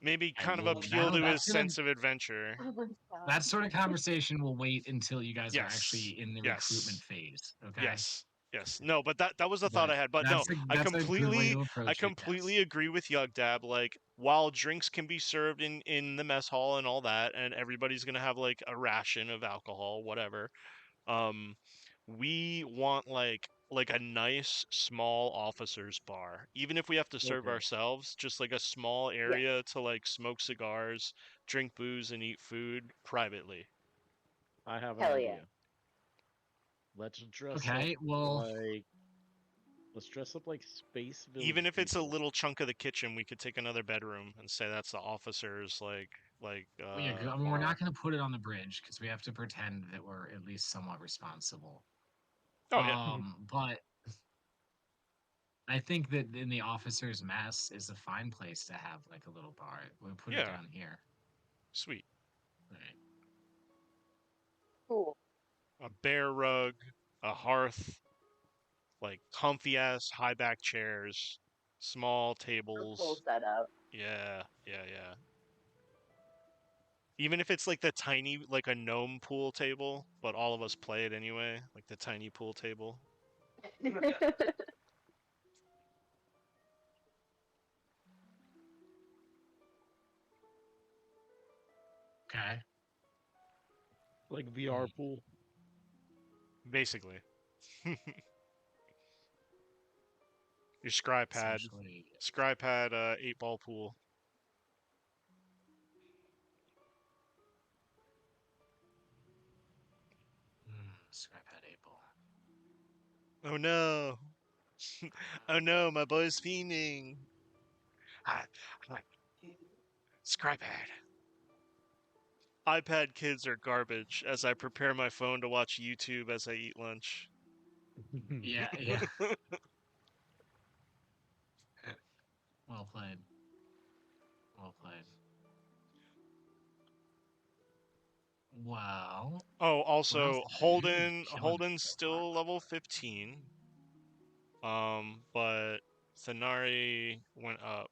[SPEAKER 2] Maybe
[SPEAKER 1] I
[SPEAKER 2] kind of
[SPEAKER 1] mean
[SPEAKER 2] appeal to his
[SPEAKER 1] that's gonna
[SPEAKER 2] sense of adventure.
[SPEAKER 7] Oh my god.
[SPEAKER 1] that sort of conversation will wait until you guys are
[SPEAKER 2] Yes.
[SPEAKER 1] actually in the recruitment
[SPEAKER 2] Yes.
[SPEAKER 1] phase. Okay,
[SPEAKER 2] Yes. Yes. No, but that was the thought
[SPEAKER 1] but
[SPEAKER 2] I had. But no,
[SPEAKER 1] that's a good way to
[SPEAKER 2] I
[SPEAKER 1] approach it.
[SPEAKER 2] completely
[SPEAKER 1] Yes.
[SPEAKER 2] agree with Yugdab. Like, while drinks can be served in the mess hall and all that, and everybody's gonna have like a ration of alcohol, whatever. Um, we want like a nice small officers bar. Even if we have to serve
[SPEAKER 4] Okay,
[SPEAKER 2] ourselves, just like a small
[SPEAKER 7] Yes.
[SPEAKER 2] area to like smoke cigars, drink booze, and eat food privately.
[SPEAKER 4] I have an
[SPEAKER 7] Hell yeah.
[SPEAKER 4] idea. Let's dress up
[SPEAKER 1] Okay. Well,
[SPEAKER 4] like let's dress up like space
[SPEAKER 2] Even
[SPEAKER 4] village
[SPEAKER 2] if it's a
[SPEAKER 4] people.
[SPEAKER 2] little chunk of the kitchen, we could take another bedroom and say that's the officers
[SPEAKER 1] yeah. I mean, we're
[SPEAKER 2] bar.
[SPEAKER 1] not going to put it on the bridge because we have to pretend that we're at least somewhat responsible.
[SPEAKER 2] Oh yeah.
[SPEAKER 1] But I think that in the officers' mess is a fine place to have like a little bar. We'll put it
[SPEAKER 2] Yeah.
[SPEAKER 1] down here.
[SPEAKER 2] Sweet.
[SPEAKER 1] Right.
[SPEAKER 7] Cool.
[SPEAKER 2] A bear rug, a hearth, like comfy ass high back chairs, small
[SPEAKER 7] A full
[SPEAKER 2] tables.
[SPEAKER 7] setup.
[SPEAKER 2] Yeah, yeah, yeah. Even if it's like the tiny, like a gnome pool table, but all of us play it anyway, like the tiny pool table.
[SPEAKER 1] Okay.
[SPEAKER 4] Like VR pool.
[SPEAKER 2] Basically. Your scry pad.
[SPEAKER 1] Essentially,
[SPEAKER 2] Scry pad, 8-ball pool.
[SPEAKER 1] scrap head April.
[SPEAKER 2] Oh no. Oh no, my boy's fiending. Ah, ah, Scry pad. iPad kids are garbage as I prepare my phone to watch YouTube as I eat lunch.
[SPEAKER 1] Yeah, yeah. Well played. Well played. Well,
[SPEAKER 2] Oh,
[SPEAKER 1] what else
[SPEAKER 2] also
[SPEAKER 1] is there? You're doing killing it
[SPEAKER 2] Holden's
[SPEAKER 1] so far.
[SPEAKER 2] still level 15. But Thanari went up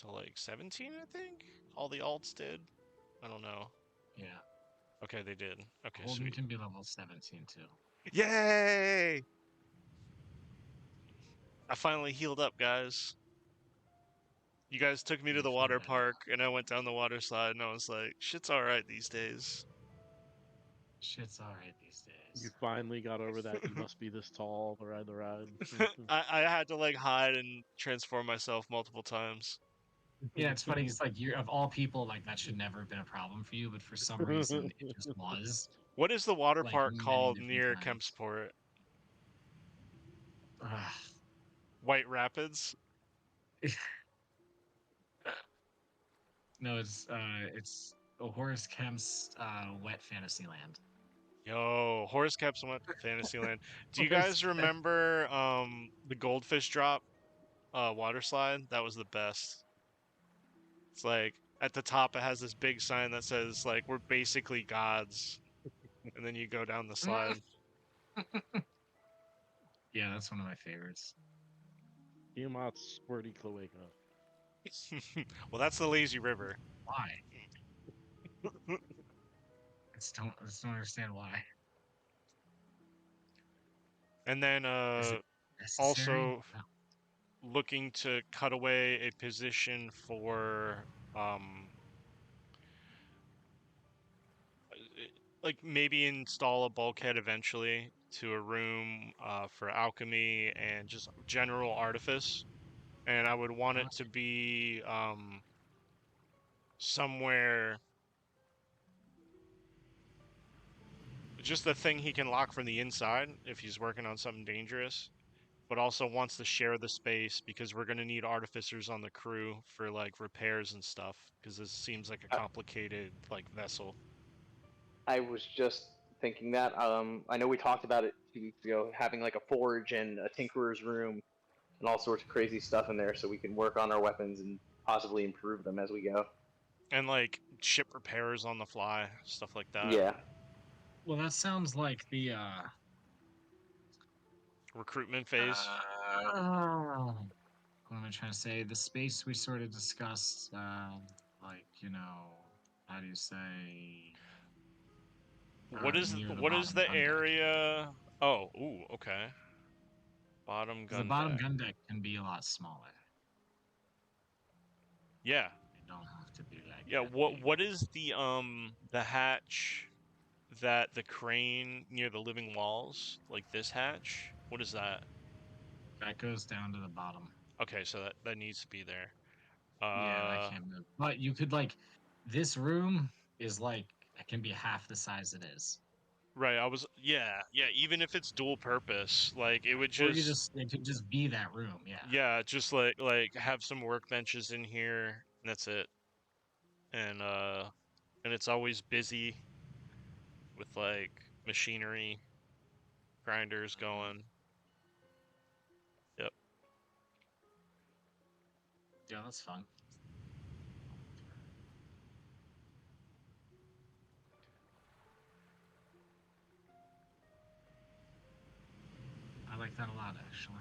[SPEAKER 2] to like 17, I think. All the alts did. I don't know.
[SPEAKER 1] Yeah.
[SPEAKER 2] Okay, they did. Okay,
[SPEAKER 1] Holden
[SPEAKER 2] sweet.
[SPEAKER 1] can be level 17 too.
[SPEAKER 2] Yay! I finally healed up, guys. You guys took me to
[SPEAKER 1] You
[SPEAKER 2] the water
[SPEAKER 1] feeling?
[SPEAKER 2] park, and I went down the water slide, and I was like, shit's alright these days.
[SPEAKER 1] Shit's alright these
[SPEAKER 4] You
[SPEAKER 1] days.
[SPEAKER 4] finally got over that. You must be this tall to ride the ride.
[SPEAKER 2] I had to like hide and transform myself multiple times.
[SPEAKER 1] Yeah, it's funny. It's like you're of all people, like that should never have been a problem for you, but for some reason it just was.
[SPEAKER 2] What is the water
[SPEAKER 1] Like
[SPEAKER 2] park
[SPEAKER 1] many
[SPEAKER 2] called
[SPEAKER 1] different
[SPEAKER 2] near
[SPEAKER 1] times.
[SPEAKER 2] Kempsport?
[SPEAKER 1] Ugh.
[SPEAKER 2] White Rapids?
[SPEAKER 1] No, it's Horace Kemp's Wet Fantasyland.
[SPEAKER 2] Yo, Horace Caps went to Fantasyland. Do you guys remember the goldfish drop water slide? That was the best. It's like at the top it has this big sign that says like we're basically gods. And then you go down the slide.
[SPEAKER 1] Yeah, that's one of my favorites.
[SPEAKER 4] Tiamat's squirty cloaca.
[SPEAKER 2] Well, that's the lazy river.
[SPEAKER 1] Why? I just don't understand why.
[SPEAKER 2] And then
[SPEAKER 1] Is it necessary?
[SPEAKER 2] also
[SPEAKER 1] No.
[SPEAKER 2] looking to cut away a position for like maybe install a bulkhead eventually to a room for alchemy and just general artifice. And I would want it to be somewhere, just the thing he can lock from the inside if he's working on something dangerous, but also wants to share the space because we're going to need artificers on the crew for like repairs and stuff, because this seems like a complicated like vessel.
[SPEAKER 3] I was just thinking that. I know we talked about it 2 weeks ago, having like a forge and a tinkerer's room and all sorts of crazy stuff in there, so we can work on our weapons and possibly improve them as we go.
[SPEAKER 2] And like ship repairs on the fly, stuff like that.
[SPEAKER 3] Yeah.
[SPEAKER 1] Well, that sounds like the
[SPEAKER 2] Recruitment phase.
[SPEAKER 1] what am I trying to say? The space we sort of discussed, like, you know, how do you say?
[SPEAKER 2] What is
[SPEAKER 1] near
[SPEAKER 2] the
[SPEAKER 1] bottom
[SPEAKER 2] the
[SPEAKER 1] gun deck.
[SPEAKER 2] area? Oh, ooh, okay. Bottom
[SPEAKER 1] 'Cause
[SPEAKER 2] gun
[SPEAKER 1] the bottom
[SPEAKER 2] deck.
[SPEAKER 1] gun deck can be a lot smaller.
[SPEAKER 2] Yeah.
[SPEAKER 1] They don't have to be like
[SPEAKER 2] Yeah,
[SPEAKER 1] that big.
[SPEAKER 2] what is the hatch that the crane near the living walls, like this hatch? What is that?
[SPEAKER 1] That goes down to the bottom.
[SPEAKER 2] Okay, so that needs to be there.
[SPEAKER 1] Yeah, that can't move. But you could like, this room is like, it can be half the size it is.
[SPEAKER 2] Right, yeah, even if it's dual purpose, like it would
[SPEAKER 1] Or it could just be that room, yeah.
[SPEAKER 2] yeah, just like have some workbenches in here, and that's it. And it's always busy with like machinery, grinders going. Yep.
[SPEAKER 1] Yeah, that's fun. I like that a lot, actually.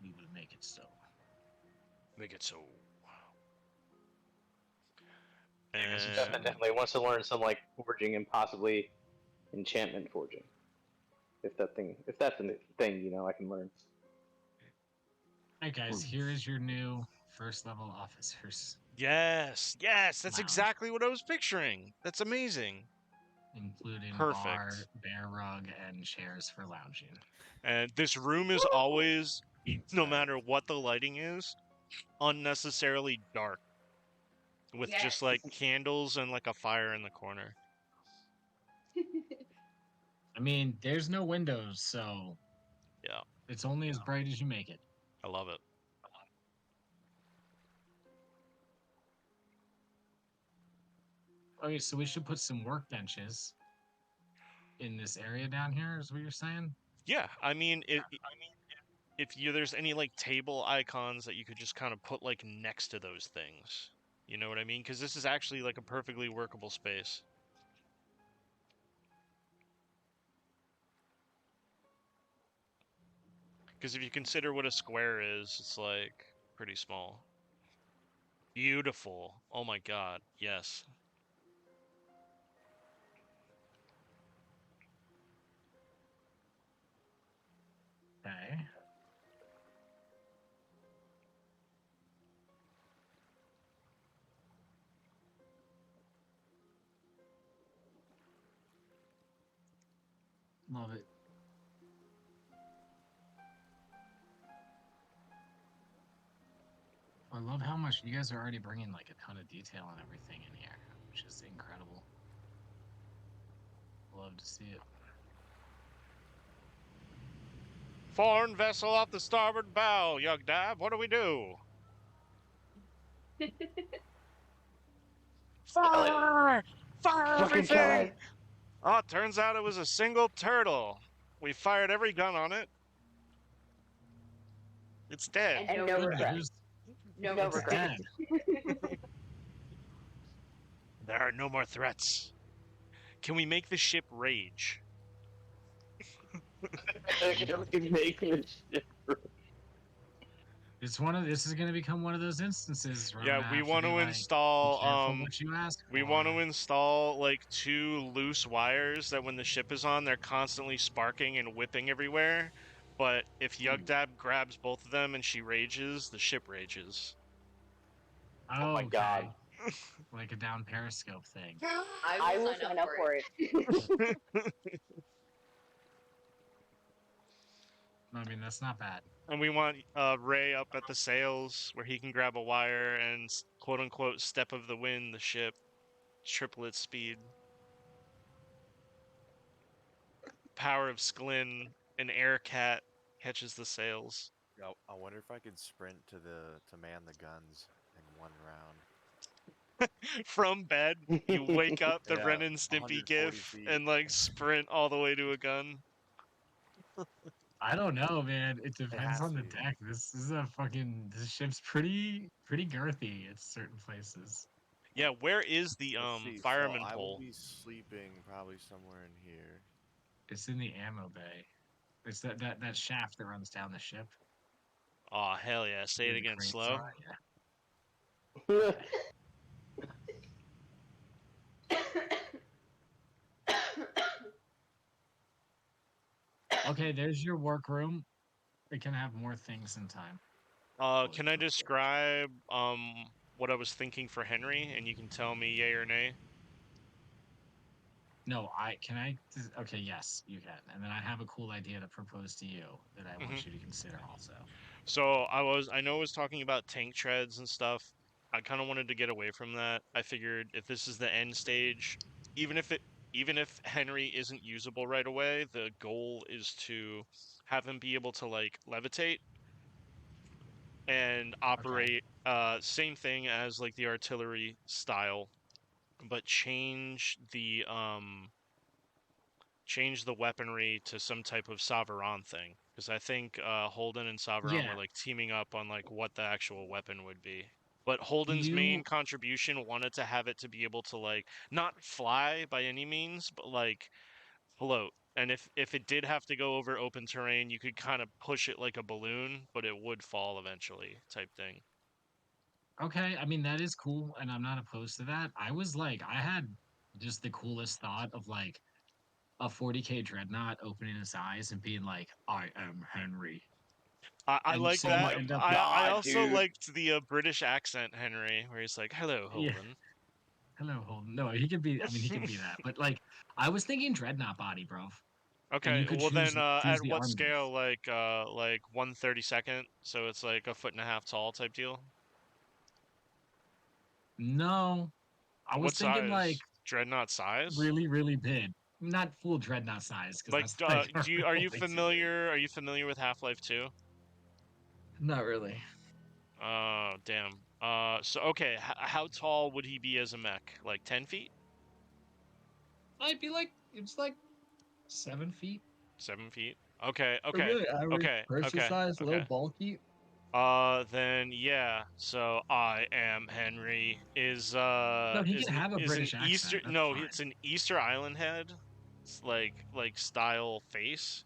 [SPEAKER 1] We would make it so.
[SPEAKER 2] Make it so.
[SPEAKER 3] Because
[SPEAKER 2] And
[SPEAKER 3] definitely wants to learn some like forging and possibly enchantment forging. If that's the thing, you know, I can learn.
[SPEAKER 1] Hey guys, here is your new first level officers,
[SPEAKER 2] yes, that's
[SPEAKER 1] Lounge.
[SPEAKER 2] exactly what I was picturing. That's amazing.
[SPEAKER 1] including
[SPEAKER 2] Perfect.
[SPEAKER 1] bar, bear rug, and chairs for lounging.
[SPEAKER 2] And this room is always, no matter what the lighting is, unnecessarily dark. With just like candles and like a fire in the corner.
[SPEAKER 1] I mean, there's no windows, so
[SPEAKER 2] yeah,
[SPEAKER 1] it's only as bright as you make it.
[SPEAKER 2] I love it.
[SPEAKER 1] Okay, so we should put some workbenches in this area down here, is what you're saying?
[SPEAKER 2] Yeah, I mean, if there's any like table icons that you could just kind of put like next to those things, you know what I mean? Because this is actually like a perfectly workable space. Because if you consider what a square is, it's like pretty small. Beautiful. Oh my god, yes.
[SPEAKER 1] Okay. Love it. I love how much you guys are already bringing like a ton of detail and everything in here, which is incredible. Love to see it.
[SPEAKER 2] Foreign vessel off the starboard bow, Yugdab. What do we do? Fire! Fire everything! Oh, it turns out it was a single turtle. We fired every gun on it. It's dead.
[SPEAKER 7] And no
[SPEAKER 1] Good
[SPEAKER 7] regret.
[SPEAKER 1] news,
[SPEAKER 7] No
[SPEAKER 1] it's
[SPEAKER 7] regret.
[SPEAKER 1] dead.
[SPEAKER 2] There are no more threats. Can we make the ship rage?
[SPEAKER 1] This is going to become one of those instances where I'm
[SPEAKER 2] Yeah,
[SPEAKER 1] gonna
[SPEAKER 2] we
[SPEAKER 1] have
[SPEAKER 2] want
[SPEAKER 1] be
[SPEAKER 2] to
[SPEAKER 1] like, be
[SPEAKER 2] install
[SPEAKER 1] careful what you ask
[SPEAKER 2] we
[SPEAKER 1] for.
[SPEAKER 2] want to install like 2 loose wires that when the ship is on, they're constantly sparking and whipping everywhere. But if Yugdab grabs both of them and she rages, the ship rages.
[SPEAKER 3] Oh my god.
[SPEAKER 1] Okay. Like a down periscope thing.
[SPEAKER 7] I will sign up for it.
[SPEAKER 1] I mean, that's not bad.
[SPEAKER 2] And we want Ray up at the sails where he can grab a wire and quote unquote step of the wind the ship, triple its speed. Power of Sklin, an air cat catches the sails.
[SPEAKER 6] I wonder if I could sprint to man the guns in one round.
[SPEAKER 2] From bed, you wake up the
[SPEAKER 6] Yeah,
[SPEAKER 2] Ren and Stimpy
[SPEAKER 6] 140
[SPEAKER 2] gif
[SPEAKER 6] feet.
[SPEAKER 2] and like sprint all the way to a gun.
[SPEAKER 1] I don't know, man. It depends
[SPEAKER 6] has
[SPEAKER 1] on
[SPEAKER 6] to
[SPEAKER 1] the
[SPEAKER 6] be.
[SPEAKER 1] deck. This ship's pretty girthy at certain places.
[SPEAKER 2] Yeah, where is the
[SPEAKER 6] Let's see,
[SPEAKER 2] fireman
[SPEAKER 6] so I will
[SPEAKER 2] pole?
[SPEAKER 6] be sleeping probably somewhere in here.
[SPEAKER 1] It's in the ammo bay. It's that shaft that runs down the ship.
[SPEAKER 2] Oh hell yeah! Say
[SPEAKER 1] where
[SPEAKER 2] it
[SPEAKER 1] the
[SPEAKER 2] again,
[SPEAKER 1] cranes
[SPEAKER 2] slow.
[SPEAKER 1] are, yeah. Okay, there's your workroom. It can have more things in time.
[SPEAKER 2] Can I describe what I was thinking for Henry, and you can tell me yay or nay?
[SPEAKER 1] No, okay, yes, you can. And then I have a cool idea to propose to you that I want you to consider also.
[SPEAKER 2] So I know I was talking about tank treads and stuff. I kind of wanted to get away from that. I figured if this is the end stage, even if Henry isn't usable right away, the goal is to have him be able to like levitate and operate same thing as like the artillery style, but change the weaponry to some type of Saveron thing. Because I think Holden and Saveron were like teaming up on like what the actual weapon would be. But Holden's main contribution wanted to have it to be able to like not fly by any means, but like float. And if it did have to go over open terrain, you could kind of push it like a balloon, but it would fall eventually, type thing.
[SPEAKER 1] Okay, I mean that is cool, and I'm not opposed to that. I had just the coolest thought of like a 40k dreadnought opening his eyes and being like, "I am Henry."
[SPEAKER 2] I like
[SPEAKER 1] so
[SPEAKER 2] that.
[SPEAKER 1] you end up
[SPEAKER 2] I
[SPEAKER 3] God,
[SPEAKER 2] also
[SPEAKER 3] dude.
[SPEAKER 2] liked the British accent, Henry, where he's like, "Hello, Holden."
[SPEAKER 1] Hello, Holden. No, he could be. I mean, he could be that. But like, I was thinking dreadnought body, bro.
[SPEAKER 2] Okay, well then,
[SPEAKER 1] choose
[SPEAKER 2] at
[SPEAKER 1] the
[SPEAKER 2] what
[SPEAKER 1] army.
[SPEAKER 2] scale? Like 1/32nd, so it's like a 1.5 feet tall type deal.
[SPEAKER 1] No, I was
[SPEAKER 2] What
[SPEAKER 1] thinking
[SPEAKER 2] size?
[SPEAKER 1] like
[SPEAKER 2] Dreadnought size?
[SPEAKER 1] really, really big. Not full dreadnought size, because
[SPEAKER 2] Like,
[SPEAKER 1] that's like
[SPEAKER 2] are you
[SPEAKER 1] really too big.
[SPEAKER 2] familiar? Are you familiar with Half-Life 2?
[SPEAKER 1] Not really.
[SPEAKER 2] Oh, damn. So okay, how tall would he be as a mech? Like 10 feet?
[SPEAKER 1] I'd be like, it's like 7 feet.
[SPEAKER 2] 7 feet? Okay,
[SPEAKER 1] A
[SPEAKER 2] okay,
[SPEAKER 1] really average
[SPEAKER 2] okay,
[SPEAKER 1] person
[SPEAKER 2] okay,
[SPEAKER 1] size, a little
[SPEAKER 2] okay.
[SPEAKER 1] bulky.
[SPEAKER 2] Then yeah. So I am Henry is
[SPEAKER 1] No, he
[SPEAKER 2] is
[SPEAKER 1] can
[SPEAKER 2] an,
[SPEAKER 1] have a
[SPEAKER 2] is
[SPEAKER 1] British
[SPEAKER 2] an
[SPEAKER 1] accent.
[SPEAKER 2] Easter
[SPEAKER 1] That's
[SPEAKER 2] no,
[SPEAKER 1] fine.
[SPEAKER 2] it's an Easter Island head. It's like style face.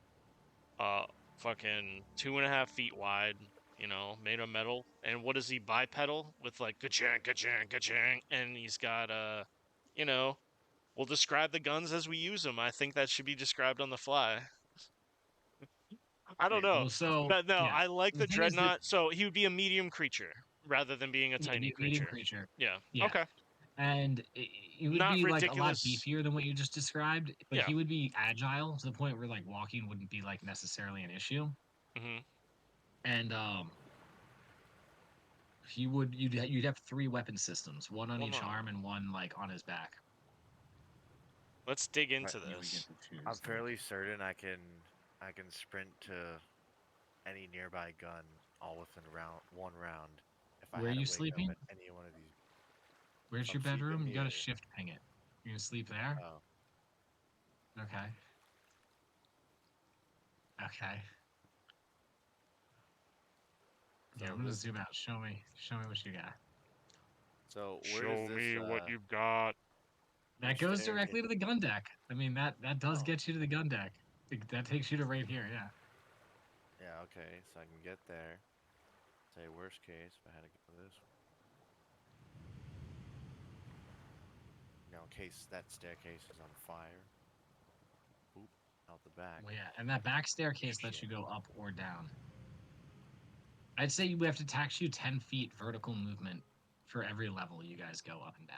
[SPEAKER 2] Fucking 2.5 feet wide. You know, made of metal. And what is he bipedal with like ka-chang, ka-chang, ka-chang, and he's got you know, we'll describe the guns as we use them. I think that should be described on the fly. I don't know.
[SPEAKER 1] Well, so
[SPEAKER 2] But no,
[SPEAKER 1] yeah.
[SPEAKER 2] I like
[SPEAKER 1] The
[SPEAKER 2] the
[SPEAKER 1] thing is that-
[SPEAKER 2] dreadnought. So he would be a medium creature rather than being a tiny
[SPEAKER 1] medium
[SPEAKER 2] creature.
[SPEAKER 1] creature.
[SPEAKER 2] Yeah.
[SPEAKER 1] Yeah.
[SPEAKER 2] Okay.
[SPEAKER 1] And it would
[SPEAKER 2] Not
[SPEAKER 1] be like a lot
[SPEAKER 2] ridiculous.
[SPEAKER 1] beefier than what you just described, but
[SPEAKER 2] Yeah.
[SPEAKER 1] he would be agile to the point where like walking wouldn't be like necessarily an issue.
[SPEAKER 2] Hmm.
[SPEAKER 1] And you'd have 3 weapon systems, one on each arm and one like on his back.
[SPEAKER 2] Let's dig into
[SPEAKER 1] You would
[SPEAKER 2] this.
[SPEAKER 1] get to choose
[SPEAKER 6] I'm
[SPEAKER 1] them.
[SPEAKER 6] fairly certain I can sprint to any nearby gun all within one round. If I
[SPEAKER 1] Where are
[SPEAKER 6] had to
[SPEAKER 1] you
[SPEAKER 6] wake up
[SPEAKER 1] sleeping?
[SPEAKER 6] at any one of these.
[SPEAKER 1] Where's
[SPEAKER 6] I'm
[SPEAKER 1] your bedroom?
[SPEAKER 6] sleeping
[SPEAKER 1] You gotta
[SPEAKER 6] here.
[SPEAKER 1] shift ping it. You're gonna sleep there?
[SPEAKER 6] Oh,
[SPEAKER 1] Okay. Okay. Yeah,
[SPEAKER 6] So
[SPEAKER 1] I'm gonna
[SPEAKER 6] this-
[SPEAKER 1] zoom out. Show me what you got.
[SPEAKER 6] so where
[SPEAKER 2] Show
[SPEAKER 6] does this,
[SPEAKER 2] me what you've got.
[SPEAKER 1] That
[SPEAKER 6] which
[SPEAKER 1] goes
[SPEAKER 6] area-
[SPEAKER 1] directly to the gun deck. I mean, that does
[SPEAKER 6] Oh.
[SPEAKER 1] get you to the gun deck. That takes you to right here. Yeah.
[SPEAKER 6] Yeah, okay, so I can get there. say worst case if I had to go this one. Now, in case that staircase is on fire, boop, out the back.
[SPEAKER 1] Well, yeah, and that back staircase lets you
[SPEAKER 6] Shit.
[SPEAKER 1] go up or down. I'd say we have to tax you 10 feet vertical movement for every level you guys go up and down.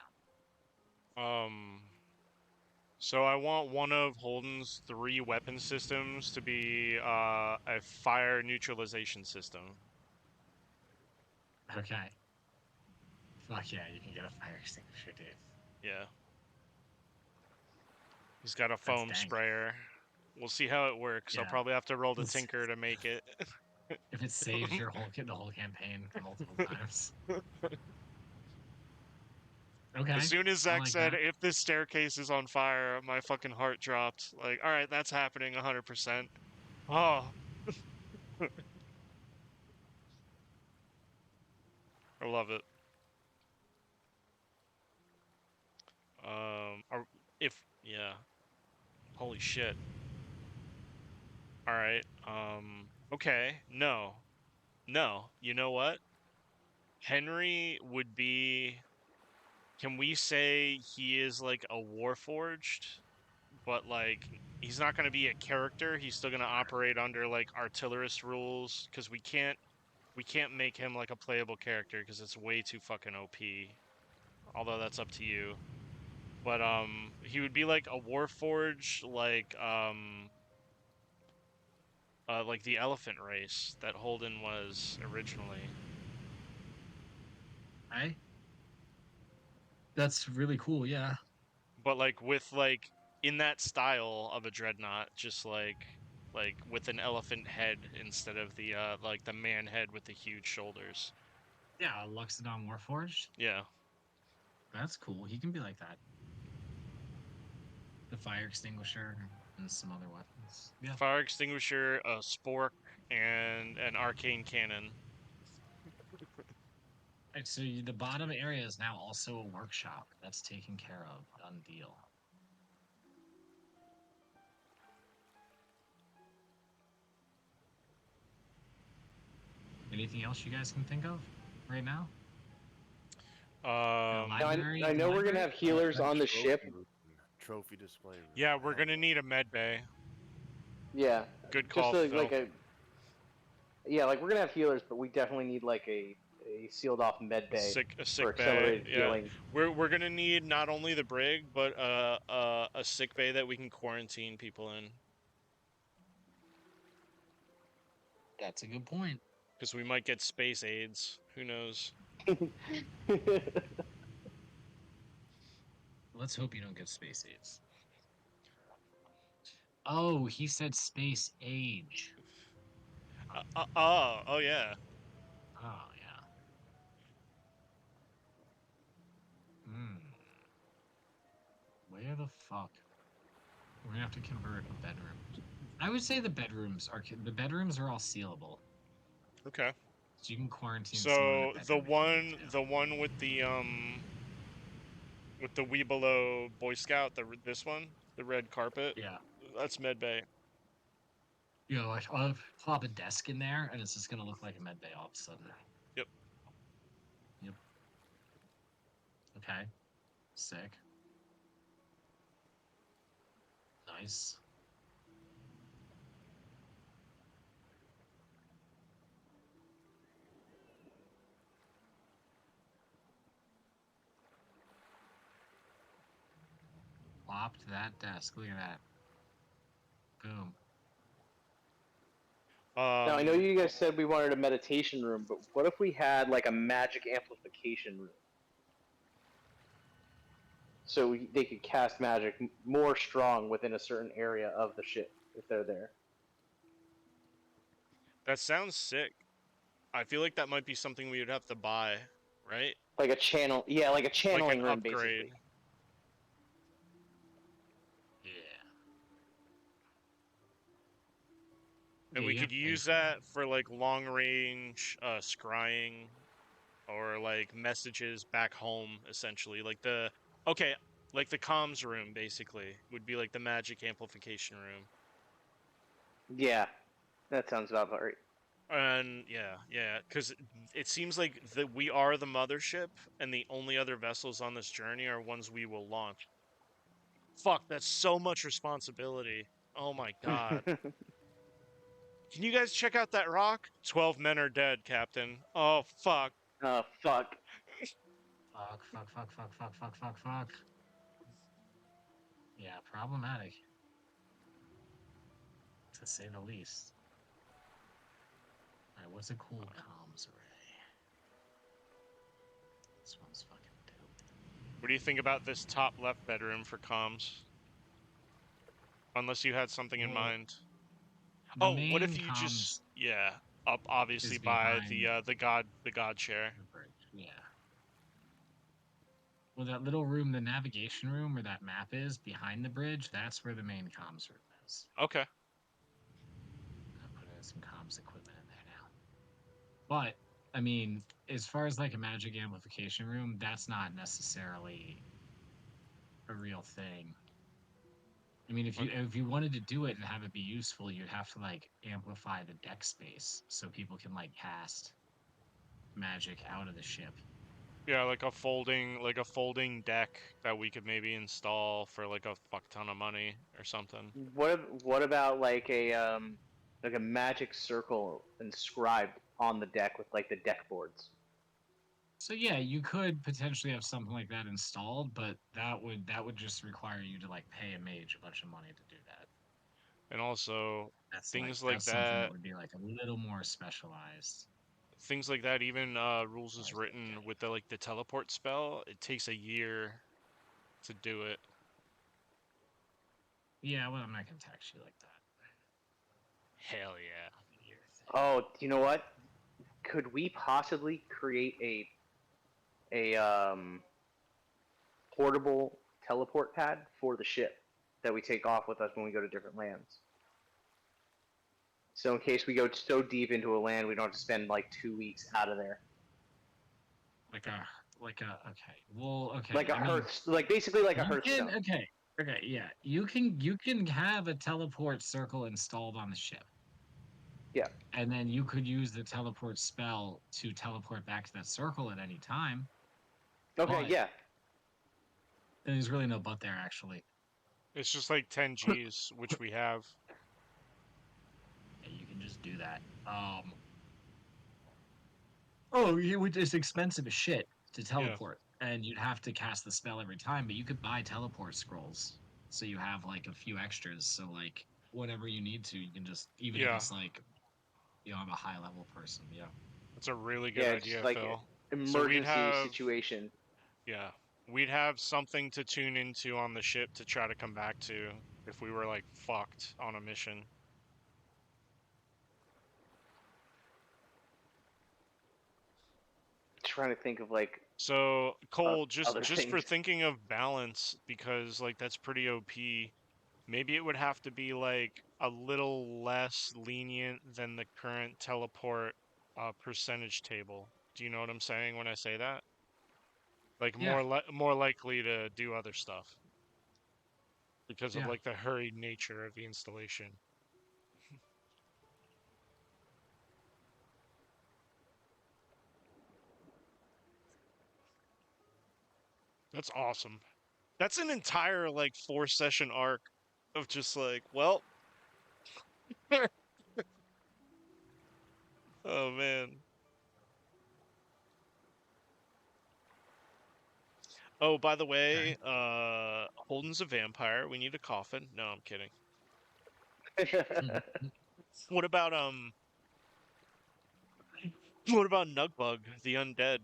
[SPEAKER 2] So I want one of Holden's 3 weapon systems to be a fire neutralization system.
[SPEAKER 1] Okay. Fuck yeah, you can get a fire extinguisher, dude.
[SPEAKER 2] Yeah. He's got a foam
[SPEAKER 1] dank.
[SPEAKER 2] sprayer. We'll see how it works. I'll
[SPEAKER 1] Yeah.
[SPEAKER 2] probably have to roll the
[SPEAKER 1] Let's-
[SPEAKER 2] tinker to make it.
[SPEAKER 1] If it saves your the whole campaign multiple times. Okay.
[SPEAKER 2] As soon as
[SPEAKER 1] I
[SPEAKER 2] Zach
[SPEAKER 1] like
[SPEAKER 2] said,
[SPEAKER 1] that.
[SPEAKER 2] if this staircase is on fire, my fucking heart dropped. Like, alright, that's happening 100%. Oh. I love it. Yeah. Holy shit. Alright, okay, no. No, you know what? Henry would be... Can we say he is like a Warforged? But like, he's not gonna be a character, he's still gonna operate under like artillerist rules, because we can't make him like a playable character, because it's way too fucking OP. Although that's up to you. But he would be like a Warforged, like the elephant race that Holden was originally.
[SPEAKER 1] Hey. That's really cool, yeah.
[SPEAKER 2] But like with like in that style of a dreadnought, just like with an elephant head instead of the like the man head with the huge shoulders.
[SPEAKER 1] Yeah, Luxodon Warforged.
[SPEAKER 2] Yeah.
[SPEAKER 1] That's cool. He can be like that. The fire extinguisher and some other weapons. Yeah.
[SPEAKER 2] Fire extinguisher, a spork, and an arcane cannon.
[SPEAKER 1] Right, so the bottom area is now also a workshop. That's taken care of. Done deal. Anything else you guys can think of right now?
[SPEAKER 2] Um,
[SPEAKER 3] Now,
[SPEAKER 1] Library,
[SPEAKER 3] I know we're gonna
[SPEAKER 1] library?
[SPEAKER 3] have healers on the ship.
[SPEAKER 6] Trophy display room.
[SPEAKER 2] yeah, we're gonna need a med bay.
[SPEAKER 3] Yeah,
[SPEAKER 2] Good call,
[SPEAKER 3] just
[SPEAKER 2] Phil.
[SPEAKER 3] like a. Yeah, like we're gonna have healers, but we definitely need like a sealed off med bay
[SPEAKER 2] a
[SPEAKER 3] for
[SPEAKER 2] sick bay.
[SPEAKER 3] accelerated
[SPEAKER 2] Yeah,
[SPEAKER 3] healing.
[SPEAKER 2] we're gonna need not only the brig, but a sick bay that we can quarantine people in,
[SPEAKER 1] That's a good point.
[SPEAKER 2] because we might get space AIDS. Who knows?
[SPEAKER 1] Let's hope you don't get space AIDS. Oh, he said space age.
[SPEAKER 2] Oh yeah.
[SPEAKER 1] Oh, yeah. Where the fuck? We're gonna have to convert a bedroom. I would say the bedrooms are all sealable,
[SPEAKER 2] Okay.
[SPEAKER 1] so you can quarantine.
[SPEAKER 2] So
[SPEAKER 1] someone in a
[SPEAKER 2] the
[SPEAKER 1] bedroom if you
[SPEAKER 2] one
[SPEAKER 1] need to.
[SPEAKER 2] with the Weebelo Boy Scout, this one, the red carpet,
[SPEAKER 1] Yeah.
[SPEAKER 2] that's med bay.
[SPEAKER 1] You know, like I'll plop a desk in there, and it's just gonna look like a med bay all of a sudden.
[SPEAKER 2] Yep.
[SPEAKER 1] Yep. Okay. Sick. Nice. Plopped that desk. Look at that. Boom.
[SPEAKER 3] Now I know you guys said we wanted a meditation room, but what if we had like a magic amplification room? So they could cast magic more strong within a certain area of the ship if they're there.
[SPEAKER 2] That sounds sick. I feel like that might be something we would have to buy, right?
[SPEAKER 3] Like a channel, yeah, like a channeling
[SPEAKER 2] an
[SPEAKER 3] room,
[SPEAKER 2] upgrade.
[SPEAKER 3] basically.
[SPEAKER 1] Yeah.
[SPEAKER 2] And
[SPEAKER 1] Yeah,
[SPEAKER 2] we
[SPEAKER 1] you
[SPEAKER 2] could
[SPEAKER 1] have to pay
[SPEAKER 2] use
[SPEAKER 1] for
[SPEAKER 2] that for like long range scrying or like messages back home, essentially. Like the comms room basically would be like the magic amplification room.
[SPEAKER 3] Yeah, that sounds about right.
[SPEAKER 2] And yeah, because it seems like that we are the mothership, and the only other vessels on this journey are ones we will launch. Fuck, that's so much responsibility. Oh my god. Can you guys check out that rock? 12 men are dead, Captain. Oh fuck.
[SPEAKER 3] Oh fuck.
[SPEAKER 1] Fuck. Yeah, problematic. To say the least. Alright, what's a cool comms array? This one's fucking dope.
[SPEAKER 2] What do you think about this top left bedroom for comms? Unless you had something in
[SPEAKER 1] Well,
[SPEAKER 2] mind.
[SPEAKER 1] The
[SPEAKER 2] Oh, what if
[SPEAKER 1] main
[SPEAKER 2] you just
[SPEAKER 1] comms
[SPEAKER 2] up obviously
[SPEAKER 1] is
[SPEAKER 2] by
[SPEAKER 1] behind
[SPEAKER 2] the god chair.
[SPEAKER 1] the bridge. Yeah. Well, that little room, the navigation room where that map is behind the bridge, that's where the main comms room is.
[SPEAKER 2] Okay.
[SPEAKER 1] I'm putting some comms equipment in there now. But I mean, as far as like a magic amplification room, that's not necessarily a real thing. I mean, if you wanted to do it and have it be useful, you'd have to like amplify the deck space so people can like cast magic out of the ship.
[SPEAKER 2] Yeah, like a folding deck that we could maybe install for like a fuck ton of money or something.
[SPEAKER 3] What about like a magic circle inscribed on the deck with like the deck boards?
[SPEAKER 1] So yeah, you could potentially have something like that installed, but that would just require you to like pay a mage a bunch of money to do that.
[SPEAKER 2] And also
[SPEAKER 1] That's
[SPEAKER 2] things
[SPEAKER 1] like
[SPEAKER 2] like
[SPEAKER 1] that's something that
[SPEAKER 2] that
[SPEAKER 1] would be like a little more specialized.
[SPEAKER 2] even rules is written with the teleport spell, it takes a year to do it.
[SPEAKER 1] Yeah, well, I'm not gonna tax you like that.
[SPEAKER 2] Hell yeah.
[SPEAKER 3] Oh, you know what? Could we possibly create a portable teleport pad for the ship that we take off with us when we go to different lands? So in case we go so deep into a land, we don't have to spend like 2 weeks out of there.
[SPEAKER 1] Like a okay. Well, okay.
[SPEAKER 3] Like a
[SPEAKER 1] I mean,
[SPEAKER 3] hearth, like basically like a
[SPEAKER 1] you
[SPEAKER 3] hearthstone.
[SPEAKER 1] can, okay, yeah. You can have a teleport circle installed on the ship.
[SPEAKER 3] Yeah.
[SPEAKER 1] And then you could use the teleport spell to teleport back to that circle at any time.
[SPEAKER 3] Okay,
[SPEAKER 1] But-
[SPEAKER 3] yeah.
[SPEAKER 1] And there's really no but there actually.
[SPEAKER 2] It's just like 10 Gs, which we have.
[SPEAKER 1] Yeah, you can just do that. Oh, it's expensive as shit to teleport, and you'd have to cast the spell every time. But you could buy teleport scrolls, so you have like a few extras. So like whenever you need to, you can just if it's like I'm a high level person. Yeah,
[SPEAKER 2] That's a really good
[SPEAKER 3] Yeah,
[SPEAKER 2] idea,
[SPEAKER 3] just like
[SPEAKER 2] Phil.
[SPEAKER 3] emergency situation.
[SPEAKER 2] Yeah. We'd have something to tune into on the ship to try to come back to if we were like fucked on a mission.
[SPEAKER 3] Trying to think of like
[SPEAKER 2] So Cole, just
[SPEAKER 3] other
[SPEAKER 2] for
[SPEAKER 3] things.
[SPEAKER 2] thinking of balance, because like that's pretty OP. Maybe it would have to be like a little less lenient than the current teleport percentage table. Do you know what I'm saying when I say that? Like
[SPEAKER 1] Yeah.
[SPEAKER 2] more likely to do other stuff because of
[SPEAKER 1] Yeah.
[SPEAKER 2] like the hurried nature of the installation. That's awesome. That's an entire like 4-session arc of just like, well, oh man. Oh, by the way, Holden's a vampire. We need a coffin. No, I'm kidding. What about Nugbug, the undead?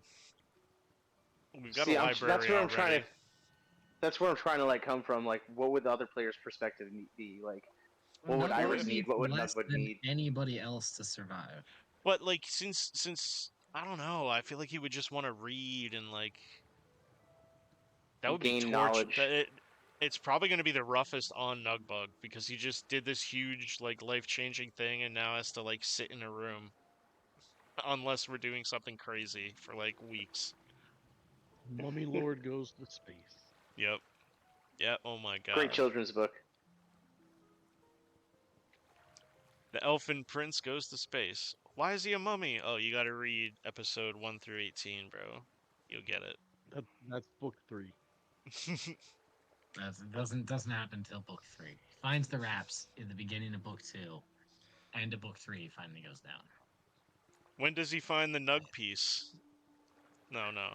[SPEAKER 2] We've got
[SPEAKER 3] See,
[SPEAKER 2] a library
[SPEAKER 3] that's where I'm
[SPEAKER 2] already.
[SPEAKER 3] trying to. That's where I'm trying to like come from. Like, what would the other player's perspective be? Like, what would
[SPEAKER 1] Nugget
[SPEAKER 3] Iris need? What would
[SPEAKER 1] less
[SPEAKER 3] Nugwood
[SPEAKER 1] than
[SPEAKER 3] need?
[SPEAKER 1] anybody else to survive.
[SPEAKER 2] But like since I don't know, I feel like he would just want to read and like that would
[SPEAKER 3] Gain
[SPEAKER 2] be
[SPEAKER 3] knowledge.
[SPEAKER 2] It's probably going to be the roughest on Nugbug because he just did this huge like life-changing thing and now has to like sit in a room unless we're doing something crazy for like weeks.
[SPEAKER 4] Mummy Lord goes to space.
[SPEAKER 2] Yep. Yeah, oh my god.
[SPEAKER 3] Great children's book.
[SPEAKER 2] The Elfin Prince goes to space. Why is he a mummy? Oh, you gotta read episode 1 through 18, bro. You'll get it.
[SPEAKER 4] That's book 3.
[SPEAKER 1] It doesn't happen until book 3. He finds the wraps in the beginning of book 2, end of book 3. He finally goes down.
[SPEAKER 2] When does he find the nug piece? No.
[SPEAKER 1] Oh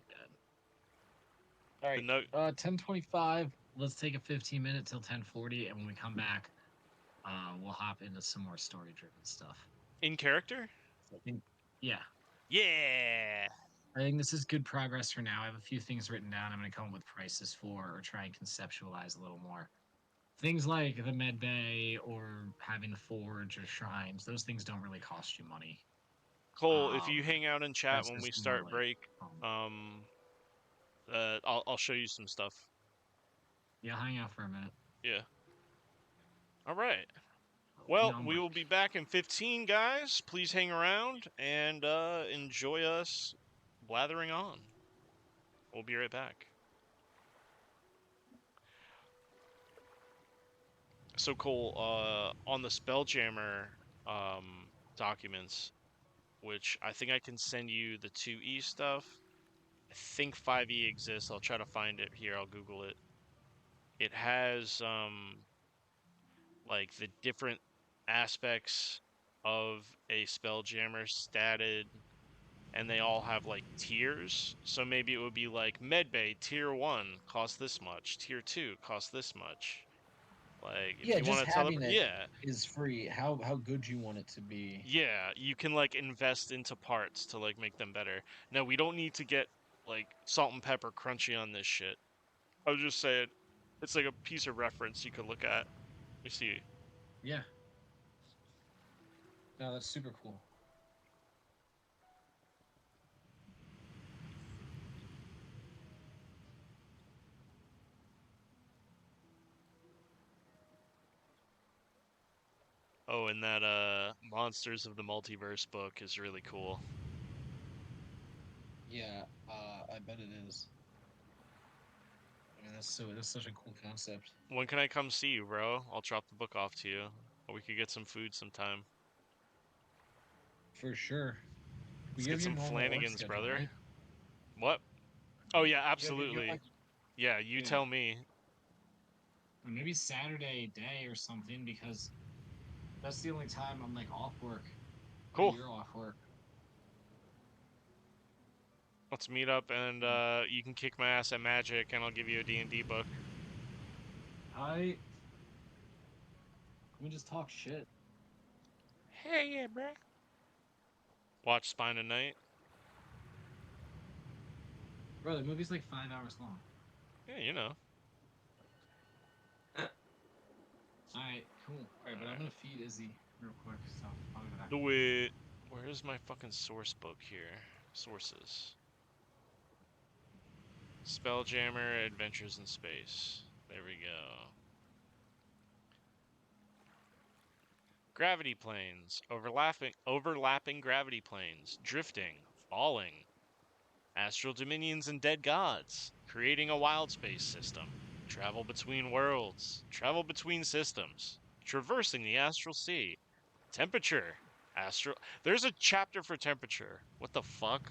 [SPEAKER 1] god. All
[SPEAKER 2] The
[SPEAKER 1] right.
[SPEAKER 2] nug.
[SPEAKER 1] 10:25. Let's take a 15-minute till 10:40, and when we come back, we'll hop into some more story-driven stuff.
[SPEAKER 2] In character?
[SPEAKER 1] I think, yeah.
[SPEAKER 2] Yeah.
[SPEAKER 1] I think this is good progress for now. I have a few things written down. I'm going to come up with prices for, or try and conceptualize a little more. Things like the med bay or having a forge or shrines, those things don't really cost you money.
[SPEAKER 2] Cole, if you hang out in chat
[SPEAKER 1] that's
[SPEAKER 2] when we
[SPEAKER 1] just
[SPEAKER 2] start
[SPEAKER 1] more like,
[SPEAKER 2] break, I'll show you some stuff.
[SPEAKER 1] Yeah, hang out for a minute.
[SPEAKER 2] Yeah. All right. Well,
[SPEAKER 1] No,
[SPEAKER 2] we will be back in 15, guys. Please hang around and enjoy us blathering on. We'll be right back. So Cole, on the Spelljammer documents, which I think I can send you the 2E stuff. I think 5E exists. I'll try to find it here. I'll Google it. It has like the different aspects of a Spelljammer statted, and they all have like tiers. So maybe it would be like Medbay tier 1 costs this much, tier 2 costs this much. Like if
[SPEAKER 8] Yeah,
[SPEAKER 2] you
[SPEAKER 8] just
[SPEAKER 2] want to
[SPEAKER 8] having
[SPEAKER 2] teleport,
[SPEAKER 8] it
[SPEAKER 2] yeah,
[SPEAKER 8] is free. How good you want it to be.
[SPEAKER 2] yeah, you can like invest into parts to like make them better. Now we don't need to get like salt and pepper crunchy on this shit. I was just saying, it's like a piece of reference you could look at. You see.
[SPEAKER 1] Yeah. No, that's super cool.
[SPEAKER 2] Oh, and that Monsters of the Multiverse book is really cool.
[SPEAKER 8] Yeah, I bet it is.
[SPEAKER 1] I mean, that's such a cool concept.
[SPEAKER 2] When can I come see you, bro? I'll drop the book off to you. Or we could get some food sometime.
[SPEAKER 8] For sure.
[SPEAKER 2] Let's get some Flanagans, brother. Right? What? Oh yeah, absolutely. Yeah, you tell me.
[SPEAKER 1] Maybe Saturday day or something, because that's the only time I'm like off work.
[SPEAKER 2] Cool.
[SPEAKER 1] You're off work.
[SPEAKER 2] Let's meet up and you can kick my ass at Magic and I'll give you a D&D book.
[SPEAKER 1] Can we just talk shit?
[SPEAKER 2] Hey, yeah, bruh. Watch Spine of Night.
[SPEAKER 1] Bro, the movie's like 5 hours long.
[SPEAKER 2] Yeah, you know.
[SPEAKER 1] Alright, cool. Alright, but I'm gonna feed Izzy real quick, so I'll be back.
[SPEAKER 2] Do it. Where's my fucking source book here? Sources. Spelljammer Adventures in Space. There we go. Gravity planes. Overlapping gravity planes. Drifting. Falling. Astral dominions and dead gods. Creating a wild space system. Travel between worlds. Travel between systems. Traversing the astral sea. Temperature. There's a chapter for temperature. What the fuck?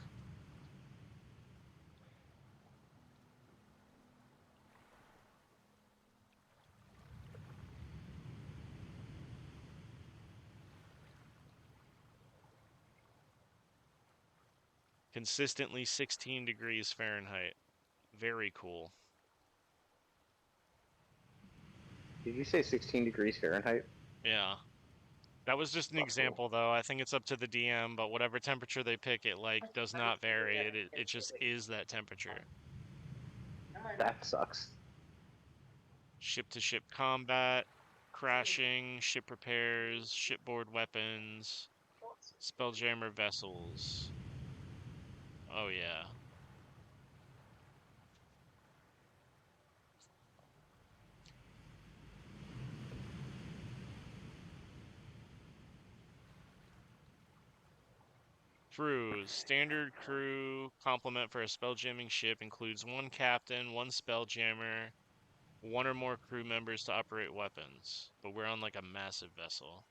[SPEAKER 2] Consistently 16 degrees Fahrenheit. Very cool.
[SPEAKER 3] Did you say 16 degrees Fahrenheit?
[SPEAKER 2] Yeah. That was just an example, though. I think it's up to the DM, but whatever temperature they pick, it like does not vary. It just is that temperature.
[SPEAKER 3] That sucks.
[SPEAKER 2] Ship-to-ship combat, crashing, ship repairs, shipboard weapons, Spelljammer vessels. Oh yeah. Crews. Standard crew complement for a spelljamming ship includes one captain, one spelljammer, one or more crew members to operate weapons. But we're on like a massive vessel.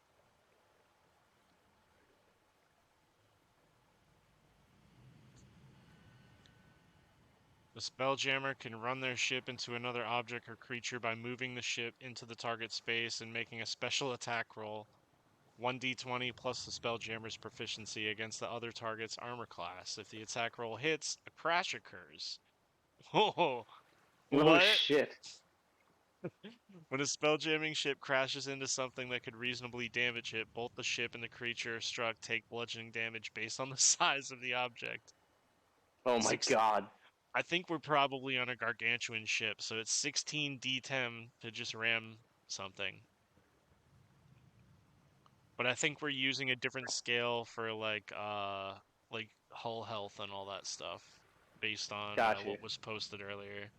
[SPEAKER 2] The Spelljammer can run their ship into another object or creature by moving the ship into the target space and making a special attack roll. 1d20 plus the Spelljammer's proficiency against the other target's armor class. If the attack roll hits, a crash occurs. Oh,
[SPEAKER 3] Oh
[SPEAKER 2] what?
[SPEAKER 3] shit!
[SPEAKER 2] When a spelljamming ship crashes into something that could reasonably damage it, both the ship and the creature struck take bludgeoning damage based on the size of the object.
[SPEAKER 3] Oh my
[SPEAKER 2] Six-
[SPEAKER 3] god!
[SPEAKER 2] I think we're probably on a gargantuan ship, so it's 16 d10 to just ram something. But I think we're using a different scale for like hull health and all that stuff based on
[SPEAKER 3] Gotcha.
[SPEAKER 2] what was posted earlier.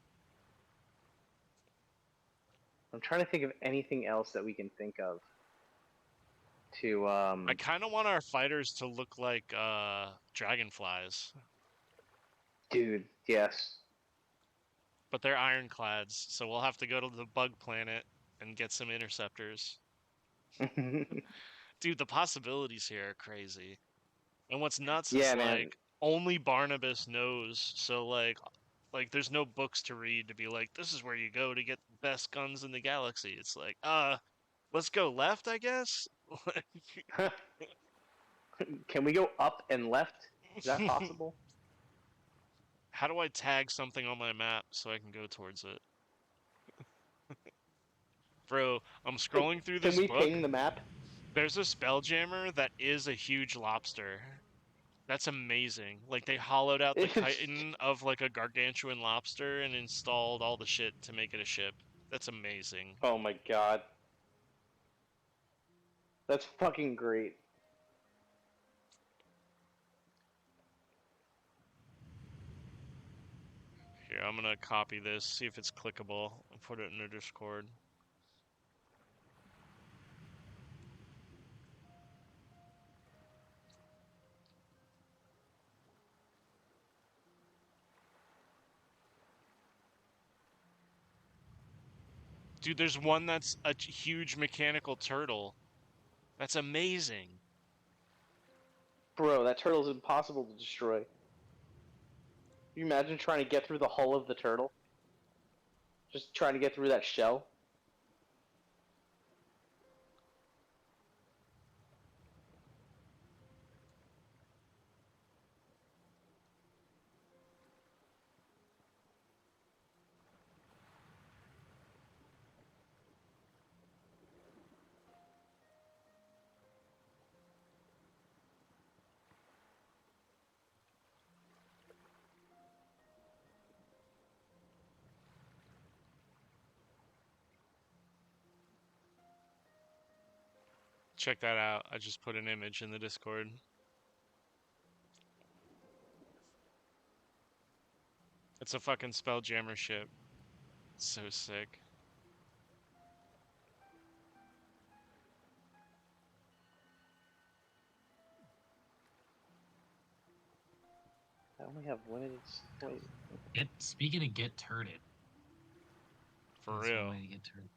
[SPEAKER 3] I'm trying to think of anything else that we can think of. To
[SPEAKER 2] I kind of want our fighters to look like dragonflies.
[SPEAKER 3] dude, yes.
[SPEAKER 2] But they're ironclads, so we'll have to go to the bug planet and get some interceptors. Dude, the possibilities here are crazy. And what's nuts
[SPEAKER 3] Yeah,
[SPEAKER 2] is
[SPEAKER 3] man.
[SPEAKER 2] like only Barnabas knows. So like there's no books to read to be like, this is where you go to get the best guns in the galaxy. It's like, let's go left, I guess.
[SPEAKER 3] Can we go up and left? Is that possible?
[SPEAKER 2] How do I tag something on my map so I can go towards it? Bro, I'm scrolling through this
[SPEAKER 3] Can we
[SPEAKER 2] book.
[SPEAKER 3] ping the map?
[SPEAKER 2] There's a Spelljammer that is a huge lobster. That's amazing. Like, they hollowed out the chitin of, like, a gargantuan lobster and installed all the shit to make it a ship. That's amazing.
[SPEAKER 3] Oh my god. That's fucking great.
[SPEAKER 2] Here, I'm gonna copy this, see if it's clickable, and put it in the Discord. Dude, there's one that's a huge mechanical turtle. That's amazing.
[SPEAKER 3] Bro, that turtle's impossible to destroy. Can you imagine trying to get through the hull of the turtle? Just trying to get through that shell?
[SPEAKER 2] Check that out. I just put an image in the Discord. It's a fucking Spelljammer ship. It's so sick.
[SPEAKER 3] I only have limited. Wait.
[SPEAKER 1] Speaking of get turret.
[SPEAKER 2] For
[SPEAKER 1] That's one
[SPEAKER 2] real.
[SPEAKER 1] way to get turret.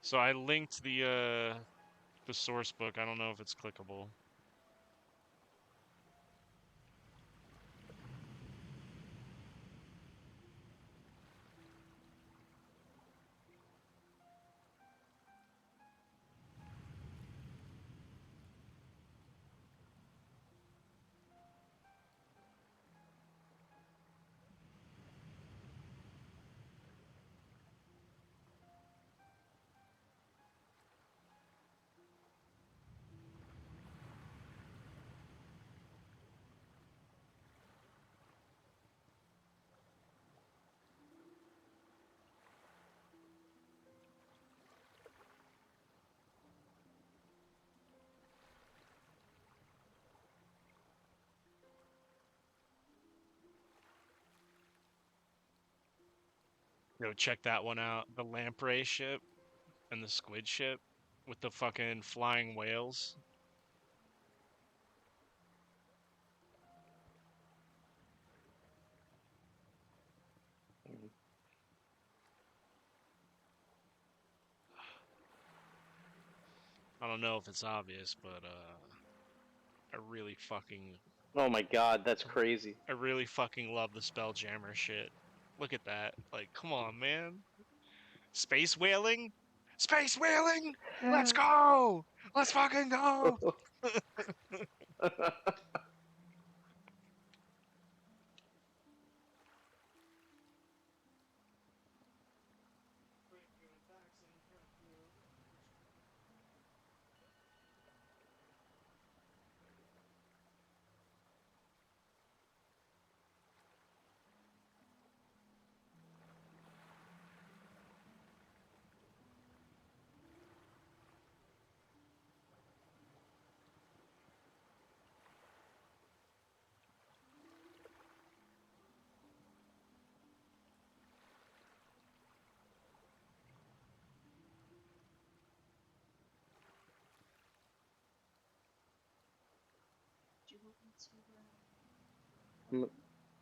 [SPEAKER 2] So I linked the source book. I don't know if it's clickable. Yo, check that one out. The lamprey ship and the squid ship with the fucking flying whales. I don't know if it's obvious, but I really fucking
[SPEAKER 3] Oh my god, that's crazy.
[SPEAKER 2] I really fucking love the Spelljammer shit. Look at that. Like, come on, man. Space whaling? Space whaling! Let's go! Let's fucking go!
[SPEAKER 5] Do you want me to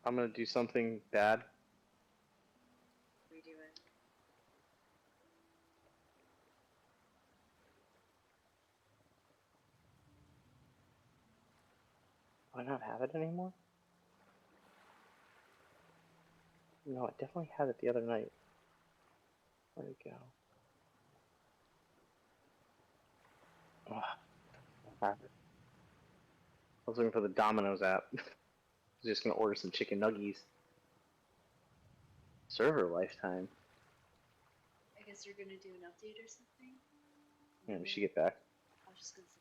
[SPEAKER 3] I'm gonna do something bad.
[SPEAKER 5] redo it?
[SPEAKER 3] Do I not have it anymore? No, I definitely had it the other night. Where'd it go? Ugh, I have it. I was looking for the Domino's app. I was just gonna order some chicken nuggies. Server lifetime.
[SPEAKER 5] I guess you're gonna do an update or something?
[SPEAKER 3] Yeah, we should get back.
[SPEAKER 5] I was just gonna say.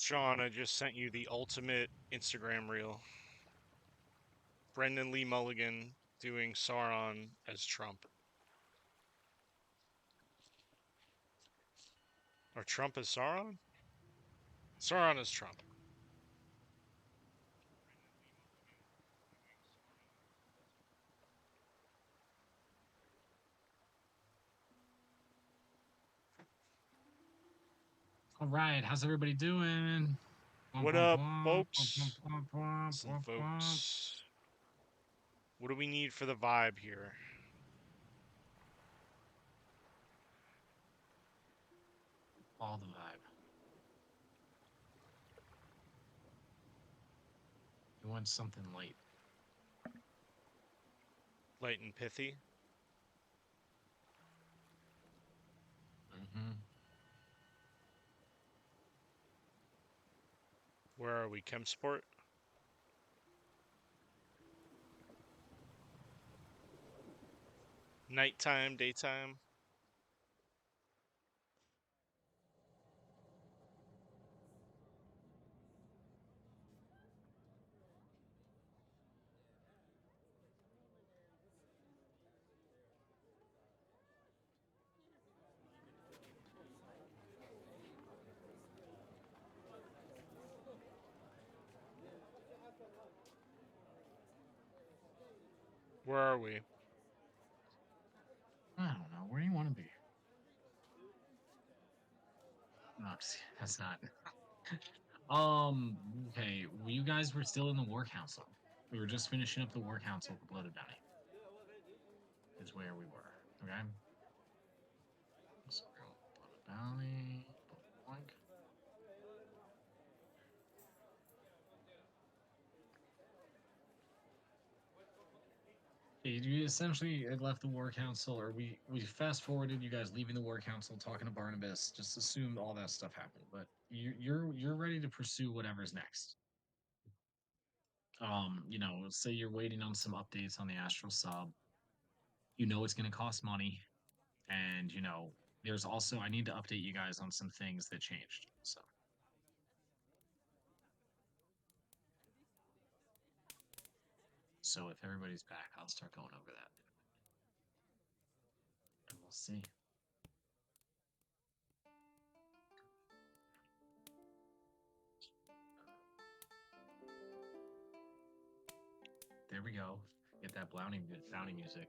[SPEAKER 2] Sean, I just sent you the ultimate Instagram reel. Brendan Lee Mulligan doing Sauron as Trump. Or Trump as Sauron? Sauron as Trump.
[SPEAKER 1] All right, how's everybody doing?
[SPEAKER 2] What up, folks? Listen, folks. What do we need for the vibe here?
[SPEAKER 1] All the vibe. You want something light.
[SPEAKER 2] Light and pithy?
[SPEAKER 1] Mm-hmm.
[SPEAKER 2] Where are we? Chemsport? Nighttime, daytime? Where are we?
[SPEAKER 1] I don't know. Where do you want to be? No, that's not. Okay. Well, you guys were still in the War Council. We were just finishing up the War Council with the Bloated Bounty. Is where we were. Okay. So we're going Bloated Bounty. Boink. You essentially had left the War Council, or we fast forwarded you guys leaving the War Council, talking to Barnabas, just assumed all that stuff happened. But you're ready to pursue whatever's next. Say you're waiting on some updates on the Astral Sub. You know it's going to cost money, and there's also I need to update you guys on some things that changed. So if everybody's back, I'll start going over that, and we'll see. There we go. Get that bounty music.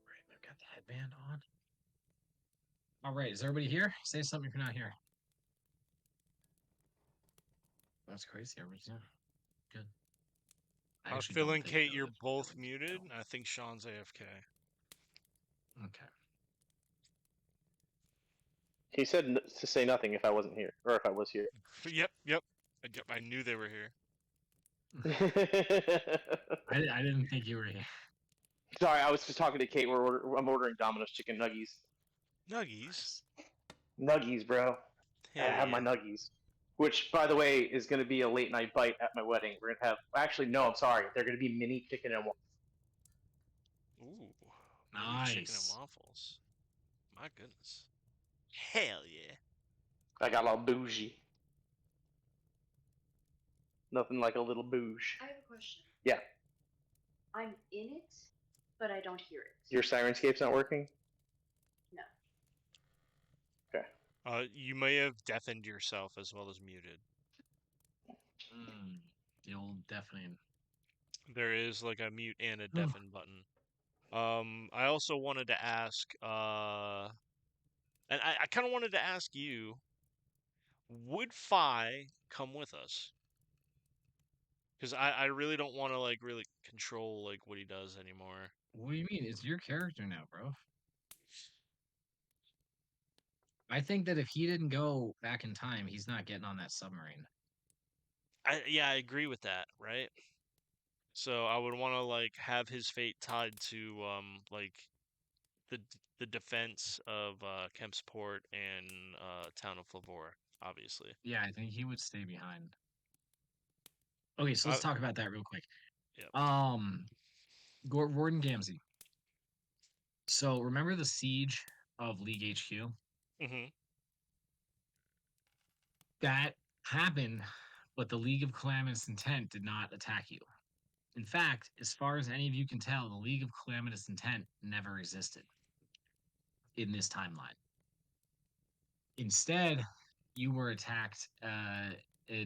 [SPEAKER 1] Right, I've got the headband on. All right, is everybody here? Say something if you're not here. That's crazy. Everybody's here. Good.
[SPEAKER 2] Phil and Kate, you're both muted. I think Sean's AFK.
[SPEAKER 1] Okay.
[SPEAKER 3] He said to say nothing if I wasn't here, or if I was here.
[SPEAKER 2] Yep. I knew they were here.
[SPEAKER 1] I didn't think you were here.
[SPEAKER 3] Sorry, I was just talking to Kate. I'm ordering Domino's chicken nuggies.
[SPEAKER 2] Nuggies?
[SPEAKER 3] Nuggies, bro. I have my nuggies. Which, by the way, is going to be a late night bite at my wedding. We're going to have... Actually, no, I'm sorry. They're going to be mini chicken and waffles.
[SPEAKER 2] Ooh.
[SPEAKER 1] Nice.
[SPEAKER 2] Chicken and waffles. My goodness. Hell yeah.
[SPEAKER 3] I got a little bougie. Nothing like a little bouge.
[SPEAKER 5] I have a question.
[SPEAKER 3] Yeah.
[SPEAKER 5] I'm in it, but I don't hear it.
[SPEAKER 3] Your Sirenscape's not working?
[SPEAKER 5] No.
[SPEAKER 3] Okay.
[SPEAKER 2] You may have deafened yourself as well as muted.
[SPEAKER 1] The old deafening.
[SPEAKER 2] There is like a mute and a deafen button. I also wanted to ask, and I kind of wanted to ask you, would Fi come with us? Because I really don't want to like really control like what he does anymore.
[SPEAKER 1] What do you mean? It's your character now, bro. I think that if he didn't go back in time, he's not getting on that submarine.
[SPEAKER 2] I agree with that, right? So I would want to like have his fate tied to like the defense of Kempsport and town of Flavor, obviously.
[SPEAKER 1] Yeah, I think he would stay behind. Okay, so let's
[SPEAKER 2] I-
[SPEAKER 1] talk about that real quick.
[SPEAKER 2] Yep.
[SPEAKER 1] Gordon Gamsey. So remember the siege of League HQ?
[SPEAKER 2] Mhm.
[SPEAKER 1] That happened, but the League of Calamitous Intent did not attack you. In fact, as far as any of you can tell, the League of Calamitous Intent never existed in this timeline. Instead, you were attacked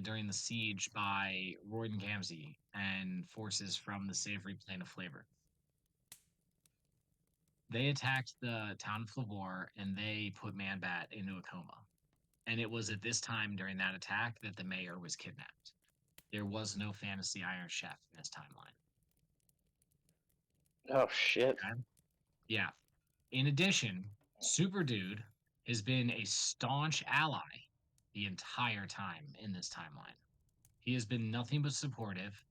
[SPEAKER 1] during the siege by Royden Gamsey and forces from the Savory Plane of Flavor. They attacked the town of Flavor and they put Man-Bat into a coma. And it was at this time during that attack that the mayor was kidnapped. There was no Fantasy Iron Chef in this timeline.
[SPEAKER 3] Oh shit.
[SPEAKER 1] Okay? Yeah. In addition, Super Dude has been a staunch ally the entire time in this timeline. He has been nothing but supportive.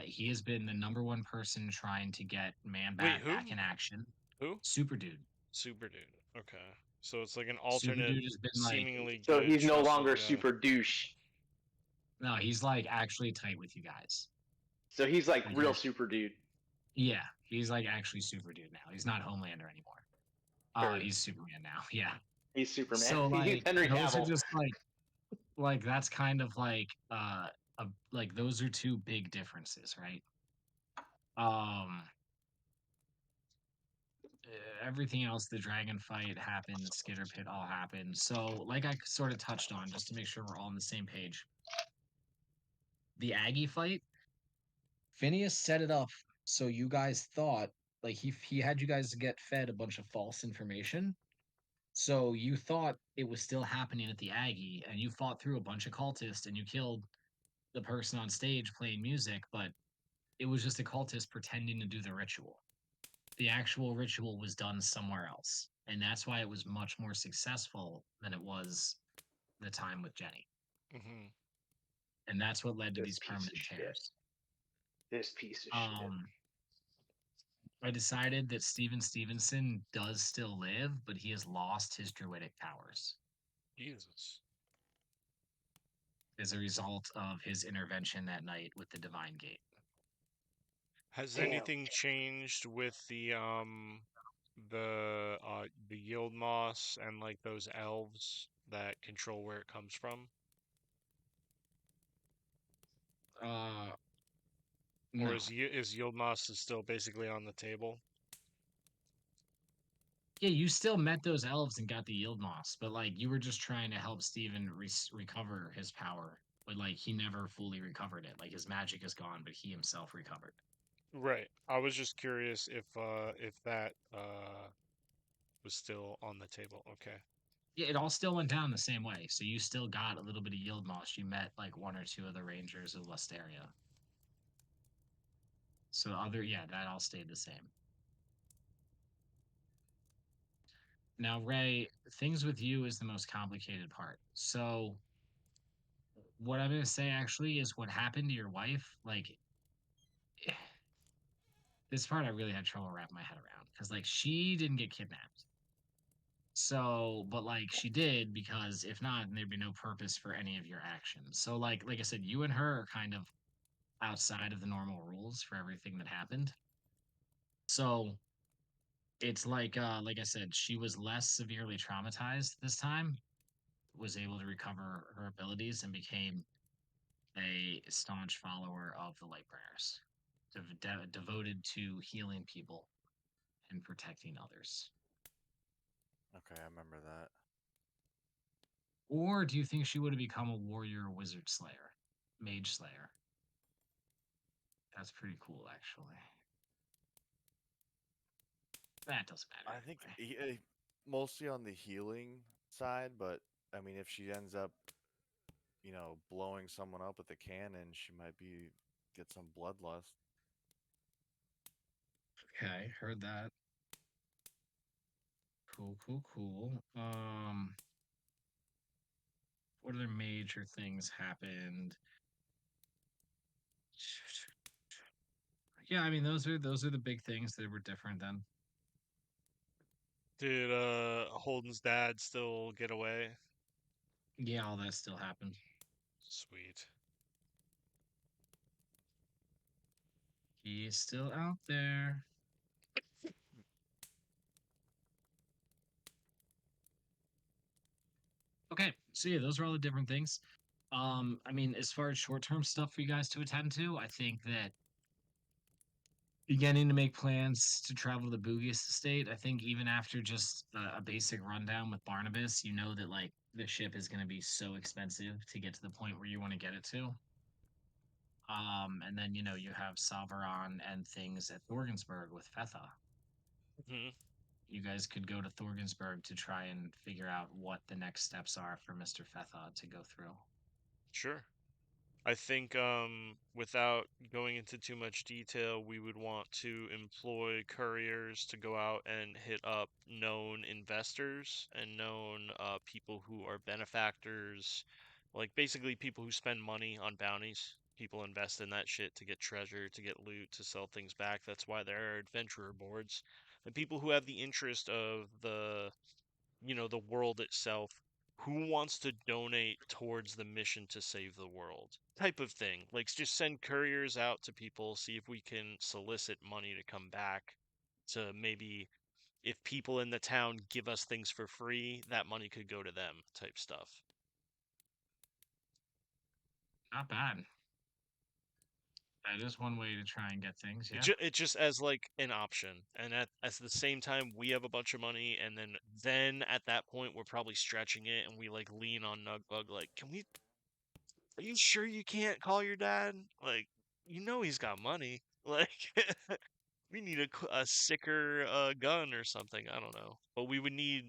[SPEAKER 1] He has been the number one person trying to get Man-Bat
[SPEAKER 2] who?
[SPEAKER 1] back in action.
[SPEAKER 2] Who?
[SPEAKER 1] Super Dude.
[SPEAKER 2] Super Dude. Okay. So it's like an
[SPEAKER 1] Super
[SPEAKER 2] alternate,
[SPEAKER 1] Dude has been like,
[SPEAKER 2] seemingly
[SPEAKER 3] So
[SPEAKER 2] good.
[SPEAKER 3] he's no
[SPEAKER 2] trusted
[SPEAKER 3] longer
[SPEAKER 2] guy.
[SPEAKER 3] super douche.
[SPEAKER 1] no, he's like actually tight with you guys.
[SPEAKER 3] So he's like
[SPEAKER 1] Like,
[SPEAKER 3] real
[SPEAKER 1] he's-
[SPEAKER 3] super dude.
[SPEAKER 1] Yeah, he's like actually Super Dude now. He's not Homelander anymore.
[SPEAKER 3] Heard.
[SPEAKER 1] He's Superman now. Yeah.
[SPEAKER 3] He's Superman.
[SPEAKER 1] So
[SPEAKER 3] He's
[SPEAKER 1] like
[SPEAKER 3] Henry
[SPEAKER 1] those are
[SPEAKER 3] Cavill.
[SPEAKER 1] just like that's kind of like those are two big differences, right? Everything else, the dragon fight happened, the skitter pit all happened. So like I sort of touched on, just to make sure we're all on the same page. The Aggie fight, Phineas set it up so you guys thought like he had you guys get fed a bunch of false information. So you thought it was still happening at the Aggie, and you fought through a bunch of cultists and you killed the person on stage playing music, but it was just a cultist pretending to do the ritual. The actual ritual was done somewhere else. And that's why it was much more successful than it was the time with Jenny.
[SPEAKER 2] Mhm.
[SPEAKER 1] And that's what led to
[SPEAKER 3] This
[SPEAKER 1] these
[SPEAKER 3] piece
[SPEAKER 1] permanent
[SPEAKER 3] of shit.
[SPEAKER 1] tears.
[SPEAKER 3] This piece of shit.
[SPEAKER 1] I decided that Steven Stevenson does still live, but he has lost his druidic powers
[SPEAKER 2] Jesus.
[SPEAKER 1] as a result of his intervention that night with the Divine Gate.
[SPEAKER 2] Has
[SPEAKER 3] Damn.
[SPEAKER 2] anything changed with the yield moss and like those elves that control where it comes from? Or
[SPEAKER 1] No.
[SPEAKER 2] is yield moss still basically on the table?
[SPEAKER 1] Yeah, you still met those elves and got the yield moss, but like you were just trying to help Steven recover his power, but like he never fully recovered it. Like his magic is gone, but he himself recovered.
[SPEAKER 2] Right. I was just curious if that was still on the table. Okay.
[SPEAKER 1] Yeah, it all still went down the same way. So you still got a little bit of yield moss. You met like one or two of the rangers of Lesteria. So that all stayed the same. Now, Ray, things with you is the most complicated part. So what I'm gonna say actually is what happened to your wife, like this part I really had trouble wrapping my head around because like she didn't get kidnapped. So, but like she did because if not, then there'd be no purpose for any of your actions. So like I said, you and her are kind of outside of the normal rules for everything that happened. So it's like I said, she was less severely traumatized this time, was able to recover her abilities and became a staunch follower of the Lightbringers, devoted to healing people and protecting others.
[SPEAKER 6] Okay, I remember that.
[SPEAKER 1] Or do you think she would have become a warrior wizard slayer, mage slayer? That's pretty cool, actually. That doesn't matter.
[SPEAKER 6] I think
[SPEAKER 1] anyway.
[SPEAKER 6] mostly on the healing side, but I mean, if she ends up, blowing someone up with a cannon, she might get some bloodlust.
[SPEAKER 1] Okay, heard that. Cool. What other major things happened? Yeah, I mean those are the big things that were different then.
[SPEAKER 2] Did Holden's dad still get away?
[SPEAKER 1] Yeah, all that still happened.
[SPEAKER 2] Sweet.
[SPEAKER 1] He's still out there. Okay, so yeah, those are all the different things. I mean, as far as short-term stuff for you guys to attend to, I think that beginning to make plans to travel to the Boogiest Estate, I think even after just a basic rundown with Barnabas, you know that like the ship is going to be so expensive to get to the point where you want to get it to. And then you know you have Salvaron and things at Thorgensburg with Fetha.
[SPEAKER 2] Hmm.
[SPEAKER 1] You guys could go to Thorgensburg to try and figure out what the next steps are for Mr. Fetha to go through.
[SPEAKER 2] Sure. I think without going into too much detail, we would want to employ couriers to go out and hit up known investors and known people who are benefactors, like basically people who spend money on bounties. People invest in that shit to get treasure, to get loot, to sell things back. That's why there are adventurer boards. And people who have the interest of the, the world itself, who wants to donate towards the mission to save the world type of thing. Like just send couriers out to people, see if we can solicit money to come back, to maybe if people in the town give us things for free, that money could go to them type stuff.
[SPEAKER 1] Not bad. That is one way to try and get things. Yeah.
[SPEAKER 2] It just as like an option, and at the same time we have a bunch of money, and then at that point we're probably stretching it, and we like lean on Nugbug, like, are you sure you can't call your dad? Like, he's got money. Like, we need a sicker gun or something. I don't know, but we would need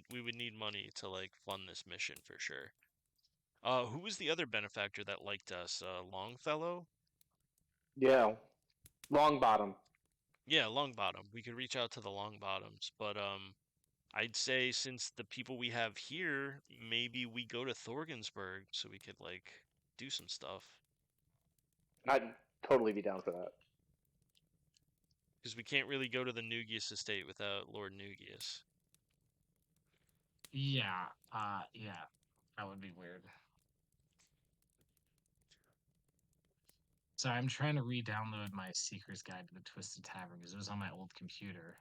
[SPEAKER 2] money to like fund this mission for sure. Who was the other benefactor that liked us? Longfellow?
[SPEAKER 3] Yeah, Longbottom.
[SPEAKER 2] Yeah, Longbottom. We could reach out to the Longbottoms, but I'd say since the people we have here, maybe we go to Thorgensburg so we could like do some stuff.
[SPEAKER 3] I'd totally be down for that.
[SPEAKER 2] Because we can't really go to the Nugius estate without Lord Nugius.
[SPEAKER 1] Yeah. Yeah. That would be weird. So I'm trying to re-download my Seeker's Guide to the Twisted Tavern because it was on my old computer.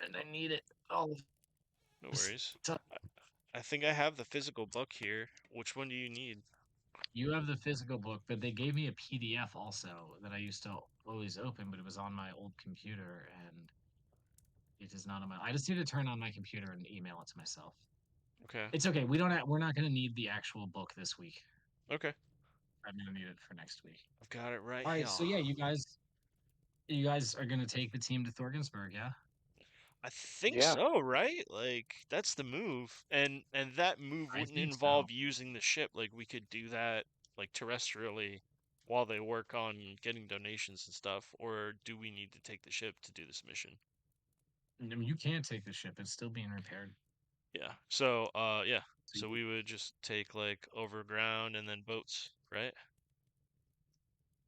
[SPEAKER 1] And I need it. Oh,
[SPEAKER 2] No worries. I think I have the physical book here. Which one do you need?
[SPEAKER 1] you have the physical book, but they gave me a PDF also that I used to always open, but it was on my old computer and it is not on my. I just need to turn on my computer and email it to myself.
[SPEAKER 2] Okay.
[SPEAKER 1] It's okay. We're not going to need the actual book this week.
[SPEAKER 2] Okay.
[SPEAKER 1] I'm going to need it for next week.
[SPEAKER 2] I've got it right
[SPEAKER 1] All
[SPEAKER 2] here.
[SPEAKER 1] right. So yeah, you guys are going to take the team to Thorgensburg, yeah?
[SPEAKER 2] I think
[SPEAKER 3] Yeah.
[SPEAKER 2] so, right? Like that's the move. And that move
[SPEAKER 1] I
[SPEAKER 2] wouldn't
[SPEAKER 1] think
[SPEAKER 2] involve
[SPEAKER 1] so.
[SPEAKER 2] using the ship. Like we could do that like terrestrially while they work on getting donations and stuff, or do we need to take the ship to do this mission?
[SPEAKER 1] I mean, you can't take the ship. It's still being repaired.
[SPEAKER 2] Yeah. So yeah.
[SPEAKER 1] So
[SPEAKER 2] So
[SPEAKER 1] you-
[SPEAKER 2] we would just take like overground and then boats, right?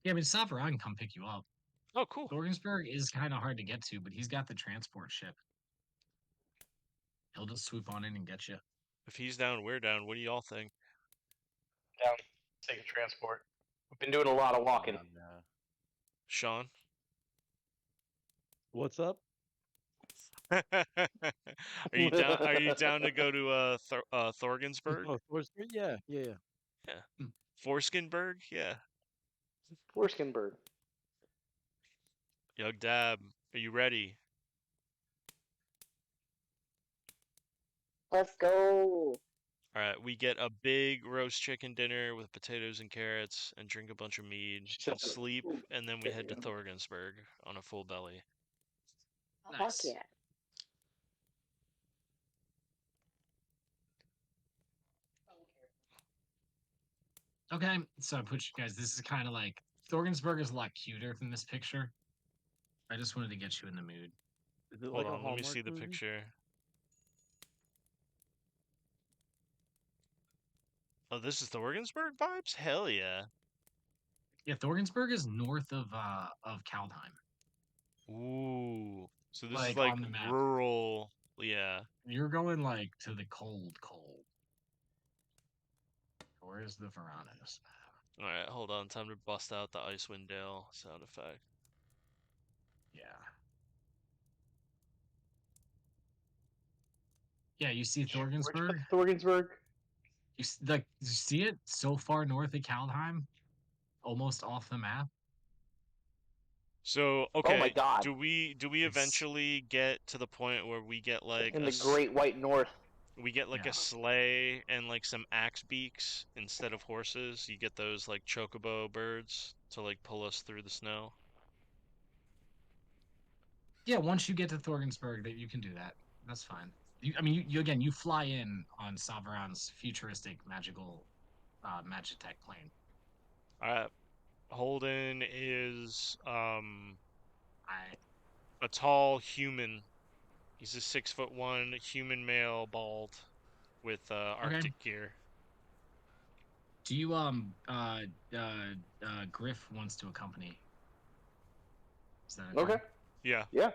[SPEAKER 1] Yeah, I mean, Safaran can come pick you up.
[SPEAKER 2] Oh, cool.
[SPEAKER 1] Thorgensburg is kind of hard to get to, but he's got the transport ship. He'll just swoop on in and get you.
[SPEAKER 2] If he's down, we're down. What do y'all think?
[SPEAKER 3] Down. Take a transport. We've been doing a lot of walking.
[SPEAKER 2] Sean?
[SPEAKER 4] What's up?
[SPEAKER 2] Are you down? Are you down to go to Thorgensburg?
[SPEAKER 4] Oh, Thorgensburg? Yeah.
[SPEAKER 2] Forskinburg? Yeah.
[SPEAKER 3] Forskinburg.
[SPEAKER 2] Yug Dab, are you ready?
[SPEAKER 7] Let's go.
[SPEAKER 2] All right, we get a big roast chicken dinner with potatoes and carrots, and drink a bunch of mead, and sleep, and then we head to Thorgensburg on a full belly.
[SPEAKER 7] Fuck
[SPEAKER 1] Nice.
[SPEAKER 7] yeah.
[SPEAKER 1] Okay, so I put you guys. This is kind of like Thorgensburg is a lot cuter than this picture. I just wanted to get you in the mood.
[SPEAKER 4] Is it
[SPEAKER 2] Hold
[SPEAKER 4] like a
[SPEAKER 2] on, let me
[SPEAKER 4] Hallmark
[SPEAKER 2] see the
[SPEAKER 4] movie?
[SPEAKER 2] picture. Oh, this is Thorgensburg vibes? Hell yeah.
[SPEAKER 1] Yeah, Thorgensburg is north of Kaldheim.
[SPEAKER 2] Ooh. So this is
[SPEAKER 1] Like,
[SPEAKER 2] like
[SPEAKER 1] on the map.
[SPEAKER 2] rural. Yeah.
[SPEAKER 1] You're going like to the cold. Where's the Veranos map?
[SPEAKER 2] All right, hold on. Time to bust out the Icewind Dale sound effect.
[SPEAKER 1] Yeah. Yeah, you see Thorgensburg?
[SPEAKER 3] Thorgensburg.
[SPEAKER 1] You see it so far north of Kaldheim, almost off the map.
[SPEAKER 2] So
[SPEAKER 3] Oh my
[SPEAKER 2] okay,
[SPEAKER 3] God.
[SPEAKER 2] do we
[SPEAKER 1] It's-
[SPEAKER 2] eventually get to the point where we get like
[SPEAKER 3] In
[SPEAKER 2] a
[SPEAKER 3] the Great White North.
[SPEAKER 2] we get like
[SPEAKER 1] Yeah.
[SPEAKER 2] a sleigh and like some axe beaks instead of horses? You get those like chocobo birds to like pull us through the snow.
[SPEAKER 1] Yeah, once you get to Thorgensburg, that you can do that. That's fine. I mean, you again, you fly in on Savron's futuristic magical Magitech plane.
[SPEAKER 2] Holden is
[SPEAKER 1] I
[SPEAKER 2] a tall human. He's a 6'1" human male, bald, with Arctic gear.
[SPEAKER 1] Do you Griff wants to accompany? Is that
[SPEAKER 3] Okay.
[SPEAKER 2] Yeah,
[SPEAKER 3] Yeah.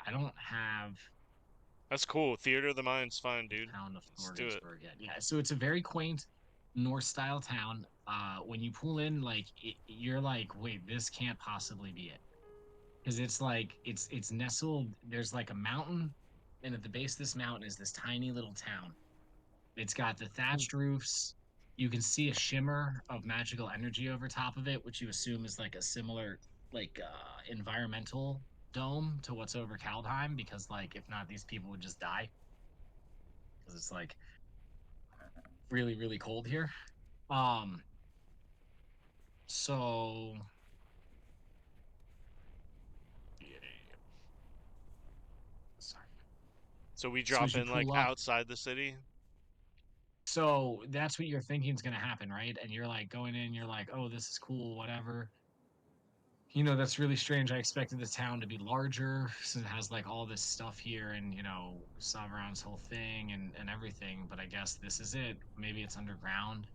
[SPEAKER 1] I don't have
[SPEAKER 2] that's cool. Theater of the Mind's fine, dude.
[SPEAKER 1] town of
[SPEAKER 2] Let's do it.
[SPEAKER 1] Thorgensburg yet. Yeah, so it's a very quaint Norse style town. When you pull in, like you're like, wait, this can't possibly be it, because it's like it's nestled. There's like a mountain, and at the base of this mountain is this tiny little town. It's got the thatched roofs. You can see a shimmer of magical energy over top of it, which you assume is like a similar like environmental dome to what's over Kaldheim, because like if not, these people would just die because it's like really really cold here. Um, so yeah, sorry.
[SPEAKER 2] So we
[SPEAKER 1] So
[SPEAKER 2] drop
[SPEAKER 1] as you
[SPEAKER 2] in like
[SPEAKER 1] pull up,
[SPEAKER 2] outside the city.
[SPEAKER 1] so that's what you're thinking is going to happen, right? And you're like going in, you're like, oh, this is cool, whatever. You know, that's really strange. I expected the town to be larger since it has like all this stuff here and, you know, Savron's whole thing and everything. But I guess this is it. Maybe it's underground,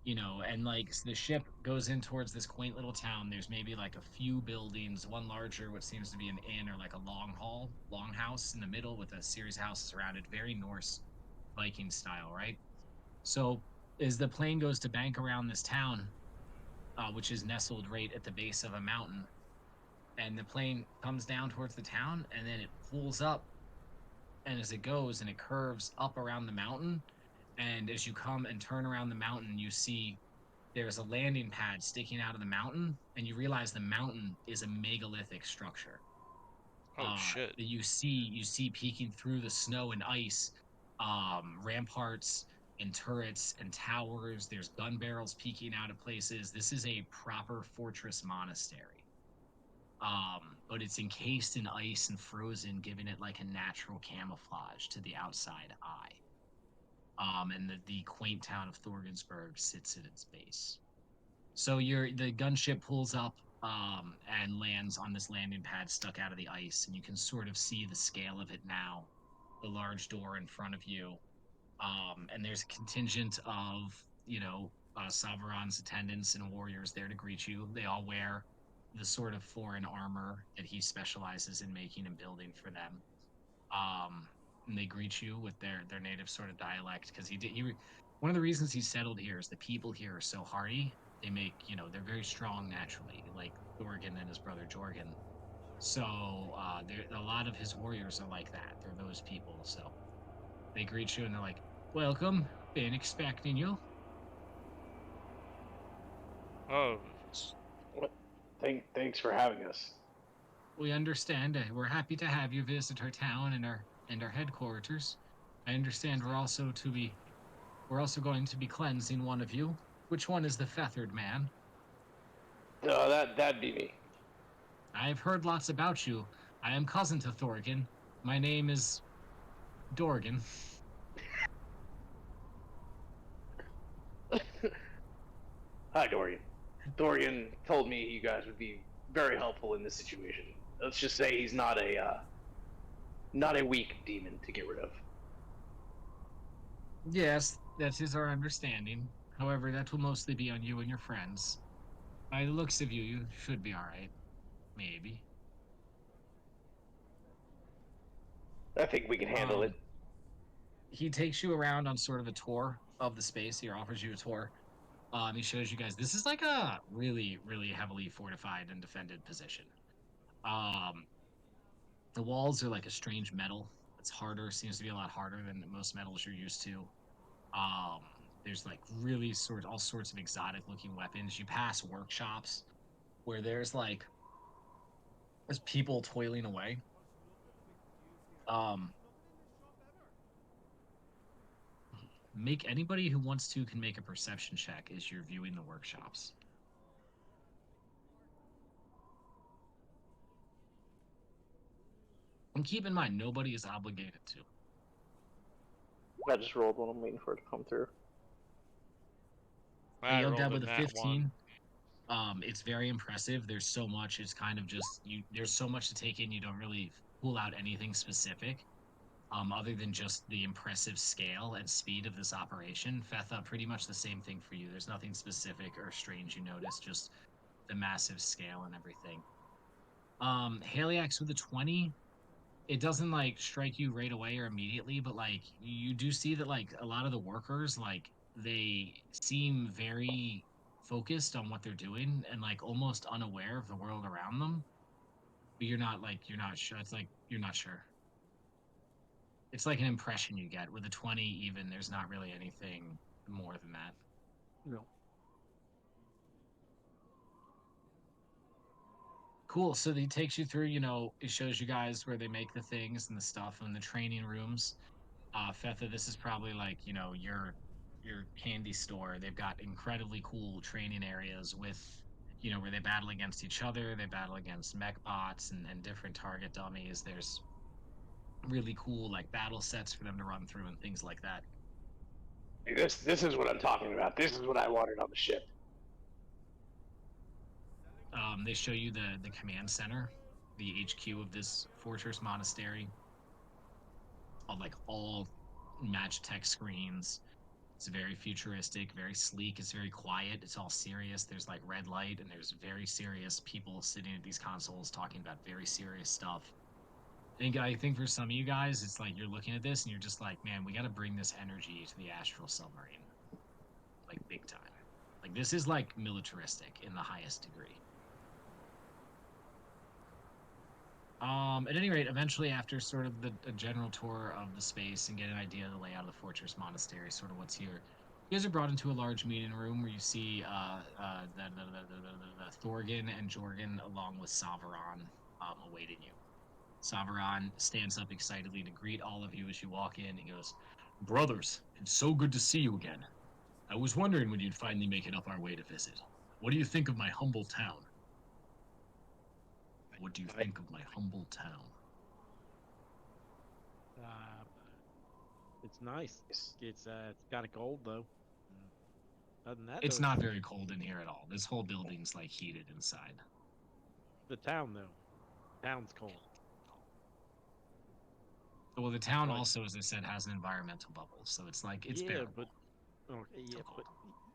[SPEAKER 1] you know, and like the ship goes in towards this quaint little town. There's maybe like a few buildings, one larger, what seems to be an inn or like a longhouse in the middle with a series of houses around it. Very Norse Viking style, right? So as the plane goes to bank around this town, which is nestled right at the base of a mountain, and the plane comes down towards the town, and then it pulls up, and as it goes and it curves up around the mountain, and as you come and turn around the mountain, you see there's a landing pad sticking out of the mountain, and you realize the mountain is a megalithic structure.
[SPEAKER 2] Oh shit.
[SPEAKER 1] You see peeking through the snow and ice, ramparts and turrets and towers. There's gun barrels peeking out of places. This is a proper fortress monastery. But it's encased in ice and frozen, giving it like a natural camouflage to the outside eye. And the quaint town of Thorgensburg sits at its base. So the gunship pulls up and lands on this landing pad stuck out of the ice, and you can sort of see the scale of it now. The large door in front of you, and there's a contingent of Savron's attendants and warriors there to greet you. They all wear the sort of foreign armor that he specializes in making and building for them. And they greet you with their native sort of dialect, because one of the reasons he settled here is the people here are so hardy. They make, they're very strong naturally, like Dorgan and his brother Jorgen. So a lot of his warriors are like that. They're those people. So they greet you and they're like, "Welcome, been expecting you."
[SPEAKER 2] Oh,
[SPEAKER 3] Thanks for having us.
[SPEAKER 1] We understand. We're happy to have you visit our town and our headquarters. I understand we're also going to be cleansing one of you. Which one is the feathered man?
[SPEAKER 3] That'd be me.
[SPEAKER 1] I've heard lots about you. I am cousin to Thorgan. My name is Dorgan.
[SPEAKER 3] Hi, Dorian. Dorian told me you guys would be very helpful in this situation. Let's just say he's not a weak demon to get rid of.
[SPEAKER 1] Yes, that is our understanding. However, that will mostly be on you and your friends. By the looks of you, you should be alright. Maybe.
[SPEAKER 3] I think we can handle it.
[SPEAKER 1] He takes you around on sort of a tour of the space. He offers you a tour. He shows you guys. This is like a really, really heavily fortified and defended position. Um, the walls are like a strange metal. It's harder. Seems to be a lot harder than most metals you're used to. Um, there's like really all sorts of exotic looking weapons. You pass workshops where there's people toiling away. Um, make anybody who wants to can make a perception check as you're viewing the workshops. And keep in mind, nobody is obligated to.
[SPEAKER 3] I just rolled one. I'm waiting for it to come through.
[SPEAKER 2] I
[SPEAKER 1] Young Dad
[SPEAKER 2] rolled
[SPEAKER 1] with a
[SPEAKER 2] nat
[SPEAKER 1] 15. It's very impressive. There's so much. It's kind of just you. There's so much to take in. You don't really pull out anything specific, other than just the impressive scale and speed of this operation. Fetha, pretty much the same thing for you. There's nothing specific or strange you notice. Just the massive scale and everything. Haliax with a 20. It doesn't like strike you right away or immediately, but like you do see that like a lot of the workers like they seem very focused on what they're doing and like almost unaware of the world around them. But you're not sure. It's like you're not sure. It's like an impression you get with a 20 even there's not really anything more than that.
[SPEAKER 4] No.
[SPEAKER 1] Cool. So he takes you through, it shows you guys where they make the things and the stuff and the training rooms. Fetha, this is probably like, your candy store. They've got incredibly cool training areas with, where they battle against each other, they battle against mech bots and different target dummies. There's really cool like battle sets for them to run through and things like that.
[SPEAKER 3] This is what I'm talking about. This is what I wanted on the ship.
[SPEAKER 1] They show you the command center, the HQ of this fortress monastery. All match tech screens. It's very futuristic, very sleek. It's very quiet. It's all serious. There's like red light, and there's very serious people sitting at these consoles talking about very serious stuff. I think for some of you guys, it's like you're looking at this and you're just like, man, we got to bring this energy to the astral submarine, like big time. Like this is like militaristic in the highest degree. At any rate, eventually, after sort of a general tour of the space and get an idea of the layout of the fortress monastery, sort of what's here, you guys are brought into a large meeting room where you see the Thorgan and Jorgen along with Savaron awaiting you. Savaron stands up excitedly to greet all of you as you walk in. He goes, "Brothers, it's so good to see you again. I was wondering when you'd finally make it up our way to visit. What do you think of my humble town?" What do you think of my humble town?
[SPEAKER 4] It's nice. It's kind of cold though. Other than that,
[SPEAKER 1] It's
[SPEAKER 4] though,
[SPEAKER 1] not very cold in here at all. This whole building's like heated inside.
[SPEAKER 4] the town though. Town's cold.
[SPEAKER 1] Well, the town
[SPEAKER 4] Right.
[SPEAKER 1] also, as I said, has an environmental bubble, so it's like it's bearable.
[SPEAKER 4] but okay, yeah, but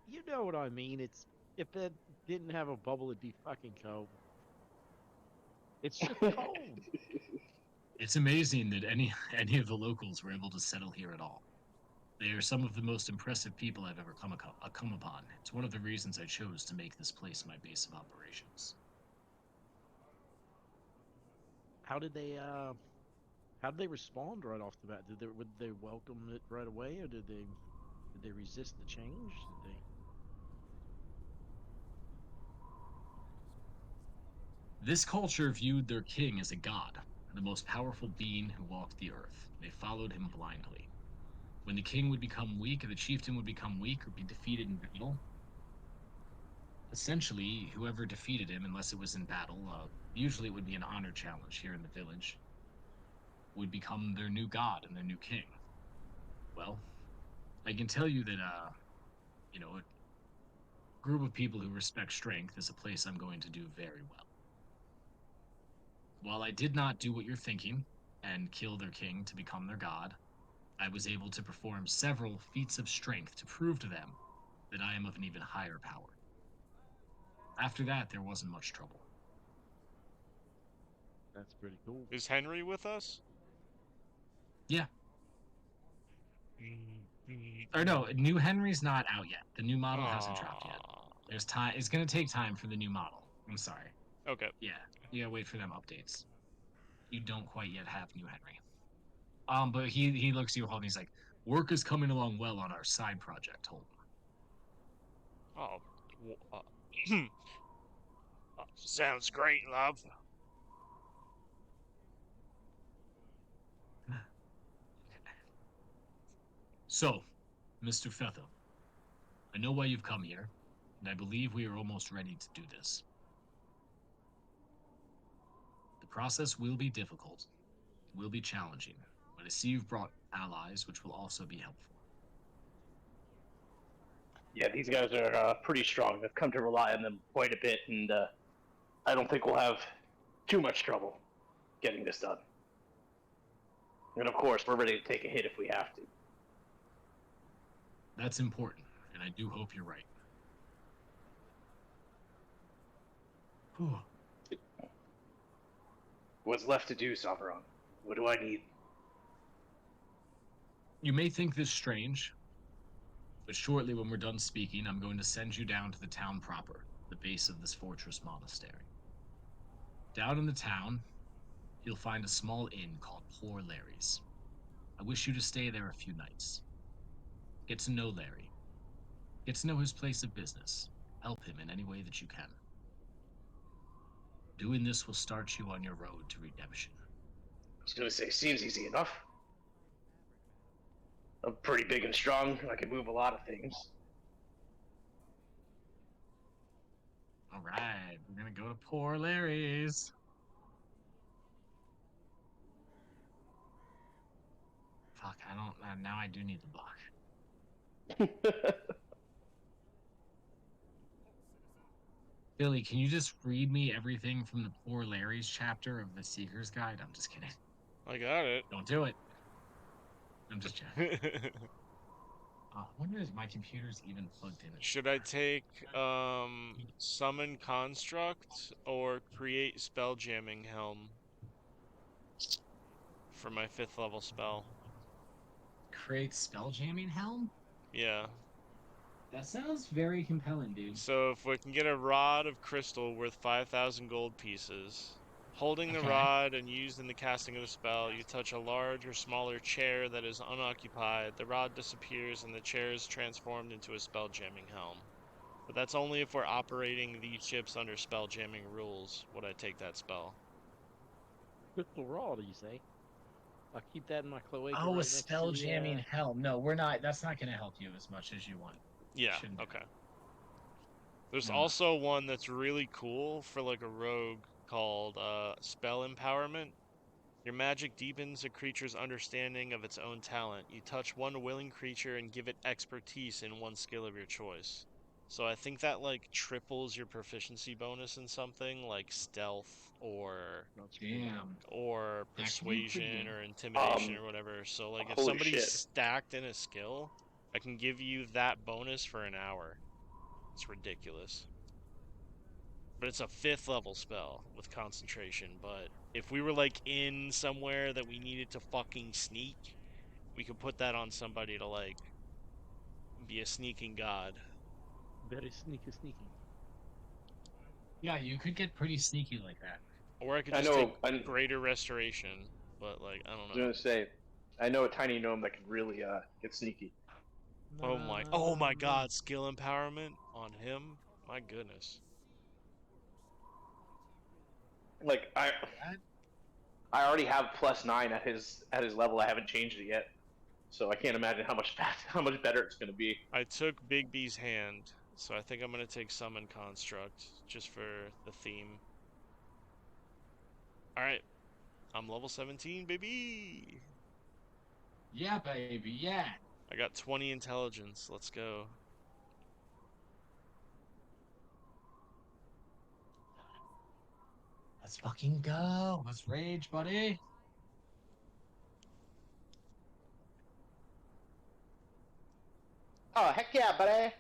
[SPEAKER 4] you know what I mean. It's if it didn't have a bubble, it'd be fucking cold. It's just cold.
[SPEAKER 1] It's amazing that any of the locals were able to settle here at all. They are some of the most impressive people I've ever come upon. It's one of the reasons I chose to make this place my base of operations.
[SPEAKER 4] How did they respond right off the bat? Would they welcome it right away, or did they resist the change? Did they...
[SPEAKER 1] This culture viewed their king as a god, the most powerful being who walked the earth. They followed him blindly. When the king would become weak, or the chieftain would become weak or be defeated in battle, essentially, whoever defeated him, unless it was in battle, usually it would be an honor challenge here in the village, would become their new god and their new king. Well, I can tell you that, a group of people who respect strength is a place I'm going to do very well. While I did not do what you're thinking and kill their king to become their god, I was able to perform several feats of strength to prove to them that I am of an even higher power. After that, there wasn't much trouble.
[SPEAKER 4] That's pretty cool.
[SPEAKER 2] Is Henry with us?
[SPEAKER 1] Yeah. Or no, New Henry's not out yet. The new model hasn't dropped yet.
[SPEAKER 2] Aw.
[SPEAKER 1] There's time. It's gonna take time for the new model. I'm sorry.
[SPEAKER 2] Okay.
[SPEAKER 1] Yeah, you gotta wait for them updates. You don't quite yet have New Henry. But he looks at you, Holden. He's like, work is coming along well on our side project, Holden.
[SPEAKER 2] Oh. Sounds great, love.
[SPEAKER 1] So, Mr. Fetho, I know why you've come here, and I believe we are almost ready to do this. The process will be difficult, will be challenging, but I see you've brought allies, which will also be helpful.
[SPEAKER 3] Yeah, these guys are pretty strong. I've come to rely on them quite a bit, and I don't think we'll have too much trouble getting this done. And of course, we're ready to take a hit if we have to.
[SPEAKER 1] That's important, and I do hope you're right. Whew.
[SPEAKER 3] What's left to do, Saveron? What do I need?
[SPEAKER 1] You may think this strange, but shortly when we're done speaking, I'm going to send you down to the town proper, the base of this fortress monastery. Down in the town, you'll find a small inn called Poor Larry's. I wish you to stay there a few nights. Get to know Larry. Get to know his place of business. Help him in any way that you can. Doing this will start you on your road to redemption.
[SPEAKER 3] I was gonna say, seems easy enough. I'm pretty big and strong. I can move a lot of things.
[SPEAKER 1] All right, we're gonna go to Poor Larry's. Fuck, I don't. Now I do need the book. Billy, can you just read me everything from the Poor Larry's chapter of the Seeker's Guide? I'm just kidding.
[SPEAKER 2] I got it.
[SPEAKER 1] Don't do it. I'm just joking. I wonder if my computer's even plugged in.
[SPEAKER 2] Should I take summon construct or create spell jamming helm for my 5th level spell?
[SPEAKER 1] Create spell jamming helm?
[SPEAKER 2] Yeah.
[SPEAKER 1] That sounds very compelling, dude.
[SPEAKER 2] So if we can get a rod of crystal worth 5,000 gold pieces, holding the
[SPEAKER 1] Okay.
[SPEAKER 2] rod and used in the casting of the spell, you touch a large or smaller chair that is unoccupied. The rod disappears and the chair is transformed into a spell jamming helm. But that's only if we're operating these ships under spell jamming rules. Would I take that spell?
[SPEAKER 4] Crystal rod, you say? I'll keep that in my cloaca.
[SPEAKER 1] Oh,
[SPEAKER 4] right
[SPEAKER 1] a
[SPEAKER 4] next to
[SPEAKER 1] spell
[SPEAKER 4] the,
[SPEAKER 1] jamming helm. No, we're not. That's not going to help you as much as you want.
[SPEAKER 2] Yeah,
[SPEAKER 1] Shouldn't do.
[SPEAKER 2] okay. There's
[SPEAKER 1] No.
[SPEAKER 2] also one that's really cool for like a rogue called Spell Empowerment. Your magic deepens a creature's understanding of its own talent. You touch one willing creature and give it expertise in one skill of your choice. So I think that like triples your proficiency bonus in something like stealth or
[SPEAKER 1] Damn.
[SPEAKER 2] or
[SPEAKER 1] That could be pretty
[SPEAKER 2] persuasion
[SPEAKER 1] good.
[SPEAKER 2] or intimidation or whatever. So like if
[SPEAKER 3] holy
[SPEAKER 2] somebody's
[SPEAKER 3] shit.
[SPEAKER 2] stacked in a skill, I can give you that bonus for an hour. It's ridiculous. But it's a 5th level spell with concentration. But if we were like in somewhere that we needed to fucking sneak, we could put that on somebody to like be a sneaking god.
[SPEAKER 4] Very sneaky.
[SPEAKER 1] Yeah, you could get pretty sneaky like that.
[SPEAKER 2] Or I could
[SPEAKER 3] I
[SPEAKER 2] just
[SPEAKER 3] know.
[SPEAKER 2] take greater restoration. But like I
[SPEAKER 3] I
[SPEAKER 2] don't
[SPEAKER 3] was
[SPEAKER 2] know.
[SPEAKER 3] gonna say, I know a tiny gnome that could really get sneaky.
[SPEAKER 2] Oh my god, skill empowerment on him? My goodness.
[SPEAKER 3] Like I already have +9 at his level. I haven't changed it yet, so I can't imagine how much better it's gonna be.
[SPEAKER 2] I took Big B's hand, so I think I'm gonna take Summon Construct just for the theme. Alright. I'm level 17, baby!
[SPEAKER 1] Yeah, baby, yeah.
[SPEAKER 2] I got 20 intelligence. Let's go.
[SPEAKER 1] Let's fucking go. Let's rage, buddy.
[SPEAKER 3] Oh heck yeah, buddy!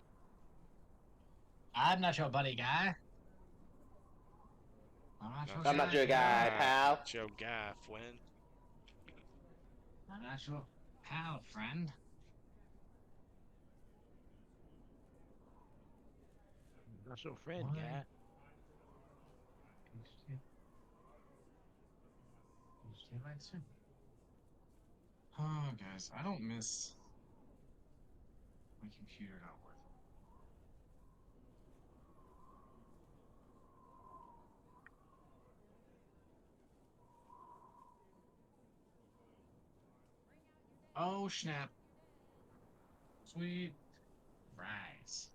[SPEAKER 1] I'm not your buddy guy.
[SPEAKER 3] I'm not your guy, pal.
[SPEAKER 2] Joe Gaff, when?
[SPEAKER 1] I'm not your pal, friend.
[SPEAKER 4] That's your friend,
[SPEAKER 1] Why?
[SPEAKER 4] guy.
[SPEAKER 1] Oh, guys, I don't miss my computer not working. Oh, snap. Sweet. Rise.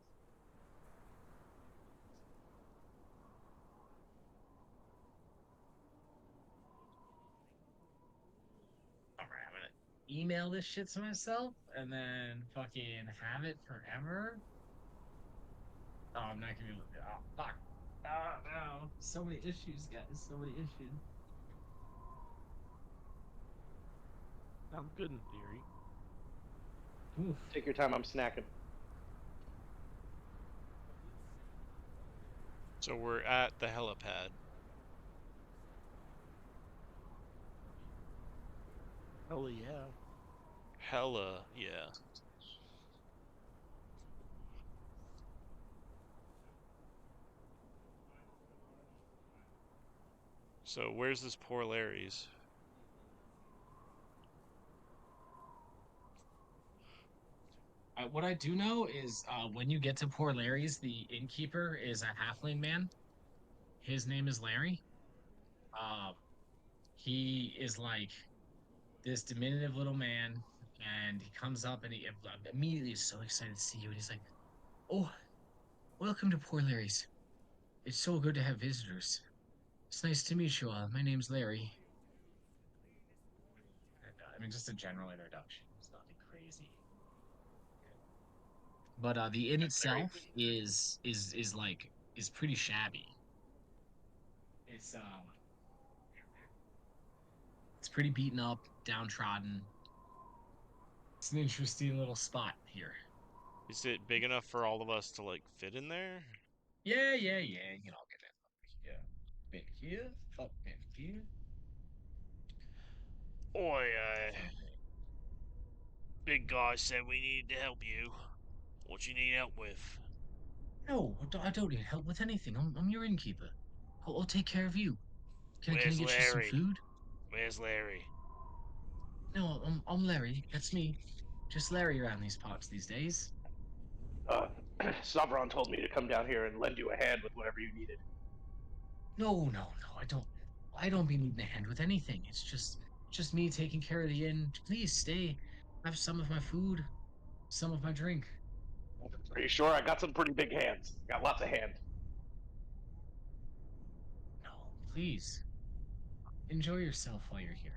[SPEAKER 1] Alright, I'm gonna email this shit to myself and then fucking have it forever. Oh, I'm not gonna be able to. Oh, fuck. Oh, no. So many issues, guys. So many issues.
[SPEAKER 4] Sounds good in theory.
[SPEAKER 1] Oof.
[SPEAKER 3] Take your time. I'm snacking.
[SPEAKER 2] So we're at the helipad.
[SPEAKER 4] Hell yeah.
[SPEAKER 2] Hella, yeah. So where's this poor Larry's?
[SPEAKER 1] What I do know is when you get to Poor Larry's, the innkeeper is a halfling man. His name is Larry. Um, he is like this diminutive little man, and he comes up and he immediately is so excited to see you, and he's like, "Oh, welcome to Poor Larry's. It's so good to have visitors. It's nice to meet you all. My name's Larry." And, I mean, just a general introduction. It's nothing crazy. But the inn itself is like is pretty shabby. It's pretty beaten up, downtrodden. It's an interesting little spot here.
[SPEAKER 2] Is it big enough for all of us to like fit in there?
[SPEAKER 1] Yeah. You can all get in. Yeah. Been here, fuck been here.
[SPEAKER 2] Oi, big guy said we needed to help you. What you need help with?
[SPEAKER 1] No, I don't need help with anything. I'm your innkeeper. I'll take care of you. Can I
[SPEAKER 2] Where's
[SPEAKER 1] get you some
[SPEAKER 2] Larry?
[SPEAKER 1] food?
[SPEAKER 2] Where's Larry?
[SPEAKER 1] No, I'm Larry. That's me. Just Larry around these parts these days.
[SPEAKER 3] Sabron told me to come down here and lend you a hand with whatever you needed.
[SPEAKER 1] No. I don't be needing a hand with anything. It's just me taking care of the inn. Please stay. Have some of my food, some of my drink.
[SPEAKER 3] Are you sure? I got some pretty big hands. Got lots of hand.
[SPEAKER 1] No, please. Enjoy yourself while you're here.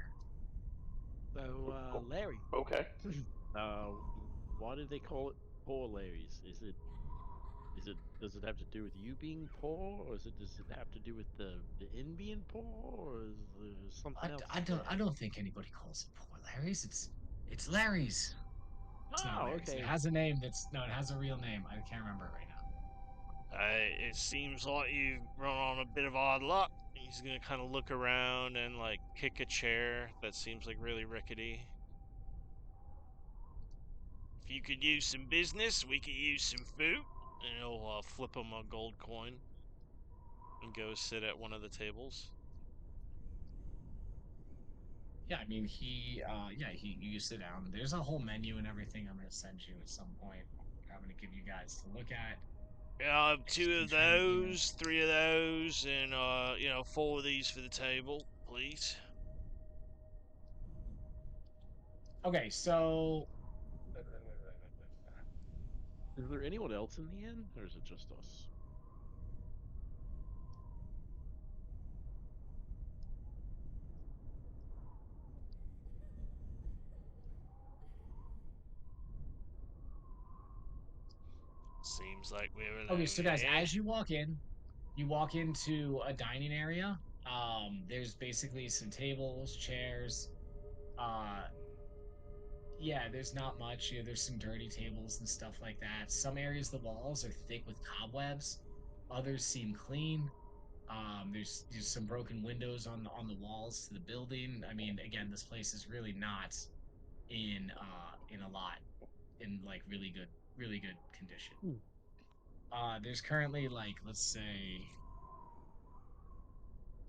[SPEAKER 4] So, Larry,
[SPEAKER 3] Okay.
[SPEAKER 4] uh, why do they call it Poor Larry's? Does it have to do with you being poor, or does it have to do with the inn being poor, or is there something else?
[SPEAKER 1] I don't think anybody calls it Poor Larry's. It's Larry's. It's not
[SPEAKER 4] Oh,
[SPEAKER 1] Larry's. It
[SPEAKER 4] okay.
[SPEAKER 1] has a name that's no, it has a real name. I can't remember it right now.
[SPEAKER 2] It seems like you've run on a bit of odd luck. He's gonna kind of look around and like kick a chair that seems like really rickety. If you could use some business, we could use some food. And he'll flip him a gold coin and go sit at one of the tables.
[SPEAKER 1] Yeah, I mean you sit down. There's a whole menu and everything I'm gonna send you at some point. I'm gonna give you guys to look at.
[SPEAKER 2] Yeah, I'll have two of
[SPEAKER 1] Execute your own email.
[SPEAKER 2] those, three of those, and four of these for the table, please.
[SPEAKER 1] Okay, so
[SPEAKER 4] Is there anyone else in the inn, or is it just us?
[SPEAKER 2] Seems like we're alone.
[SPEAKER 1] okay, so guys,
[SPEAKER 2] here.
[SPEAKER 1] as you walk into a dining area. There's basically some tables, chairs. Uh, yeah, there's not much. There's some dirty tables and stuff like that. Some areas the walls are thick with cobwebs. Others seem clean. There's some broken windows on the walls to the building. I mean, again, this place is really not in a lot in like really good condition. There's currently like, let's say,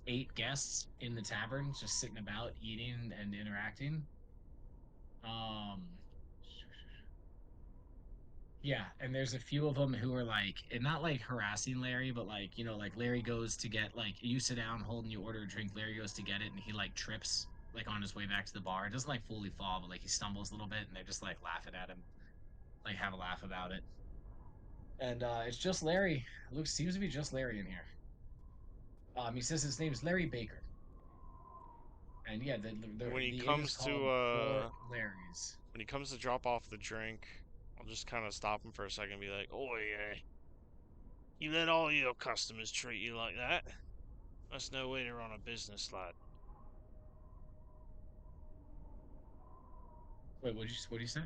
[SPEAKER 1] 8 guests in the tavern just sitting about eating and interacting. Um, yeah, and there's a few of them who are like, and not like harassing Larry, but like, like Larry goes to get like you sit down holding you order a drink, Larry goes to get it and he like trips like on his way back to the bar. It doesn't like fully fall, but like he stumbles a little bit and they're just like laughing at him, like have a laugh about it. And it's just Larry. Looks seems to be just Larry in here. He says his name is Larry Baker. And yeah,
[SPEAKER 2] When he
[SPEAKER 1] the inn is
[SPEAKER 2] comes
[SPEAKER 1] called
[SPEAKER 2] to
[SPEAKER 1] Four Larry's.
[SPEAKER 2] when he comes to drop off the drink, I'll just kind of stop him for a second and be like, "Oh yeah, you let all your customers treat you like that? That's no way to run a business, lad."
[SPEAKER 1] Wait, what do you say?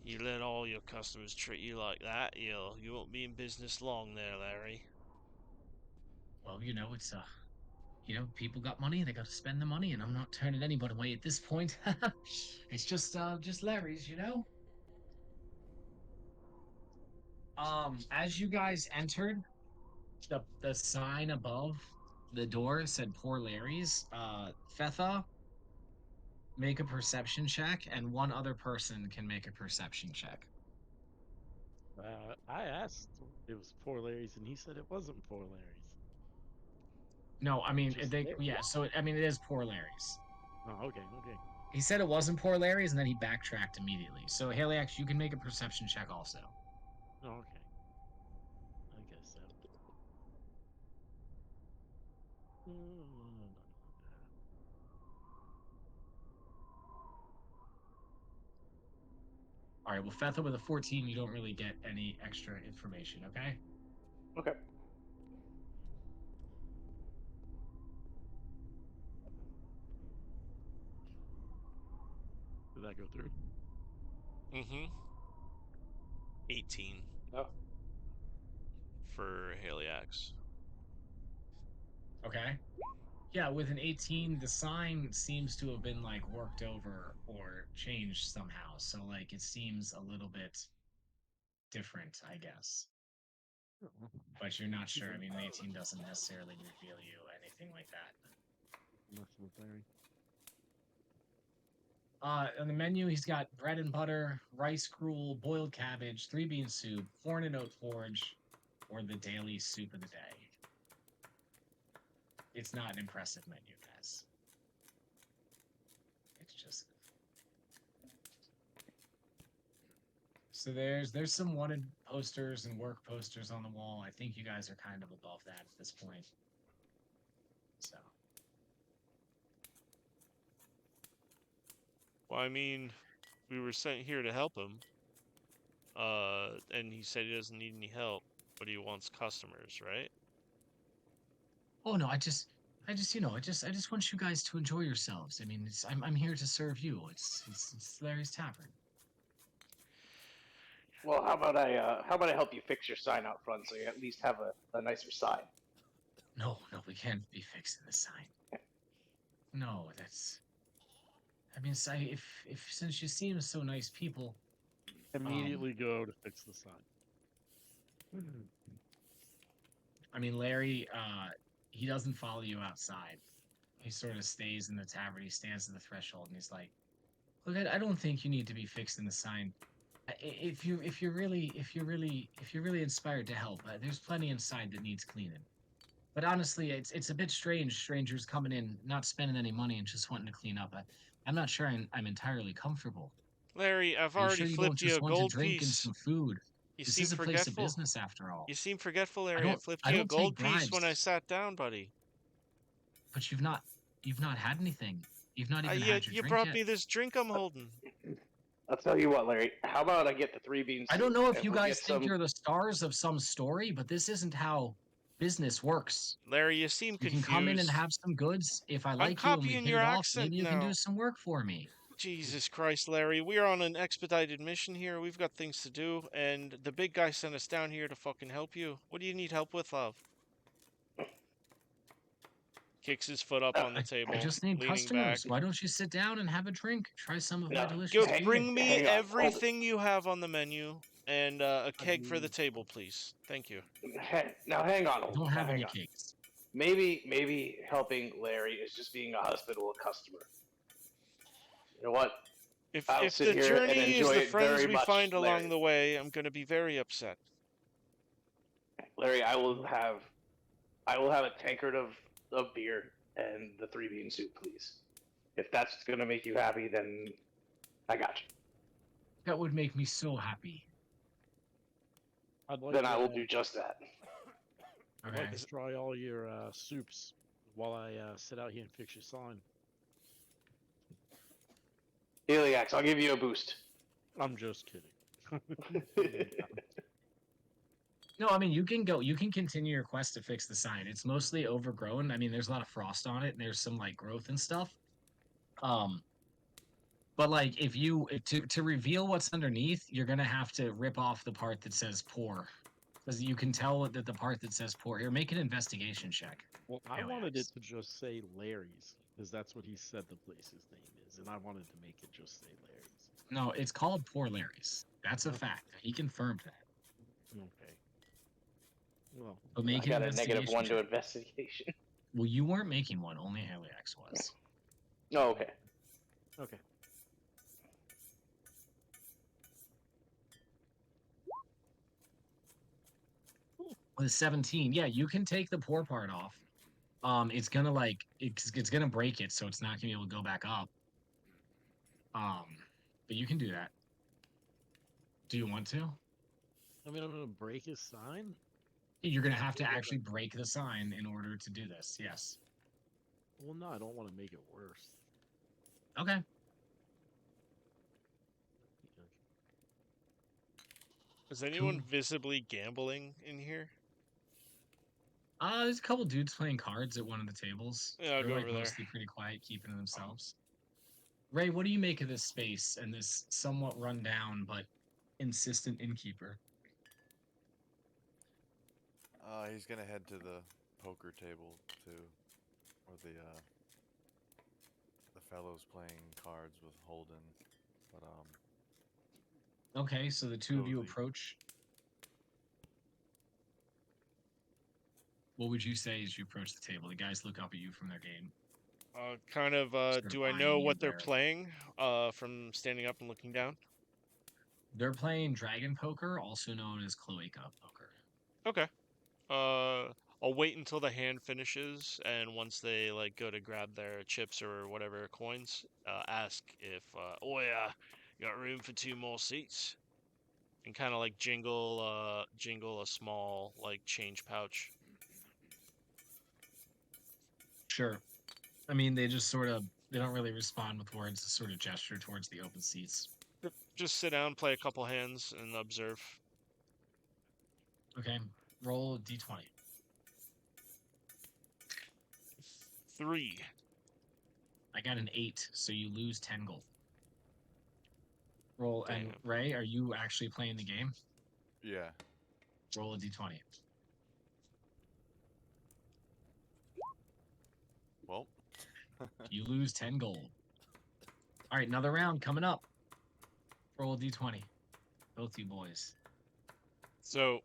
[SPEAKER 2] You let all your customers treat you like that, you won't be in business long there, Larry.
[SPEAKER 1] Well, it's people got money, they got to spend the money, and I'm not turning anybody away at this point. It's just Larry's, As you guys entered, the sign above the door said "Poor Larry's." Fetha, make a perception check, and one other person can make a perception check.
[SPEAKER 4] I asked if it was Poor Larry's, and he said it wasn't Poor Larry's.
[SPEAKER 1] No, I mean
[SPEAKER 4] Just
[SPEAKER 1] they
[SPEAKER 4] Larry.
[SPEAKER 1] yeah. So I mean it is Poor Larry's.
[SPEAKER 4] Oh, okay, okay.
[SPEAKER 1] He said it wasn't Poor Larry's, and then he backtracked immediately. So Haliax, you can make a perception check also.
[SPEAKER 4] Oh, okay. I guess so.
[SPEAKER 1] All right. Well, Fetha with a 14, you don't really get any extra information. Okay.
[SPEAKER 3] Okay.
[SPEAKER 4] Did that go through?
[SPEAKER 2] Mm-hmm. 18
[SPEAKER 3] Oh.
[SPEAKER 2] for Haliax.
[SPEAKER 1] Okay. Yeah, with an 18, the sign seems to have been like worked over or changed somehow. So like it seems a little bit different, I guess.
[SPEAKER 4] Oh,
[SPEAKER 1] But you're not sure. I mean, an 18 doesn't necessarily reveal you anything like that.
[SPEAKER 4] messing with Larry.
[SPEAKER 1] On the menu, he's got bread and butter, rice gruel, boiled cabbage, 3-bean soup, corn and oat porridge, or the daily soup of the day. It's not an impressive menu, guys. It's just so there's some wanted posters and work posters on the wall. I think you guys are kind of above that at this point. So
[SPEAKER 2] Well, I mean, we were sent here to help him. And he said he doesn't need any help, but he wants customers, right?
[SPEAKER 1] oh no, I just I just want you guys to enjoy yourselves. I mean, I'm here to serve you. It's Larry's Tavern.
[SPEAKER 3] Well, how about I help you fix your sign out front so you at least have a nicer sign?
[SPEAKER 1] No, we can't be fixing the sign. No, that's. I mean, if since you seem so nice people,
[SPEAKER 4] Immediately go to fix the sign.
[SPEAKER 1] I mean, Larry, he doesn't follow you outside. He sort of stays in the tavern. He stands at the threshold and he's like, "Look, I don't think you need to be fixing the sign. If you're really inspired to help, there's plenty inside that needs cleaning. But honestly, it's a bit strange, strangers coming in, not spending any money and just wanting to clean up. I'm not sure I'm entirely comfortable.
[SPEAKER 2] Larry, I've
[SPEAKER 1] Are you
[SPEAKER 2] already
[SPEAKER 1] sure you
[SPEAKER 2] flipped
[SPEAKER 1] don't
[SPEAKER 2] you
[SPEAKER 1] just
[SPEAKER 2] a
[SPEAKER 1] want to
[SPEAKER 2] gold
[SPEAKER 1] drink and
[SPEAKER 2] piece.
[SPEAKER 1] some food?
[SPEAKER 2] You
[SPEAKER 1] This
[SPEAKER 2] seem
[SPEAKER 1] is a place of
[SPEAKER 2] forgetful.
[SPEAKER 1] business after all.
[SPEAKER 2] You seem forgetful, Larry. I flipped
[SPEAKER 1] I
[SPEAKER 2] you a
[SPEAKER 1] don't take
[SPEAKER 2] gold piece when I
[SPEAKER 1] bribes.
[SPEAKER 2] sat down, buddy.
[SPEAKER 1] But you've not had anything. You've not even
[SPEAKER 2] You
[SPEAKER 1] had your
[SPEAKER 2] you
[SPEAKER 1] drink
[SPEAKER 2] brought
[SPEAKER 1] yet.
[SPEAKER 2] me this drink I'm holding.
[SPEAKER 3] I'll tell you what, Larry. How about I get the 3-bean soup?
[SPEAKER 1] I don't know if
[SPEAKER 3] and
[SPEAKER 1] you
[SPEAKER 3] we'll
[SPEAKER 1] guys
[SPEAKER 3] get
[SPEAKER 1] think
[SPEAKER 3] some...
[SPEAKER 1] you're the stars of some story, but this isn't how business works.
[SPEAKER 2] Larry, you seem
[SPEAKER 1] You
[SPEAKER 2] confused.
[SPEAKER 1] can come in and have some goods. If I like you and we
[SPEAKER 2] copying
[SPEAKER 1] hit
[SPEAKER 2] your
[SPEAKER 1] it off,
[SPEAKER 2] accent
[SPEAKER 1] maybe you can
[SPEAKER 2] now.
[SPEAKER 1] do some work for me.
[SPEAKER 2] Jesus Christ, Larry, we're on an expedited mission here. We've got things to do, and the big guy sent us down here to fucking help you. What do you need help with, love? kicks his foot up on the table,
[SPEAKER 1] I just need
[SPEAKER 2] leaning
[SPEAKER 1] customers.
[SPEAKER 2] back.
[SPEAKER 1] Why don't you sit down and have a drink? Try some of my
[SPEAKER 3] No,
[SPEAKER 1] delicious
[SPEAKER 2] Go
[SPEAKER 3] hang-
[SPEAKER 1] beer.
[SPEAKER 2] bring me
[SPEAKER 3] hang on, hold it.
[SPEAKER 2] everything you have on the menu and a keg for the
[SPEAKER 4] mean-
[SPEAKER 2] table, please. Thank you.
[SPEAKER 3] Now hang on.
[SPEAKER 1] I
[SPEAKER 3] Hold
[SPEAKER 1] don't
[SPEAKER 3] it,
[SPEAKER 1] have
[SPEAKER 3] hang
[SPEAKER 1] any
[SPEAKER 3] on.
[SPEAKER 1] cakes.
[SPEAKER 3] Maybe helping Larry is just being a hospitable customer. You know what? I'll
[SPEAKER 2] If
[SPEAKER 3] sit
[SPEAKER 2] the
[SPEAKER 3] here and
[SPEAKER 2] journey is
[SPEAKER 3] enjoy
[SPEAKER 2] the
[SPEAKER 3] it
[SPEAKER 2] friends
[SPEAKER 3] very
[SPEAKER 2] we
[SPEAKER 3] much,
[SPEAKER 2] find along
[SPEAKER 3] Larry.
[SPEAKER 2] the way, I'm gonna be very upset.
[SPEAKER 3] Larry, I will have a tankard of beer and the 3-bean soup, please. If that's gonna make you happy, then I got you.
[SPEAKER 1] That would make me so happy.
[SPEAKER 4] I'd like
[SPEAKER 3] Then I
[SPEAKER 4] to,
[SPEAKER 3] will do just that.
[SPEAKER 4] I'd
[SPEAKER 1] Okay.
[SPEAKER 4] like to try all your soups while I sit out here and fix your sign.
[SPEAKER 3] Heliax, I'll give you a boost.
[SPEAKER 4] I'm just kidding.
[SPEAKER 1] No, I mean you can go. You can continue your quest to fix the sign. It's mostly overgrown. I mean, there's a lot of frost on it, and there's some like growth and stuff. But like if you to reveal what's underneath, you're gonna have to rip off the part that says poor, because you can tell that the part that says poor. Here, make an investigation check.
[SPEAKER 4] Well, I wanted
[SPEAKER 1] Heliax.
[SPEAKER 4] it to just say Larry's, because that's what he said the place's name is, and I wanted to make it just say Larry's.
[SPEAKER 1] No, it's called Poor Larry's. That's a fact. He confirmed that.
[SPEAKER 4] Okay. Well,
[SPEAKER 1] But
[SPEAKER 3] I
[SPEAKER 1] make an
[SPEAKER 3] got a
[SPEAKER 1] investigation
[SPEAKER 3] -1 to
[SPEAKER 1] check.
[SPEAKER 3] investigation.
[SPEAKER 1] Well, you weren't making one. Only Heliax was.
[SPEAKER 3] Oh, okay.
[SPEAKER 4] okay.
[SPEAKER 1] With 17, yeah, you can take the poor part off. It's gonna like it's gonna break it, so it's not gonna be able to go back up. But you can do that. Do you want to?
[SPEAKER 4] I mean, I'm gonna break his sign.
[SPEAKER 1] You're gonna have to actually break the sign in order to do this. Yes.
[SPEAKER 4] Well, no, I don't want to make it worse.
[SPEAKER 1] Okay.
[SPEAKER 2] Is anyone
[SPEAKER 1] Cool.
[SPEAKER 2] visibly gambling in here?
[SPEAKER 1] There's a couple dudes playing cards at one of the tables.
[SPEAKER 2] Yeah, I'll
[SPEAKER 1] They're
[SPEAKER 2] go
[SPEAKER 1] like
[SPEAKER 2] over there.
[SPEAKER 1] mostly pretty quiet, keeping to themselves. Ray, what do you make of this space and this somewhat run down but insistent innkeeper?
[SPEAKER 6] He's gonna head to the poker table too, or the fellows playing cards with Holden. But
[SPEAKER 1] Okay, so the two of you
[SPEAKER 6] Cozy.
[SPEAKER 1] approach. What would you say as you approach the table? The guys look up at you from their game.
[SPEAKER 2] Kind of,
[SPEAKER 1] Sort of
[SPEAKER 2] do I know
[SPEAKER 1] eyeing
[SPEAKER 2] what
[SPEAKER 1] you
[SPEAKER 2] they're
[SPEAKER 1] there.
[SPEAKER 2] playing from standing up and looking down?
[SPEAKER 1] They're playing Dragon Poker, also known as Cloaca Poker.
[SPEAKER 2] Okay. I'll wait until the hand finishes, and once they like go to grab their chips or whatever coins, ask if, oh yeah, got room for 2 more seats, and kind of like jingle a small like change pouch.
[SPEAKER 1] Sure. I mean, they just sort of, they don't really respond with words, a sort of gesture towards the open seats.
[SPEAKER 2] Just sit down, play a couple hands, and observe.
[SPEAKER 1] Okay, roll a d20.
[SPEAKER 2] 3.
[SPEAKER 1] I got an 8, so you lose 10 gold. Roll, and
[SPEAKER 2] Damn.
[SPEAKER 1] Ray, are you actually playing the game?
[SPEAKER 6] yeah,
[SPEAKER 1] Roll a d20.
[SPEAKER 6] well,
[SPEAKER 1] You lose 10 gold. All right, another round coming up. Roll a d20. Both you boys.
[SPEAKER 2] So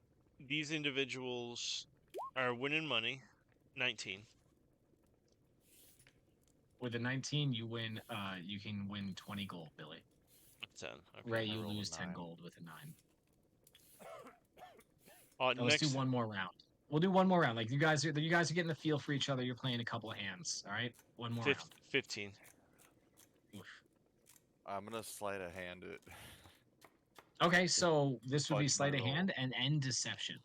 [SPEAKER 2] these individuals are winning money. 19.
[SPEAKER 1] With a 19, you win. You can win 20 gold, Billy.
[SPEAKER 2] 10. Okay.
[SPEAKER 1] Ray,
[SPEAKER 6] I
[SPEAKER 1] you
[SPEAKER 6] rolled a
[SPEAKER 1] lose 10
[SPEAKER 6] 9.
[SPEAKER 1] gold with a 9. Now,
[SPEAKER 2] Next.
[SPEAKER 1] let's do one more round. We'll do one more round. Like you guys are getting the feel for each other. You're playing a couple of hands. All right, one more round.
[SPEAKER 2] 15.
[SPEAKER 1] Oof.
[SPEAKER 6] I'm gonna sleight of hand it.
[SPEAKER 1] Okay, so this would be
[SPEAKER 6] Fudge my
[SPEAKER 1] sleight of
[SPEAKER 6] roll.
[SPEAKER 1] hand and end deception.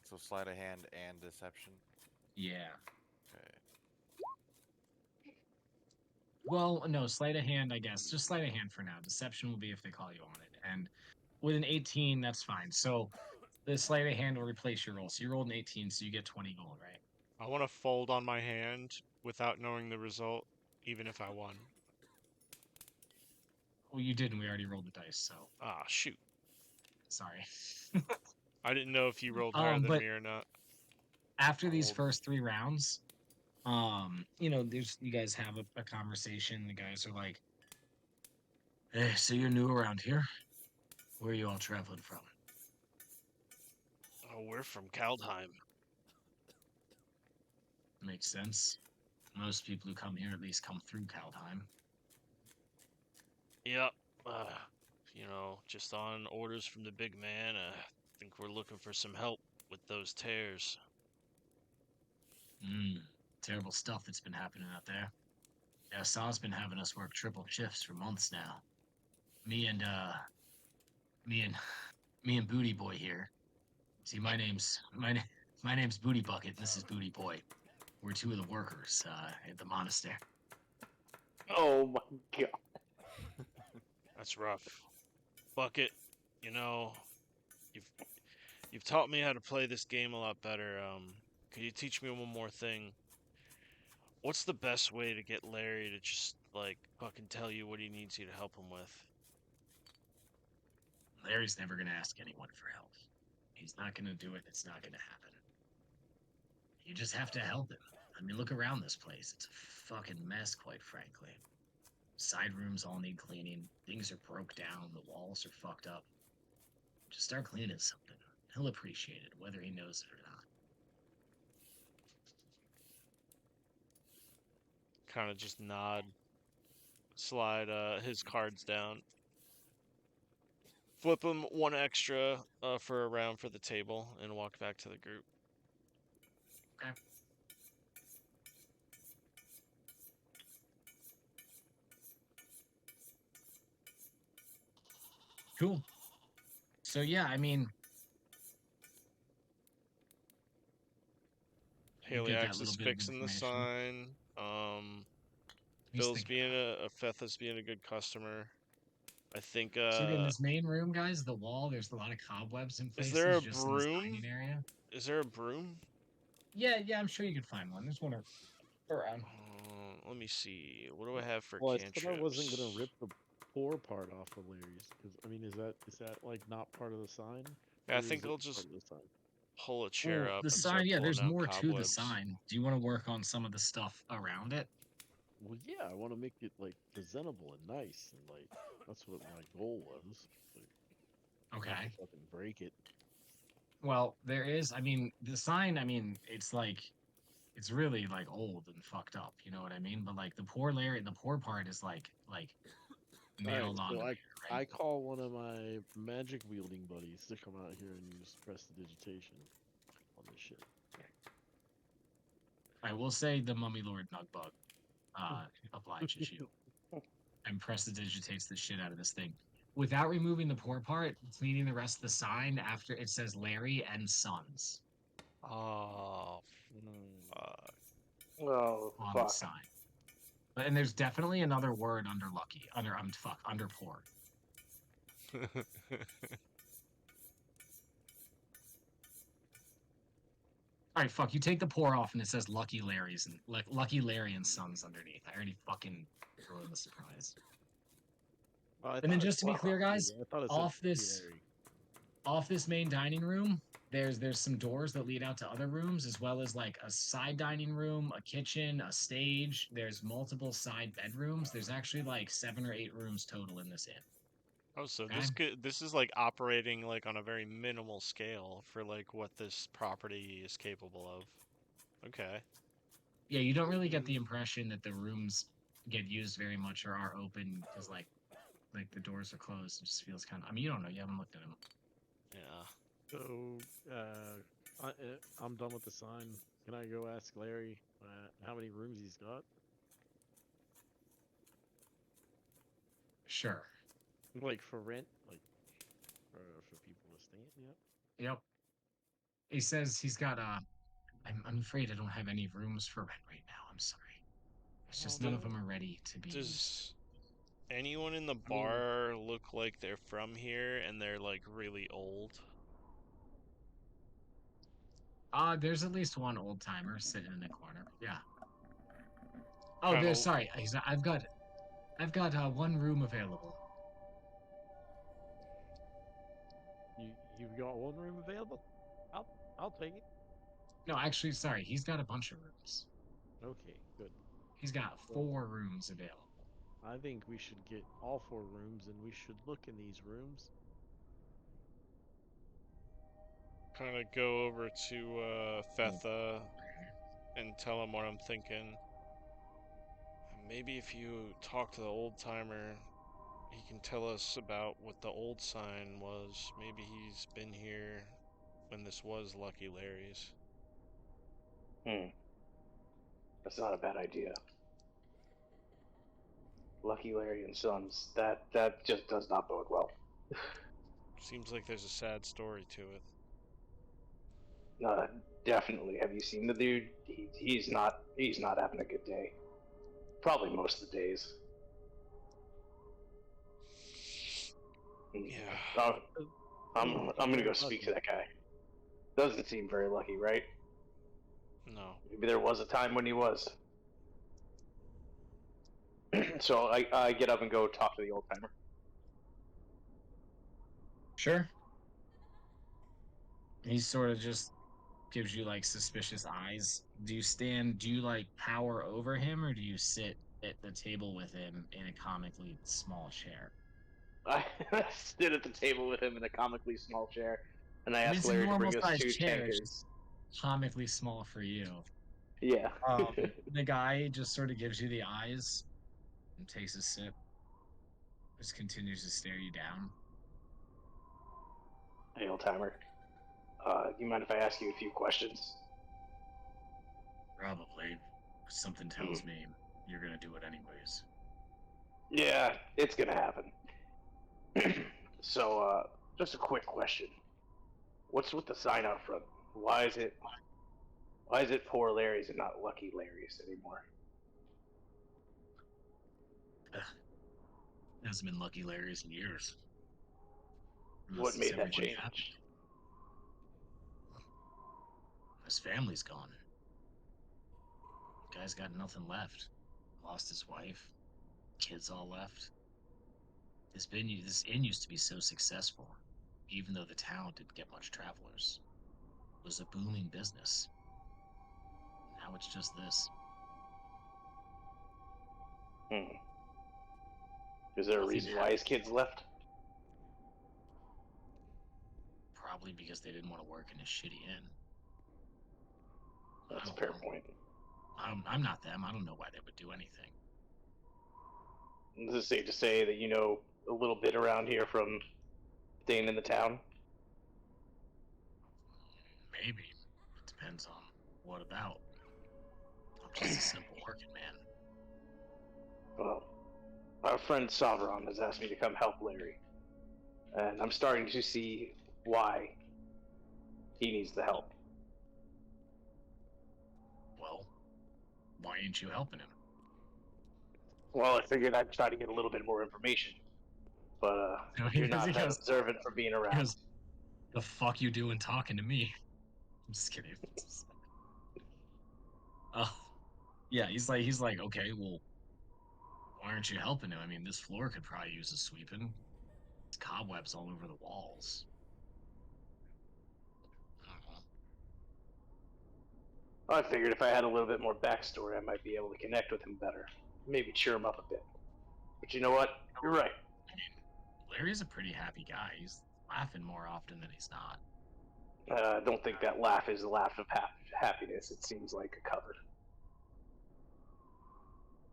[SPEAKER 6] So sleight of hand and deception.
[SPEAKER 1] Yeah.
[SPEAKER 6] Okay.
[SPEAKER 1] Well, no, sleight of hand, I guess. Just sleight of hand for now. Deception will be if they call you on it. And with an 18, that's fine. So the sleight of hand will replace your roll. So you rolled an 18, so you get 20 gold, right?
[SPEAKER 2] I want to fold on my hand without knowing the result, even if I won.
[SPEAKER 1] Well, you didn't. We already rolled the dice, so
[SPEAKER 2] Ah, shoot.
[SPEAKER 1] sorry.
[SPEAKER 2] I didn't know if you rolled higher than
[SPEAKER 1] but-
[SPEAKER 2] me or not.
[SPEAKER 1] after these
[SPEAKER 6] Old.
[SPEAKER 1] first 3 rounds, there's you guys have a conversation. The guys are like, "Hey, so you're new around here? Where are you all traveling from?"
[SPEAKER 2] Oh, we're from Kaldheim.
[SPEAKER 1] Makes sense. Most people who come here at least come through Kaldheim.
[SPEAKER 2] Yep. Just on orders from the big man. I think we're looking for some help with those tears.
[SPEAKER 1] Terrible stuff that's been happening out there. Yeah, Saw's been having us work triple shifts for months now. Me and Booty Boy here. See, my name's Booty Bucket. And this is Booty Boy. We're 2 of the workers at the monastery.
[SPEAKER 3] Oh my god.
[SPEAKER 2] That's rough. Bucket, you've taught me how to play this game a lot better. Could you teach me one more thing? What's the best way to get Larry to just fucking tell you what he needs you to help him with?
[SPEAKER 1] Larry's never gonna ask anyone for help. He's not gonna do it. It's not gonna happen. You just have to help him. I mean, look around this place. It's a fucking mess, quite frankly. Side rooms all need cleaning. Things are broke down. The walls are fucked up. Just start cleaning something. He'll appreciate it, whether he knows it or not.
[SPEAKER 2] Kind of just nod, slide his cards down, flip him 1 extra for a round for the table, and walk back to the group.
[SPEAKER 1] Okay. Cool. So yeah, I mean, you get that
[SPEAKER 2] Haliax
[SPEAKER 1] little
[SPEAKER 2] is
[SPEAKER 1] bit of
[SPEAKER 2] fixing the
[SPEAKER 1] information.
[SPEAKER 2] sign.
[SPEAKER 1] He's
[SPEAKER 2] Phil's
[SPEAKER 1] thinking
[SPEAKER 2] being
[SPEAKER 1] about it.
[SPEAKER 2] Fetha's being a good customer. I think.
[SPEAKER 1] So in this main room, guys, the wall, there's a lot of cobwebs in
[SPEAKER 2] Is
[SPEAKER 1] places.
[SPEAKER 2] there a
[SPEAKER 1] just in this
[SPEAKER 2] broom?
[SPEAKER 1] dining area.
[SPEAKER 2] Is there a broom?
[SPEAKER 1] Yeah, I'm sure you could find one. There's one around.
[SPEAKER 2] Let me see. What do I have for
[SPEAKER 4] Well, I
[SPEAKER 2] cantrips?
[SPEAKER 4] said I wasn't gonna rip the poor part off of Larry's, because I mean, is that like not part of the sign?
[SPEAKER 2] Yeah, I
[SPEAKER 4] Or
[SPEAKER 2] think
[SPEAKER 4] is it
[SPEAKER 2] I'll
[SPEAKER 4] part
[SPEAKER 2] just
[SPEAKER 4] of the sign?
[SPEAKER 2] pull a chair
[SPEAKER 1] Well,
[SPEAKER 2] up.
[SPEAKER 1] the
[SPEAKER 2] and start
[SPEAKER 1] sign, yeah, there's
[SPEAKER 2] pulling out
[SPEAKER 1] more to the
[SPEAKER 2] cobwebs.
[SPEAKER 1] sign. Do you want to work on some of the stuff around it?
[SPEAKER 4] Well, yeah, I want to make it like presentable and nice, and like that's what my goal was. Like, not to
[SPEAKER 1] Okay.
[SPEAKER 4] fucking break it.
[SPEAKER 1] Well, there is, I mean, the sign, I mean, it's really like old and fucked up, you know what I mean? But like the poor part is like nailed
[SPEAKER 4] so
[SPEAKER 1] onto there,
[SPEAKER 4] I
[SPEAKER 1] right?
[SPEAKER 4] call one of my magic wielding buddies to come out here and use prestidigitation on this shit.
[SPEAKER 1] I will say the Mummy Lord Nugbug obliges you and prestidigitates the shit out of this thing. Without removing the poor part, cleaning the rest of the sign after it says Larry and Sons
[SPEAKER 2] Oh,
[SPEAKER 4] Mm.
[SPEAKER 2] fuck.
[SPEAKER 3] Oh
[SPEAKER 1] on the
[SPEAKER 3] fuck.
[SPEAKER 1] sign. And there's definitely another word under lucky, under poor. All right, fuck. You take the pour off, and it says Lucky Larry's and Lucky Larry and Sons underneath. I already fucking ruined the surprise.
[SPEAKER 4] Well, I
[SPEAKER 1] And then
[SPEAKER 4] thought it
[SPEAKER 1] just to be
[SPEAKER 4] said
[SPEAKER 1] clear,
[SPEAKER 4] Lucky,
[SPEAKER 1] guys,
[SPEAKER 4] I thought it
[SPEAKER 1] off
[SPEAKER 4] said
[SPEAKER 1] this
[SPEAKER 4] Larry.
[SPEAKER 1] off this main dining room, there's some doors that lead out to other rooms, as well as like a side dining room, a kitchen, a stage. There's multiple side bedrooms. There's actually like 7 or 8 rooms total in this inn.
[SPEAKER 2] Oh, so
[SPEAKER 1] Okay.
[SPEAKER 2] this is like operating like on a very minimal scale for like what this property is capable of. Okay.
[SPEAKER 1] Yeah, you don't really get the impression that the rooms get used very much or are open because like the doors are closed. It just feels kind of. I mean, you don't know. You haven't looked at them.
[SPEAKER 2] Yeah.
[SPEAKER 4] So, I'm done with the sign. Can I go ask Larry how many rooms he's got?
[SPEAKER 1] Sure.
[SPEAKER 4] Like for rent, like for people to stay in. Yeah.
[SPEAKER 1] Yep. He says he's got I'm afraid I don't have any rooms for rent right now. I'm sorry. It's just none of them are ready to be used.
[SPEAKER 2] Does anyone in the
[SPEAKER 3] I mean-
[SPEAKER 2] bar look like they're from here and they're like really old?
[SPEAKER 1] There's at least one old timer sitting in the corner. Yeah. Oh,
[SPEAKER 2] Kinda-
[SPEAKER 1] there's sorry. I've got 1 room available.
[SPEAKER 4] You've got one room available. I'll take it.
[SPEAKER 1] No, actually, sorry. He's got a bunch of rooms.
[SPEAKER 4] Okay, good.
[SPEAKER 1] He's got
[SPEAKER 4] Well,
[SPEAKER 1] 4 rooms available.
[SPEAKER 4] I think we should get all 4 rooms, and we should look in these rooms.
[SPEAKER 2] Kind of go over to Fetha and tell him what I'm thinking. Maybe if you talk to the old timer, he can tell us about what the old sign was. Maybe he's been here when this was Lucky Larry's.
[SPEAKER 3] That's not a bad idea. Lucky Larry and Sons. That just does not bode well.
[SPEAKER 2] Seems like there's a sad story to it.
[SPEAKER 3] Definitely. Have you seen the dude? He's not having a good day. Probably most of the days.
[SPEAKER 2] Yeah.
[SPEAKER 3] I'm gonna go speak to that guy. Doesn't seem very lucky, right?
[SPEAKER 2] No.
[SPEAKER 3] Maybe there was a time when he was. So I get up and go talk to the old timer.
[SPEAKER 1] Sure. He sort of just gives you like suspicious eyes. Do you like power over him, or do you sit at the table with him in a comically small chair?
[SPEAKER 3] I sit at the table with him in a comically small chair, and I ask
[SPEAKER 1] It's a
[SPEAKER 3] Larry to
[SPEAKER 1] normal
[SPEAKER 3] bring us
[SPEAKER 1] sized
[SPEAKER 3] 2
[SPEAKER 1] chair, it's
[SPEAKER 3] tankers.
[SPEAKER 1] just comically small for you.
[SPEAKER 3] Yeah.
[SPEAKER 1] The guy just sort of gives you the eyes and takes a sip. Just continues to stare you down.
[SPEAKER 3] Hey, old timer. You mind if I ask you a few questions?
[SPEAKER 1] Probably. Something tells me you're gonna do it anyways.
[SPEAKER 3] Yeah, it's gonna happen. So, just a quick question. What's with the sign out front? Why is it poor Larry's and not Lucky Larry's anymore?
[SPEAKER 1] Hasn't been Lucky Larry's in years.
[SPEAKER 3] What
[SPEAKER 1] Unless
[SPEAKER 3] made that
[SPEAKER 1] everything
[SPEAKER 3] change?
[SPEAKER 1] happened. His family's gone. Guy's got nothing left. Lost his wife. Kids all left. This inn used to be so successful, even though the town didn't get much travelers. It was a booming business. Now it's just this.
[SPEAKER 3] Is there a
[SPEAKER 1] Nothing
[SPEAKER 3] reason why his kids left?
[SPEAKER 1] Probably because they didn't want to work in a shitty inn. I
[SPEAKER 3] That's a
[SPEAKER 1] don't
[SPEAKER 3] fair
[SPEAKER 1] know.
[SPEAKER 3] point.
[SPEAKER 1] I'm not them. I don't know why they would do anything.
[SPEAKER 3] Is it safe to say that you know a little bit around here from staying in the town?
[SPEAKER 1] Maybe. It depends on what about. I'm just a simple working man.
[SPEAKER 3] Well, our friend Sovereign has asked me to come help Larry, and I'm starting to see why he needs the help.
[SPEAKER 1] Well, why ain't you helping him?
[SPEAKER 3] Well, I figured I'd try to get a little bit more information, but you're not that observant for being around.
[SPEAKER 1] Because the fuck you doing talking to me? I'm just kidding. Yeah, he's like, okay, well, why aren't you helping him? I mean, this floor could probably use a sweeping. There's cobwebs all over the walls. I don't know.
[SPEAKER 3] I figured if I had a little bit more backstory, I might be able to connect with him better. Maybe cheer him up a bit. But you know what? You're right.
[SPEAKER 1] I mean, Larry's a pretty happy guy. He's laughing more often than he's not.
[SPEAKER 3] I don't think that laugh is a laugh of happiness. It seems like a cover.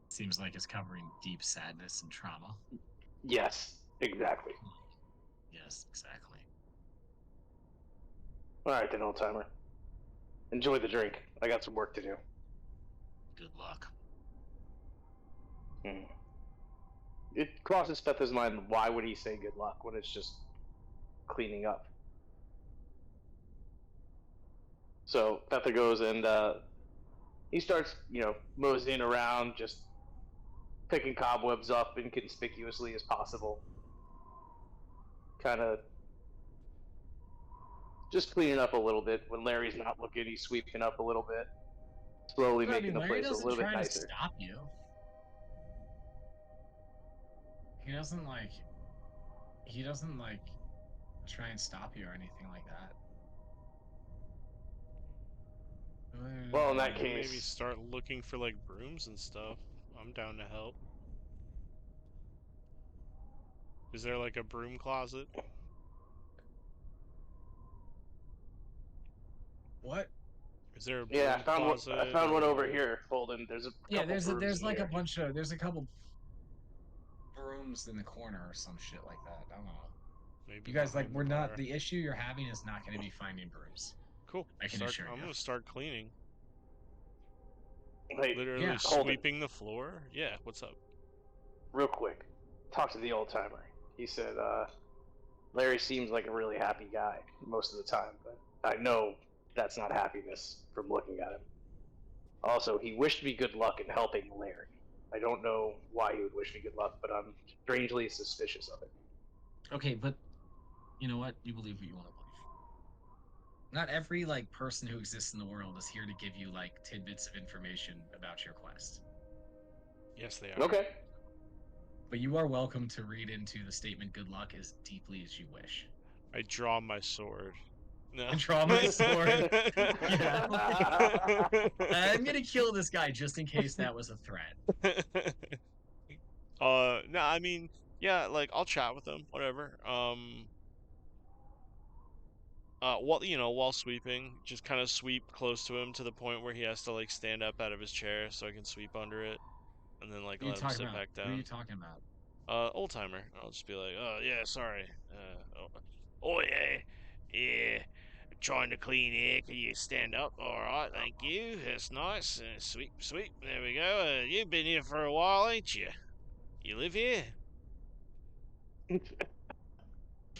[SPEAKER 1] Seems like it's covering deep sadness and trauma.
[SPEAKER 3] Yes, exactly.
[SPEAKER 1] Yes, exactly.
[SPEAKER 3] All right then, old timer. Enjoy the drink. I got some work to do.
[SPEAKER 1] Good luck.
[SPEAKER 3] It crosses Fetha's mind, why would he say good luck when it's just cleaning up? So Fetha goes and he starts, moseying around, just picking cobwebs up inconspicuously as possible. Kind of just cleaning up a little bit. When Larry's not looking, he's sweeping up a little bit, slowly making the
[SPEAKER 1] Larry
[SPEAKER 3] place a
[SPEAKER 1] doesn't
[SPEAKER 3] little bit
[SPEAKER 1] try to
[SPEAKER 3] nicer.
[SPEAKER 1] stop you. He doesn't like try and stop you or anything like that.
[SPEAKER 3] Well, in that
[SPEAKER 2] Maybe
[SPEAKER 3] case,
[SPEAKER 2] start looking for like brooms and stuff. I'm down to help. Is there like a broom closet?
[SPEAKER 1] What?
[SPEAKER 2] Is there a broom
[SPEAKER 3] yeah, I
[SPEAKER 2] closet?
[SPEAKER 3] found one over
[SPEAKER 2] or-
[SPEAKER 3] here, Holden. There's a
[SPEAKER 1] Yeah,
[SPEAKER 3] couple brooms
[SPEAKER 1] there's
[SPEAKER 3] in
[SPEAKER 1] like a
[SPEAKER 3] here.
[SPEAKER 1] bunch of there's a couple brooms in the corner or some shit like that. I don't know.
[SPEAKER 2] Maybe
[SPEAKER 1] You guys like
[SPEAKER 2] behind
[SPEAKER 1] we're
[SPEAKER 2] the
[SPEAKER 1] not
[SPEAKER 2] bar.
[SPEAKER 1] the issue you're having is not going to be finding brooms.
[SPEAKER 2] Cool.
[SPEAKER 1] I can assure
[SPEAKER 2] I'm
[SPEAKER 1] you.
[SPEAKER 2] gonna start cleaning.
[SPEAKER 3] Hey,
[SPEAKER 2] Literally
[SPEAKER 1] Yeah.
[SPEAKER 3] Holden,
[SPEAKER 2] sweeping the floor. Yeah. What's up?
[SPEAKER 3] real quick. Talk to the old timer. He said, Larry seems like a really happy guy most of the time, but I know that's not happiness from looking at him. Also, he wished me good luck in helping Larry. I don't know why he would wish me good luck, but I'm strangely suspicious of it.
[SPEAKER 1] Okay, but you know what? You believe what you want to believe. Not every like person who exists in the world is here to give you like tidbits of information about your quest.
[SPEAKER 2] Yes, they are.
[SPEAKER 3] Okay.
[SPEAKER 1] But you are welcome to read into the statement "good luck" as deeply as you wish.
[SPEAKER 2] I draw my sword. No.
[SPEAKER 1] I draw my sword. Yeah. I'm gonna kill this guy just in case that was a threat.
[SPEAKER 2] No, I mean, yeah, like I'll chat with him, whatever. While sweeping, just kind of sweep close to him to the point where he has to like stand up out of his chair so I can sweep under it, and then like
[SPEAKER 1] What are you
[SPEAKER 2] let him
[SPEAKER 1] talking
[SPEAKER 2] sit
[SPEAKER 1] about?
[SPEAKER 2] back
[SPEAKER 1] What are you
[SPEAKER 2] down.
[SPEAKER 1] talking about?
[SPEAKER 2] Old timer. I'll just be like, oh yeah, sorry. Oh yeah, yeah. Trying to clean here. Can you stand up? All right, thank you. That's nice. Sweep, sweep. There we go. You've been here for a while, ain't you? You live here?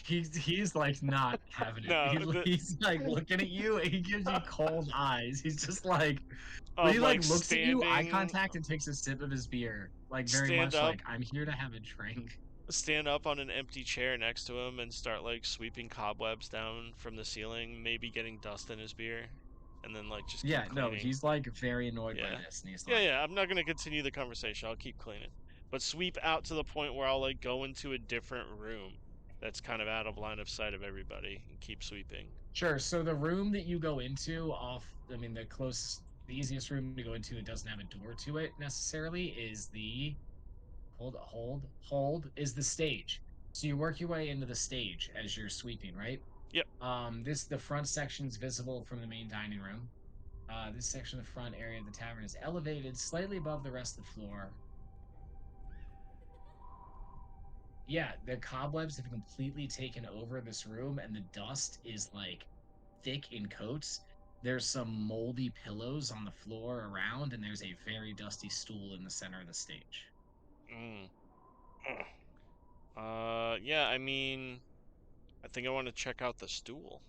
[SPEAKER 1] He's like not having it.
[SPEAKER 2] No,
[SPEAKER 1] He's like looking at you and he gives you cold eyes. He's just like when
[SPEAKER 2] I'm
[SPEAKER 1] he
[SPEAKER 2] like
[SPEAKER 1] looks at you, eye
[SPEAKER 2] standing,
[SPEAKER 1] contact, and takes a sip of his beer, like very
[SPEAKER 2] stand
[SPEAKER 1] much
[SPEAKER 2] up,
[SPEAKER 1] like I'm here to have a drink.
[SPEAKER 2] stand up on an empty chair next to him and start like sweeping cobwebs down from the ceiling, maybe getting dust in his beer, and then like just keep
[SPEAKER 1] Yeah, no,
[SPEAKER 2] cleaning.
[SPEAKER 1] he's like very annoyed by
[SPEAKER 2] Yeah.
[SPEAKER 1] this, and he's
[SPEAKER 2] Yeah,
[SPEAKER 1] like,
[SPEAKER 2] yeah. I'm not gonna continue the conversation. I'll keep cleaning, but sweep out to the point where I'll like go into a different room that's kind of out of line of sight of everybody and keep sweeping.
[SPEAKER 1] sure. So the room that you go into, the easiest room to go into that doesn't have a door to it necessarily is the hold is the stage. So you work your way into the stage as you're sweeping, right?
[SPEAKER 2] Yep.
[SPEAKER 1] The front section's visible from the main dining room. This section of the front area of the tavern is elevated slightly above the rest of the floor. Yeah, the cobwebs have completely taken over this room, and the dust is like thick in coats. There's some moldy pillows on the floor around, and there's a very dusty stool in the center of the stage.
[SPEAKER 2] Mm. Yeah. I mean, I think I want to check out the stool.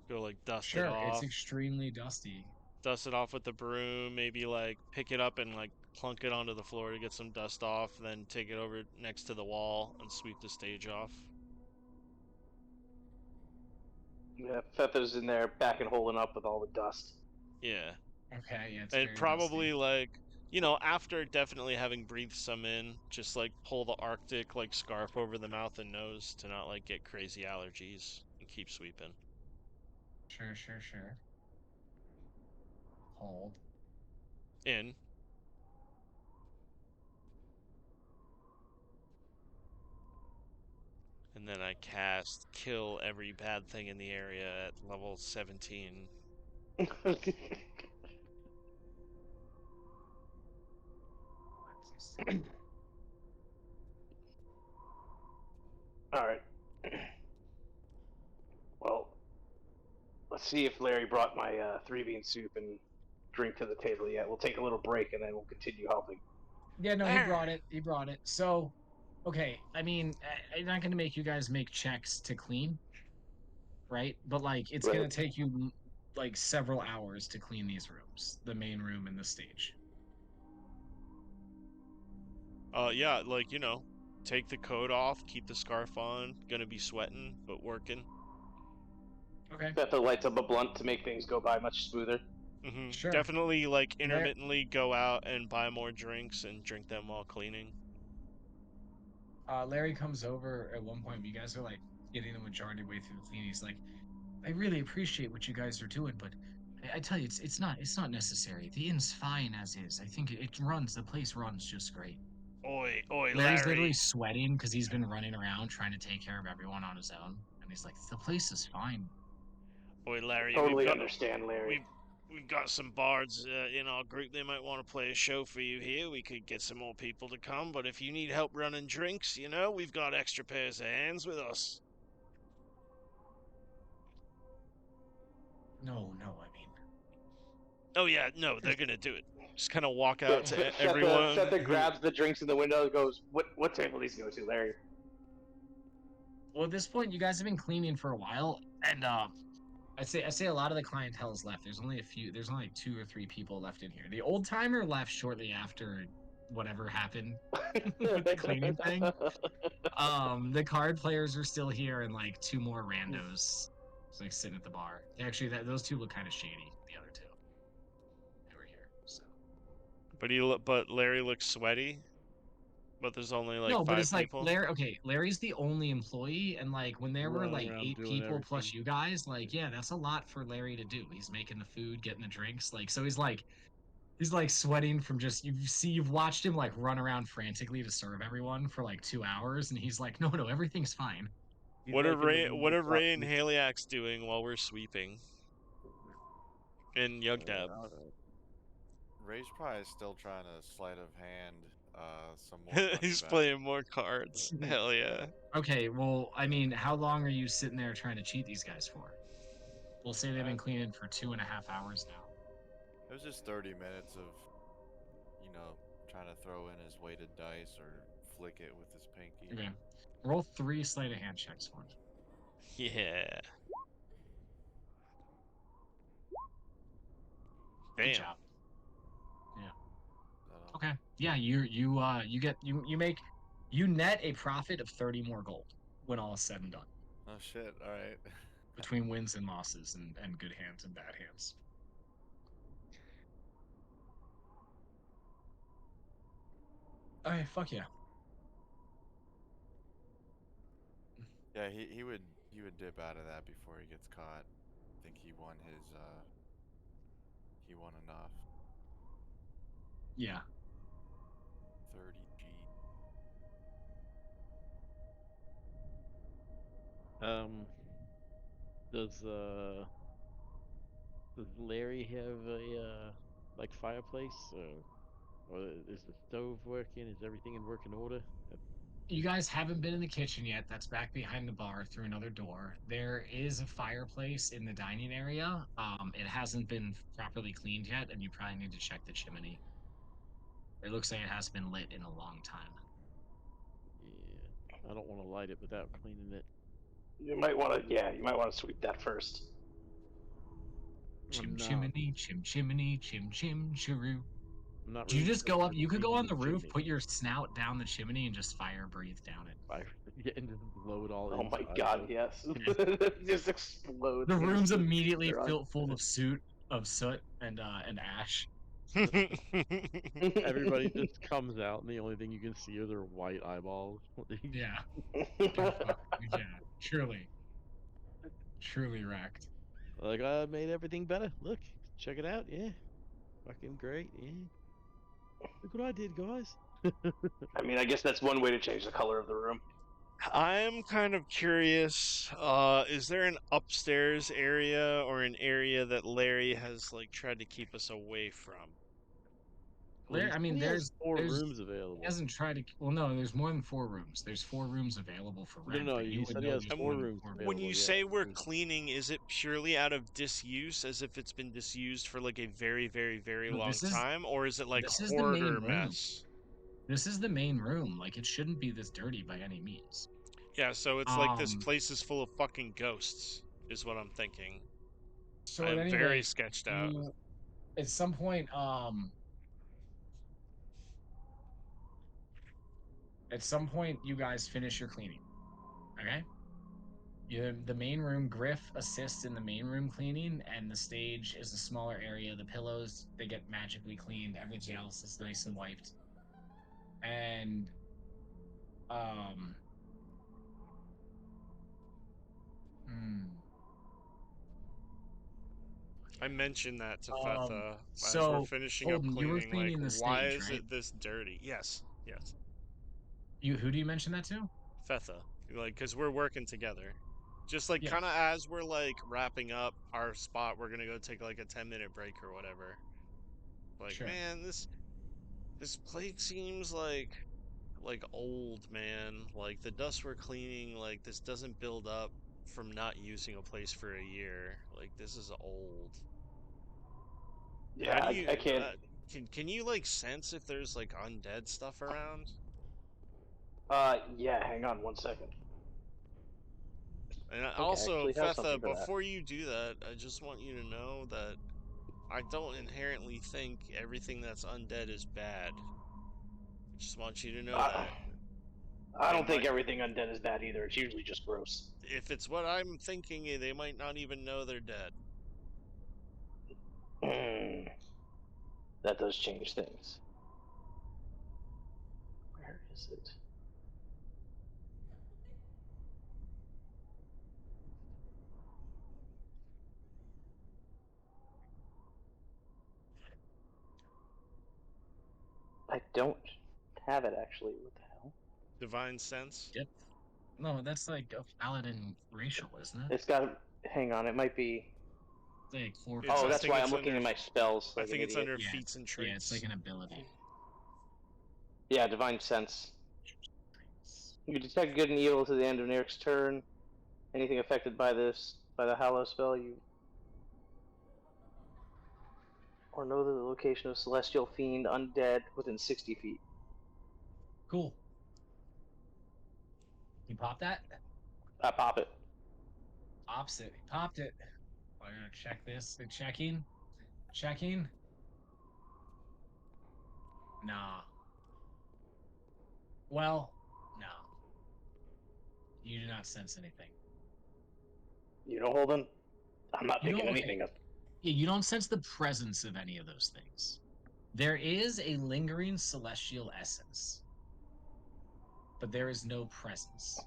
[SPEAKER 2] Go like dust it
[SPEAKER 1] Sure, it's
[SPEAKER 2] off.
[SPEAKER 1] extremely dusty.
[SPEAKER 2] Dust it off with the broom, maybe like pick it up and like plunk it onto the floor to get some dust off, then take it over next to the wall and sweep the stage off.
[SPEAKER 3] Yeah, Feather's in there back and holding up with all the dust.
[SPEAKER 2] Yeah.
[SPEAKER 1] Okay, yeah, it's
[SPEAKER 2] And
[SPEAKER 1] very
[SPEAKER 2] probably
[SPEAKER 1] dusty.
[SPEAKER 2] like, after definitely having breathed some in, just like pull the Arctic like scarf over the mouth and nose to not like get crazy allergies and keep sweeping.
[SPEAKER 1] Sure. Hold.
[SPEAKER 2] In. And then I cast kill every bad thing in the area at level 17.
[SPEAKER 3] All right. Well, let's see if Larry brought my 3-bean soup and drink to the table yet. We'll take a little break and then we'll continue helping.
[SPEAKER 1] Yeah, no, he brought it. He brought it. So, okay, I mean, I'm not going to make you guys make checks to clean, right? But like, it's going
[SPEAKER 3] Right.
[SPEAKER 1] to take you like several hours to clean these rooms, the main room and the stage.
[SPEAKER 2] Yeah, like, take the coat off, keep the scarf on, gonna be sweating, but working.
[SPEAKER 1] Okay.
[SPEAKER 3] Feather lights up a blunt to make things go by much smoother.
[SPEAKER 2] Mm-hmm.
[SPEAKER 1] Sure.
[SPEAKER 2] Definitely, like, intermittently go out and buy more drinks and drink them while cleaning.
[SPEAKER 1] Larry comes over at one point. You guys are like getting the majority way through the clean. He's like, I really appreciate what you guys are doing, but I tell you, it's not necessary. The inn's fine as is. I think the place runs just great.
[SPEAKER 2] Oi,
[SPEAKER 1] Larry's
[SPEAKER 2] Larry.
[SPEAKER 1] literally sweating because he's been running around trying to take care of everyone on his own, and he's like, the place is fine.
[SPEAKER 2] Oi, Larry.
[SPEAKER 3] Totally understand, Larry.
[SPEAKER 2] We've got some bards in our group. They might want to play a show for you here. We could get some more people to come, but if you need help running drinks, we've got extra pairs of hands with us.
[SPEAKER 1] No, I mean,
[SPEAKER 2] Oh yeah, no, they're gonna do it. Just kind of walk
[SPEAKER 3] So,
[SPEAKER 2] out to everyone.
[SPEAKER 3] Seta grabs the drinks in the window and goes, what table these go to, Larry?
[SPEAKER 1] well, at this point, you guys have been cleaning for a while, and I say a lot of the clientele is left. There's only There's only 2 or 3 people left in here. The old timer left shortly after whatever happened with the cleaning thing. The card players are still here, and like 2 more randos, like sitting at the bar. Actually, those 2 look kind of shady. The other 2, they were here. So
[SPEAKER 2] But Larry looks sweaty. But there's only like
[SPEAKER 1] no,
[SPEAKER 2] 5
[SPEAKER 1] but it's like
[SPEAKER 2] people.
[SPEAKER 1] Larry. Okay, Larry's the only employee, and like when there were
[SPEAKER 4] Running
[SPEAKER 1] like
[SPEAKER 4] around
[SPEAKER 1] 8
[SPEAKER 4] doing
[SPEAKER 1] people plus
[SPEAKER 4] everything.
[SPEAKER 1] you guys, like yeah, that's a lot for Larry to do. He's making the food, getting the drinks, like so he's like sweating from just you've watched him like run around frantically to serve everyone for like 2 hours, and he's like, no, everything's fine.
[SPEAKER 4] He's
[SPEAKER 2] What are
[SPEAKER 4] like in the
[SPEAKER 2] Ray and
[SPEAKER 4] movie
[SPEAKER 2] Haliax doing while we're sweeping? And Young Dab.
[SPEAKER 6] Ray's probably still trying to sleight of hand some more money
[SPEAKER 2] He's
[SPEAKER 6] back.
[SPEAKER 2] playing more cards. Hell yeah.
[SPEAKER 1] Okay, well, I mean, how long are you sitting there trying to cheat these guys for? We'll say they've been cleaning for 2.5 hours now.
[SPEAKER 6] It was just 30 minutes of, trying to throw in his weighted dice or flick it with his pinky.
[SPEAKER 1] Okay, roll 3 sleight of hand checks for me.
[SPEAKER 2] Yeah.
[SPEAKER 1] Good
[SPEAKER 2] Damn.
[SPEAKER 1] job. Yeah.
[SPEAKER 6] So,
[SPEAKER 1] Okay. Yeah, you net a profit of 30 more gold when all is said and done,
[SPEAKER 6] oh shit! All right.
[SPEAKER 1] between wins and losses and good hands and bad hands. Alright, fuck yeah.
[SPEAKER 6] Yeah, he would dip out of that before he gets caught. I think he won enough.
[SPEAKER 1] Yeah.
[SPEAKER 6] 30 G.
[SPEAKER 4] Does Larry have a like fireplace or is the stove working? Is everything in working order?
[SPEAKER 1] You guys haven't been in the kitchen yet. That's back behind the bar through another door. There is a fireplace in the dining area. It hasn't been properly cleaned yet, and you probably need to check the chimney. It looks like it hasn't been lit in a long time.
[SPEAKER 4] Yeah, I don't want to light it without cleaning it.
[SPEAKER 3] You might want to sweep that first.
[SPEAKER 1] Chim
[SPEAKER 4] No.
[SPEAKER 1] chimney, chim chiroo.
[SPEAKER 4] I'm not
[SPEAKER 1] Do you
[SPEAKER 4] really
[SPEAKER 1] just go up?
[SPEAKER 4] interested in
[SPEAKER 1] You could go
[SPEAKER 4] cleaning
[SPEAKER 1] on the roof,
[SPEAKER 4] chimney.
[SPEAKER 1] put your snout down the chimney, and just fire breathe down it.
[SPEAKER 4] Yeah, and just blow it all
[SPEAKER 3] Oh my
[SPEAKER 4] inside,
[SPEAKER 3] god,
[SPEAKER 4] so-
[SPEAKER 3] yes. Just explodes.
[SPEAKER 1] The room's immediately
[SPEAKER 3] They're on
[SPEAKER 1] filled full of soot and ash.
[SPEAKER 4] Everybody just comes out, and the only thing you can see are their white eyeballs.
[SPEAKER 1] Yeah. Yeah. Truly wrecked.
[SPEAKER 4] Like, I made everything better. Look, check it out. Yeah, fucking great. Yeah, look what I did, guys.
[SPEAKER 3] I mean, I guess that's one way to change the color of the room.
[SPEAKER 2] I'm kind of curious. Is there an upstairs area or an area that Larry has like tried to keep us away from?
[SPEAKER 1] There, I mean,
[SPEAKER 4] He has
[SPEAKER 1] there's
[SPEAKER 4] 4
[SPEAKER 1] there's-
[SPEAKER 4] rooms available.
[SPEAKER 1] He hasn't tried to. Well, no, there's more than 4 rooms. There's 4 rooms available for rent.
[SPEAKER 4] No,
[SPEAKER 1] but
[SPEAKER 4] he
[SPEAKER 1] you would
[SPEAKER 4] said he
[SPEAKER 1] know
[SPEAKER 4] has
[SPEAKER 1] there's
[SPEAKER 4] 4
[SPEAKER 1] more than
[SPEAKER 4] rooms
[SPEAKER 1] 4
[SPEAKER 2] When
[SPEAKER 4] available.
[SPEAKER 2] you
[SPEAKER 4] yeah,
[SPEAKER 2] say we're
[SPEAKER 4] there's-
[SPEAKER 2] cleaning, is it purely out of disuse, as if it's been disused for like a very, very, very
[SPEAKER 1] No,
[SPEAKER 2] long
[SPEAKER 1] this is-
[SPEAKER 2] time, or is it like
[SPEAKER 1] this is the main
[SPEAKER 2] hoarder
[SPEAKER 1] room.
[SPEAKER 2] mess?
[SPEAKER 1] This is the main room. Like, it shouldn't be this dirty by any means.
[SPEAKER 2] Yeah, so it's like this
[SPEAKER 1] Um,
[SPEAKER 2] place is full of fucking ghosts, is what I'm thinking.
[SPEAKER 1] So
[SPEAKER 2] I'm
[SPEAKER 1] at any
[SPEAKER 2] very
[SPEAKER 1] rate,
[SPEAKER 2] sketched out.
[SPEAKER 1] at some point, you guys finish your cleaning. Okay. The main room, Griff assists in the main room cleaning, and the stage is a smaller area. The pillows, they get magically cleaned. Everything else is nice and wiped. And
[SPEAKER 2] I mentioned that to
[SPEAKER 1] Um,
[SPEAKER 2] Fetha as we're
[SPEAKER 1] so,
[SPEAKER 2] finishing up
[SPEAKER 1] Holden, you were
[SPEAKER 2] cleaning. Like,
[SPEAKER 1] cleaning the
[SPEAKER 2] why
[SPEAKER 1] stage,
[SPEAKER 2] is
[SPEAKER 1] right?
[SPEAKER 2] it this dirty? Yes, yes,
[SPEAKER 1] Who do you mention that to?
[SPEAKER 2] Fetha. Like, cause we're working together. Just like
[SPEAKER 1] Yeah.
[SPEAKER 2] kind of as we're like wrapping up our spot, we're gonna go take like a 10-minute break or whatever. Like,
[SPEAKER 1] Sure.
[SPEAKER 2] man, this plate seems like old, man. Like the dust we're cleaning, like this doesn't build up from not using a place for a year. Like this is old.
[SPEAKER 3] Yeah,
[SPEAKER 2] How do you
[SPEAKER 3] I can't.
[SPEAKER 2] can you like sense if there's like undead stuff around?
[SPEAKER 3] Yeah, hang on 1 second.
[SPEAKER 2] And
[SPEAKER 3] I think I
[SPEAKER 2] also,
[SPEAKER 3] actually have something
[SPEAKER 2] Fetha,
[SPEAKER 3] for that.
[SPEAKER 2] before you do that, I just want you to know that I don't inherently think everything that's undead is bad. I just want you to know
[SPEAKER 3] Uh,
[SPEAKER 2] that.
[SPEAKER 3] I
[SPEAKER 2] They
[SPEAKER 3] don't think
[SPEAKER 2] might,
[SPEAKER 3] everything undead is bad either. It's usually just gross.
[SPEAKER 2] if it's what I'm thinking, they might not even know they're dead.
[SPEAKER 3] That does change things. Where is it? I don't have it actually. What the hell?
[SPEAKER 2] Divine sense.
[SPEAKER 1] Yep. No, that's like a paladin racial, isn't it?
[SPEAKER 3] It's got. Hang on. It might be.
[SPEAKER 1] It's like core
[SPEAKER 2] It's-
[SPEAKER 3] Oh,
[SPEAKER 2] I
[SPEAKER 3] that's
[SPEAKER 2] think
[SPEAKER 3] why
[SPEAKER 2] it's
[SPEAKER 3] I'm looking
[SPEAKER 2] under-
[SPEAKER 3] at my spells.
[SPEAKER 2] I
[SPEAKER 3] Like
[SPEAKER 2] think
[SPEAKER 3] an
[SPEAKER 2] it's
[SPEAKER 3] idiot.
[SPEAKER 2] under
[SPEAKER 1] Yeah,
[SPEAKER 2] feats and
[SPEAKER 1] Yeah, it's
[SPEAKER 2] traits.
[SPEAKER 1] like an ability.
[SPEAKER 3] Yeah, divine sense. You detect good and evil to the end of Nyric's turn. Anything affected by the Hallow spell, you or know the location of celestial fiend undead within 60 feet.
[SPEAKER 1] Cool. You pop that?
[SPEAKER 3] I pop it.
[SPEAKER 1] Pops it. He popped it. I'm gonna check this. The checking. Checking. Nah. Well, no. You do not sense anything.
[SPEAKER 3] You know, Holden? I'm not
[SPEAKER 1] You
[SPEAKER 3] picking
[SPEAKER 1] don't-
[SPEAKER 3] anything up.
[SPEAKER 1] Yeah, you don't sense the presence of any of those things. There is a lingering celestial essence, but there is no presence.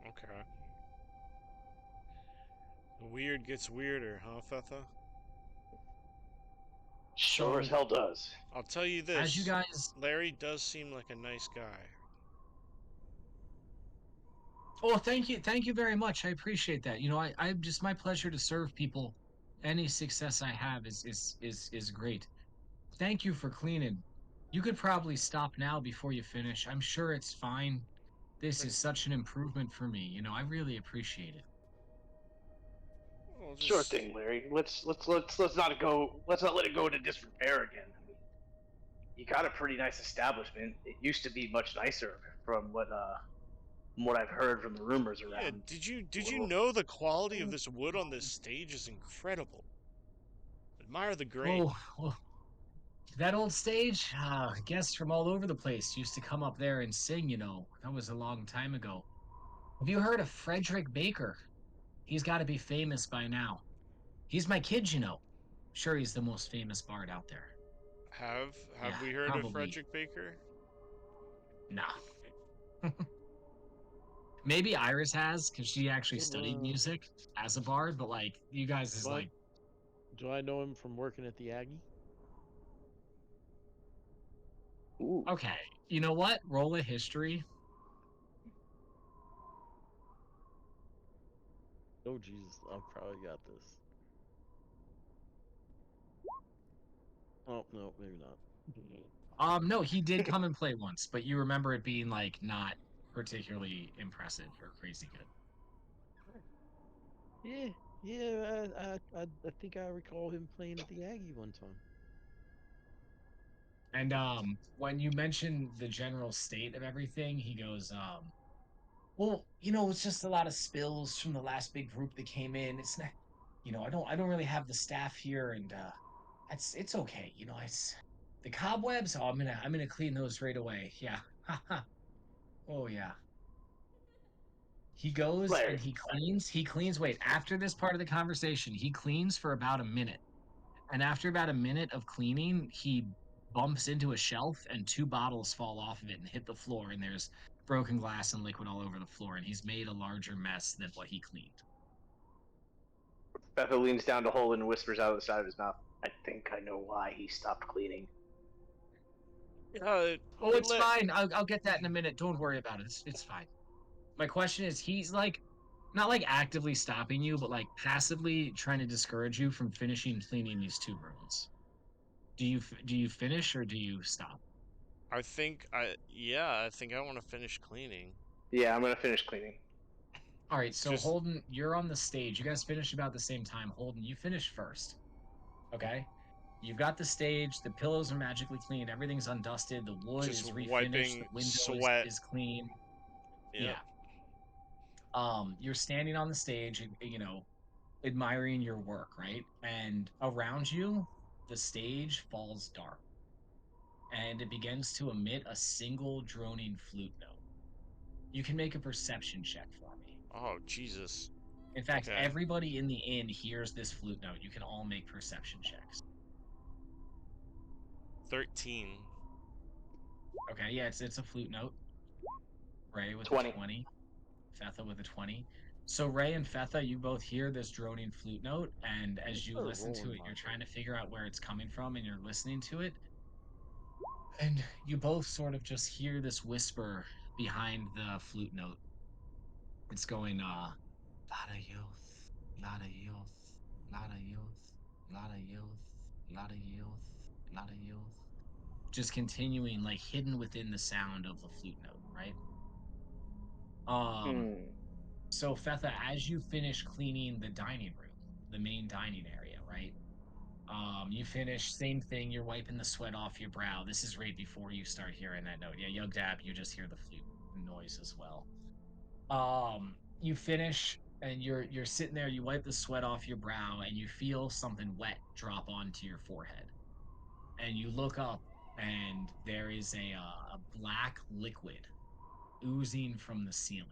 [SPEAKER 2] Okay. The weird gets weirder, huh, Fetha?
[SPEAKER 3] Sure as hell does.
[SPEAKER 2] I'll tell you this.
[SPEAKER 1] As you guys,
[SPEAKER 2] Larry does seem like a nice guy.
[SPEAKER 1] oh, thank you very much. I appreciate that. You know, I just my pleasure to serve people. Any success I have is great. Thank you for cleaning. You could probably stop now before you finish. I'm sure it's fine. This is such an improvement for me. You know, I really appreciate it.
[SPEAKER 2] Well,
[SPEAKER 3] Sure
[SPEAKER 2] just-
[SPEAKER 3] thing, Larry. Let's not let it go into disrepair again. I mean, you got a pretty nice establishment. It used to be much nicer from what I've heard from the rumors around.
[SPEAKER 2] Yeah, did you
[SPEAKER 3] Well-
[SPEAKER 2] know the quality of this wood on this stage is incredible? Admire the grain.
[SPEAKER 1] Oh, well, that old stage, guests from all over the place used to come up there and sing, you know. That was a long time ago. Have you heard of Frederick Baker? He's got to be famous by now. He's my kid, you know. Sure, he's the most famous bard out there.
[SPEAKER 2] Have
[SPEAKER 1] Yeah,
[SPEAKER 2] we heard
[SPEAKER 1] probably.
[SPEAKER 2] of Frederick Baker?
[SPEAKER 1] Nah. Maybe Iris has, because she actually studied music as a bard, but like, you guys is
[SPEAKER 4] What?
[SPEAKER 1] like,
[SPEAKER 4] Do I know him from working at the Aggie?
[SPEAKER 3] Ooh.
[SPEAKER 1] okay, you know what? Roll a history.
[SPEAKER 4] Oh Jesus, I've probably got this. Oh no, maybe not.
[SPEAKER 1] No, he did come and play once, but you remember it being like not particularly impressive or crazy good.
[SPEAKER 4] Yeah. I think I recall him playing at the Aggie one time.
[SPEAKER 1] And when you mention the general state of everything, he goes, well, you know, it's just a lot of spills from the last big group that came in. It's not, you know, I don't really have the staff here, and it's okay. You know, it's the cobwebs. Oh, I'm gonna clean those right away. Yeah. Oh yeah. He goes
[SPEAKER 3] Larry.
[SPEAKER 1] and he cleans. He cleans. Wait, after this part of the conversation, he cleans for about a minute. And after about a minute of cleaning, he bumps into a shelf and two bottles fall off of it and hit the floor. And there's broken glass and liquid all over the floor. And he's made a larger mess than what he cleaned.
[SPEAKER 3] Bethel leans down to Holden and whispers out of the side of his mouth, "I think I know why he stopped cleaning."
[SPEAKER 2] Uh,
[SPEAKER 1] Oh, it's
[SPEAKER 2] let-
[SPEAKER 1] fine. I'll get that in a minute. Don't worry about it. It's fine. My question is, he's like, not like actively stopping you, but like passively trying to discourage you from finishing cleaning these 2 rooms. Do you finish or do you stop?
[SPEAKER 2] I think I think I want to finish cleaning.
[SPEAKER 3] Yeah, I'm gonna finish cleaning.
[SPEAKER 1] All right, so
[SPEAKER 2] Just-
[SPEAKER 1] Holden, you're on the stage. You guys finish about the same time. Holden, you finish first. Okay? You've got the stage, the pillows are magically clean, everything's undusted, the wood
[SPEAKER 2] Just
[SPEAKER 1] is refinished,
[SPEAKER 2] wiping
[SPEAKER 1] the window
[SPEAKER 2] sweat.
[SPEAKER 1] is clean.
[SPEAKER 2] Yep.
[SPEAKER 1] Yeah. You're standing on the stage, you know, admiring your work, right? And around you, the stage falls dark. And it begins to emit a single droning flute note. You can make a perception check for me.
[SPEAKER 2] Oh Jesus.
[SPEAKER 1] In fact,
[SPEAKER 2] Okay.
[SPEAKER 1] everybody in the inn hears this flute note. You can all make perception checks.
[SPEAKER 2] 13.
[SPEAKER 1] Okay, yeah, it's a flute note. Ray with
[SPEAKER 3] 20.
[SPEAKER 1] a 20. Fetha with a 20. So Ray and Fetha, you both hear this droning flute note, and as you
[SPEAKER 4] Start
[SPEAKER 1] listen to
[SPEAKER 4] rolling
[SPEAKER 1] it,
[SPEAKER 4] my
[SPEAKER 1] you're trying to
[SPEAKER 4] dice.
[SPEAKER 1] figure out where it's coming from, and you're listening to it. And you both sort of just hear this whisper behind the flute note. It's going, lot of youth, lot of youth, lot of youth, lot of youth, lot of youth, lot of youth. Just continuing, like hidden within the sound of the flute note, right? So Fetha, as you finish cleaning the dining room, the main dining area, right? You finish, same thing, you're wiping the sweat off your brow. This is right before you start hearing that note. Yeah, Yugdab, you just hear the flute noise as well. You finish and you're sitting there, you wipe the sweat off your brow, and you feel something wet drop onto your forehead. And you look up, and there is a black liquid oozing from the ceiling.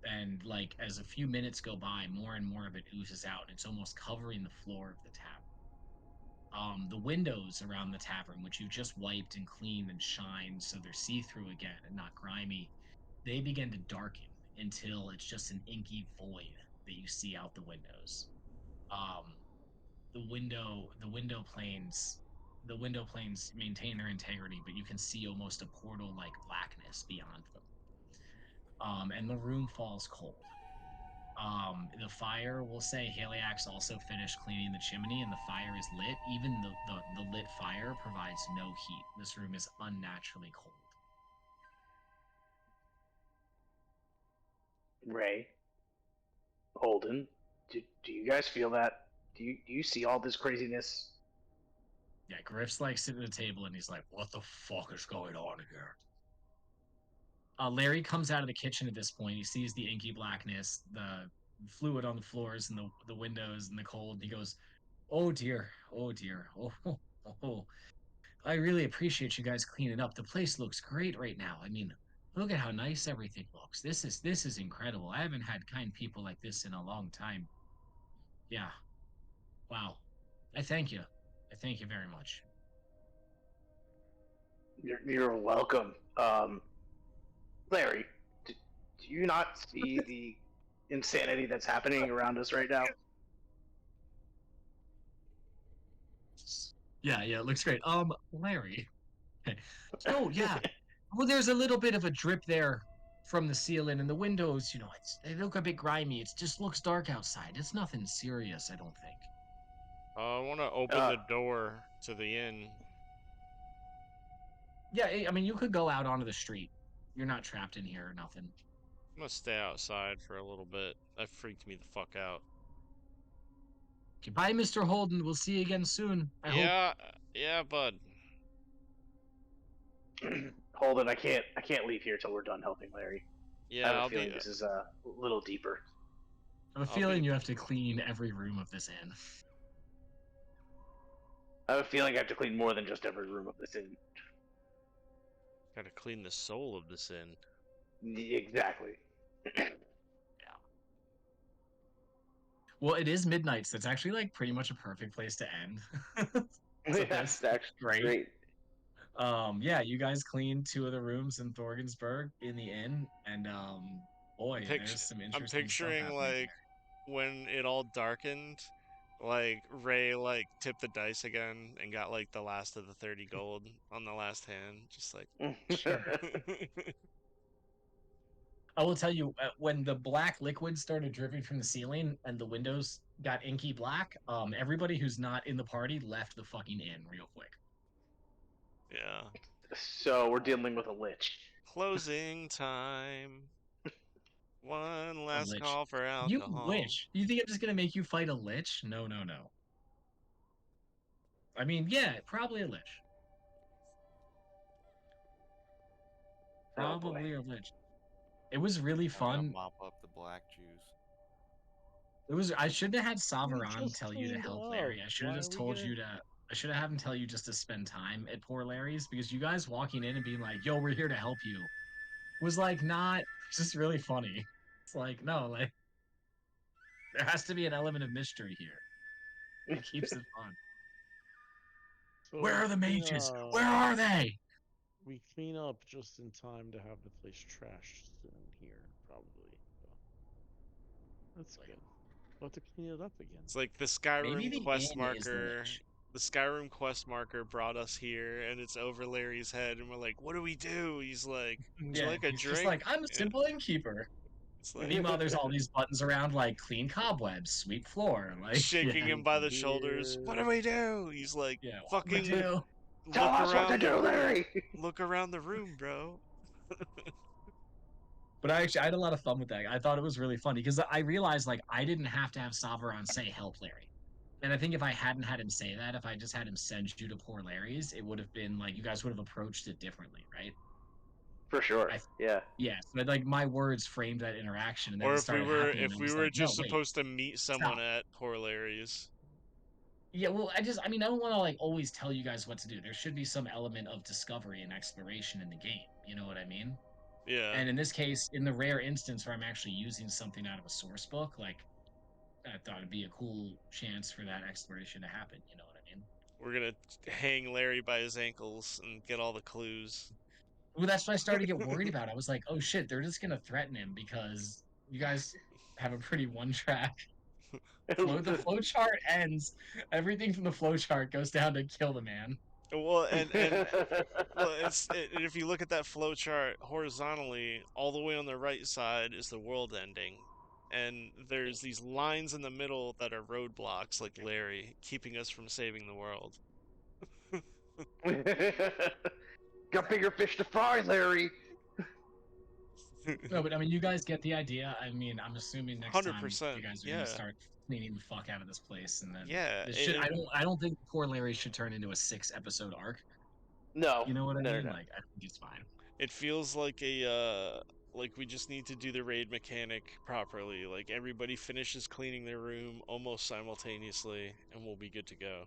[SPEAKER 1] And like as a few minutes go by, more and more of it oozes out. It's almost covering the floor of the tavern. The windows around the tavern, which you just wiped and cleaned and shined so they're see-through again and not grimy, they begin to darken until it's just an inky void that you see out the windows. The window planes maintain their integrity, but you can see almost a portal-like blackness beyond them. And the room falls cold. The fire, we'll say Haliax also finished cleaning the chimney and the fire is lit. Even the lit fire provides no heat. This room is unnaturally cold.
[SPEAKER 3] Ray, Holden, do you guys feel that? Do you see all this craziness?
[SPEAKER 1] Yeah, Griff's like sitting at the table and he's like, "What the fuck is going on here?" Larry comes out of the kitchen at this point. He sees the inky blackness, the fluid on the floors and the windows and the cold. He goes, "Oh dear, oh dear, oh. I really appreciate you guys cleaning up. The place looks great right now. I mean, look at how nice everything looks. This is incredible. I haven't had kind people like this in a long time. Yeah. Wow. I thank you. I thank you very much."
[SPEAKER 3] You're welcome. Larry, do you not see the insanity that's happening around us right now?
[SPEAKER 1] Yeah, it looks great. Larry. Oh, yeah. Well, there's a little bit of a drip there from the ceiling and the windows, you know, they look a bit grimy. It just looks dark outside. It's nothing serious, I don't think.
[SPEAKER 2] I want to open the door to the inn.
[SPEAKER 1] Yeah, I mean, you could go out onto the street. You're not trapped in here or nothing.
[SPEAKER 2] I'm gonna stay outside for a little bit. That freaked me the fuck out.
[SPEAKER 1] Goodbye, Mr. Holden. We'll see you again soon. I hope.
[SPEAKER 2] Yeah, bud.
[SPEAKER 3] Holden, I can't leave here till we're done helping Larry.
[SPEAKER 2] Yeah,
[SPEAKER 3] I have a
[SPEAKER 2] I'll
[SPEAKER 3] feeling
[SPEAKER 2] be.
[SPEAKER 3] this is a little deeper.
[SPEAKER 1] I have a
[SPEAKER 2] I'll
[SPEAKER 1] feeling
[SPEAKER 2] be-
[SPEAKER 1] you have to clean every room of this inn.
[SPEAKER 3] I have a feeling I have to clean more than just every room of this inn.
[SPEAKER 2] Gotta clean the soul of this inn.
[SPEAKER 3] Exactly.
[SPEAKER 1] Well, it is midnight, so it's actually like pretty much a perfect place to end. So
[SPEAKER 3] That's actually great.
[SPEAKER 1] Yeah, you guys cleaned 2 of the rooms in Thorgensburg in the inn, and boy, there's some
[SPEAKER 2] I'm
[SPEAKER 1] interesting stuff
[SPEAKER 2] picturing
[SPEAKER 1] happening
[SPEAKER 2] like
[SPEAKER 1] there.
[SPEAKER 2] when it all darkened, like Ray like tipped the dice again and got like the last of the 30 gold on the last hand, just like
[SPEAKER 1] Sure. I will tell you, when the black liquid started dripping from the ceiling and the windows got inky black, everybody who's not in the party left the fucking inn real quick.
[SPEAKER 2] yeah.
[SPEAKER 3] So we're dealing with a lich.
[SPEAKER 2] Closing time. One
[SPEAKER 1] A
[SPEAKER 2] last
[SPEAKER 1] lich.
[SPEAKER 2] call for
[SPEAKER 1] You
[SPEAKER 2] alcohol.
[SPEAKER 1] wish. You think I'm just gonna make you fight a lich? No, no, no. I mean, yeah, probably a lich.
[SPEAKER 3] Oh, boy.
[SPEAKER 1] Probably a lich. It was really
[SPEAKER 6] I'm gonna
[SPEAKER 1] fun.
[SPEAKER 6] mop up the black juice.
[SPEAKER 1] It was. I shouldn't have had
[SPEAKER 4] We
[SPEAKER 1] Savaran
[SPEAKER 4] just
[SPEAKER 1] tell you to
[SPEAKER 4] cleaned
[SPEAKER 1] help
[SPEAKER 4] up.
[SPEAKER 1] Larry. I should
[SPEAKER 4] Why
[SPEAKER 1] have
[SPEAKER 4] are
[SPEAKER 1] just
[SPEAKER 4] we
[SPEAKER 1] told
[SPEAKER 4] getting-
[SPEAKER 1] you to. I should have had him tell you just to spend time at poor Larry's, because you guys walking in and being like, "Yo, we're here to help you," was like not just really funny. It's like, no, like there has to be an element of mystery here. It keeps it fun.
[SPEAKER 4] So
[SPEAKER 1] Where are the
[SPEAKER 4] we,
[SPEAKER 1] mages? Where are they?
[SPEAKER 4] We clean up just in time to have the place trashed soon here, probably. So. That's good. We'll have to clean it up again.
[SPEAKER 2] It's like the
[SPEAKER 1] Maybe
[SPEAKER 2] Skyrim
[SPEAKER 1] the
[SPEAKER 2] quest
[SPEAKER 1] inn is the
[SPEAKER 2] marker.
[SPEAKER 1] lich.
[SPEAKER 2] The Skyrim quest marker brought us here, and it's over Larry's head, and we're like, "What do we do?" He's like, "Would you
[SPEAKER 1] Yeah,
[SPEAKER 2] like a
[SPEAKER 1] he's
[SPEAKER 2] drink?"
[SPEAKER 1] just like, I'm a
[SPEAKER 2] Yeah.
[SPEAKER 1] simple innkeeper.
[SPEAKER 2] It's like
[SPEAKER 1] Meanwhile, there's all these buttons around like clean cobwebs, sweep floor, like
[SPEAKER 2] shaking
[SPEAKER 1] yeah,
[SPEAKER 2] him by the shoulders. What do we do? He's like,
[SPEAKER 1] yeah. What do we
[SPEAKER 2] "Fucking
[SPEAKER 1] do?
[SPEAKER 3] Tell
[SPEAKER 2] look
[SPEAKER 3] us what to
[SPEAKER 2] around.
[SPEAKER 3] do, Larry.
[SPEAKER 2] Look around the room, bro."
[SPEAKER 1] But I had a lot of fun with that. I thought it was really funny because I realized like I didn't have to have Savaron say help Larry. And I think if I hadn't had him say that, if I just had him send you to poor Larry's, it would have been like you guys would have approached it differently, right?
[SPEAKER 3] For sure.
[SPEAKER 1] I-
[SPEAKER 3] Yeah.
[SPEAKER 1] Yeah. So like my words framed that interaction, and then
[SPEAKER 2] Or
[SPEAKER 1] it
[SPEAKER 2] if we
[SPEAKER 1] started
[SPEAKER 2] were
[SPEAKER 1] happening. and I was
[SPEAKER 2] just
[SPEAKER 1] like, no, wait.
[SPEAKER 2] supposed to meet someone
[SPEAKER 1] stop.
[SPEAKER 2] at poor Larry's.
[SPEAKER 1] Yeah, well, I mean, I don't want to like always tell you guys what to do. There should be some element of discovery and exploration in the game. You know what I mean?
[SPEAKER 2] Yeah.
[SPEAKER 1] And in this case, in the rare instance where I'm actually using something out of a source book, like I thought it'd be a cool chance for that exploration to happen. You know what I mean?
[SPEAKER 2] We're gonna hang Larry by his ankles and get all the clues.
[SPEAKER 1] Well, that's what I started to get worried about. I was like, oh shit, they're just gonna threaten him because you guys have a pretty one-track flow. The flow chart ends. Everything from the flow chart goes down to kill the man.
[SPEAKER 2] Well, and well, if you look at that flow chart horizontally, all the way on the right side is the world ending, and there's these lines in the middle that are roadblocks, like Larry, keeping us from saving the world.
[SPEAKER 3] Got bigger fish to fry, Larry.
[SPEAKER 1] No, but I mean, you guys get the idea. I mean, I'm assuming next time
[SPEAKER 2] 100%,
[SPEAKER 1] you guys are
[SPEAKER 2] yeah.
[SPEAKER 1] gonna start cleaning the fuck out of this place, and then
[SPEAKER 2] Yeah,
[SPEAKER 1] this should,
[SPEAKER 2] it-
[SPEAKER 1] I don't think poor Larry should turn into a 6-episode arc.
[SPEAKER 3] No.
[SPEAKER 1] You know what I
[SPEAKER 3] no,
[SPEAKER 1] mean?
[SPEAKER 3] no.
[SPEAKER 1] Like, I think it's fine.
[SPEAKER 2] It feels like like we just need to do the raid mechanic properly. Like everybody finishes cleaning their room almost simultaneously, and we'll be good to go.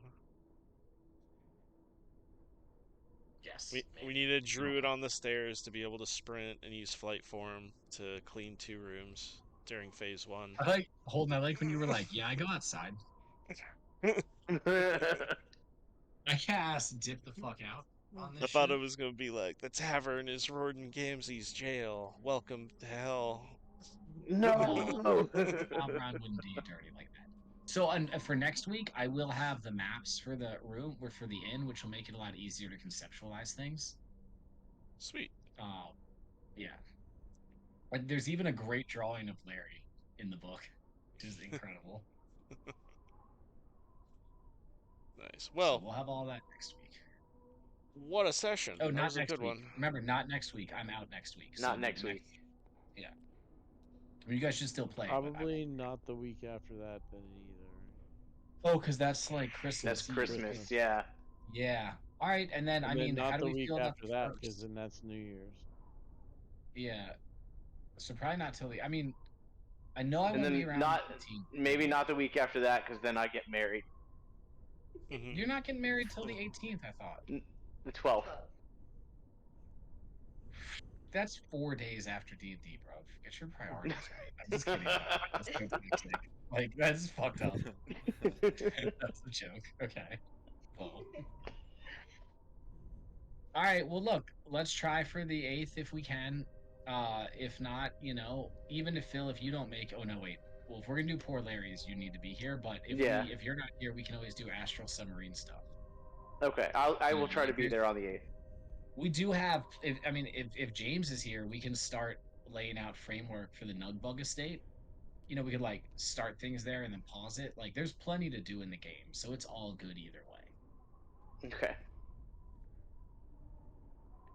[SPEAKER 1] Yes.
[SPEAKER 2] We
[SPEAKER 1] maybe.
[SPEAKER 2] need a druid on the stairs to be able to sprint and use flight form to clean 2 rooms during phase 1.
[SPEAKER 1] I like Holden. I like when you were like, "Yeah, I go outside." I cast dip the fuck out on this.
[SPEAKER 2] I thought
[SPEAKER 1] shit.
[SPEAKER 2] it was gonna be like, the tavern is Roden Gamzee's jail. Welcome to hell.
[SPEAKER 3] No.
[SPEAKER 1] Savaron wouldn't do you dirty like that. So, for next week, I will have the maps for the room or for the inn, which will make it a lot easier to conceptualize things.
[SPEAKER 2] Sweet.
[SPEAKER 1] Yeah. There's even a great drawing of Larry in the book, which is incredible.
[SPEAKER 2] Nice.
[SPEAKER 1] So
[SPEAKER 2] Well,
[SPEAKER 1] we'll have all that next week.
[SPEAKER 2] what a session.
[SPEAKER 1] Oh,
[SPEAKER 2] That
[SPEAKER 1] not
[SPEAKER 2] was a
[SPEAKER 1] next
[SPEAKER 2] good
[SPEAKER 1] week.
[SPEAKER 2] one.
[SPEAKER 1] Remember, not next week. I'm out next week.
[SPEAKER 3] Not
[SPEAKER 1] so
[SPEAKER 3] next week.
[SPEAKER 1] Yeah. I mean, you guys should still play. but I
[SPEAKER 4] Probably
[SPEAKER 1] won't.
[SPEAKER 4] not the week after that then either.
[SPEAKER 1] Oh, because that's like Christmas.
[SPEAKER 3] That's
[SPEAKER 1] Eve.
[SPEAKER 3] Christmas. Yeah.
[SPEAKER 1] Yeah. All right, and then
[SPEAKER 4] And
[SPEAKER 1] I
[SPEAKER 4] then
[SPEAKER 1] mean,
[SPEAKER 4] not
[SPEAKER 1] how do
[SPEAKER 4] the
[SPEAKER 1] we
[SPEAKER 4] week
[SPEAKER 1] feel about
[SPEAKER 4] after
[SPEAKER 1] the
[SPEAKER 4] that,
[SPEAKER 1] first?
[SPEAKER 4] because then that's New Year's.
[SPEAKER 1] Yeah. So probably not till the. I mean, I know I
[SPEAKER 3] And
[SPEAKER 1] won't be
[SPEAKER 3] then
[SPEAKER 1] around.
[SPEAKER 3] not-
[SPEAKER 1] the 18th.
[SPEAKER 3] Maybe not the week after that, because then I get married.
[SPEAKER 2] Mhm.
[SPEAKER 1] You're not getting married till the 18th. I thought.
[SPEAKER 3] The 12th.
[SPEAKER 1] That's 4 days after D&D, bro. Get your priorities right. I'm just kidding. That's fantastic. Like that's fucked up. That's a joke. Okay. Well. All right. Well, look. Let's try for the 8th if we can. If not, even if Phil, if you don't make. Oh no, wait. well, if we're gonna do Poor Larry's, you need to be here. But
[SPEAKER 3] Yeah.
[SPEAKER 1] if you're not here, we can always do Astral Submarine stuff.
[SPEAKER 3] Okay, I will
[SPEAKER 1] Yeah,
[SPEAKER 3] try to
[SPEAKER 1] like
[SPEAKER 3] be
[SPEAKER 1] there's-
[SPEAKER 3] there on the 8th.
[SPEAKER 1] We do have. If James is here, we can start laying out framework for the Nugbug estate. You know, we could like start things there and then pause it. Like, there's plenty to do in the game, so it's all good either way.
[SPEAKER 3] Okay.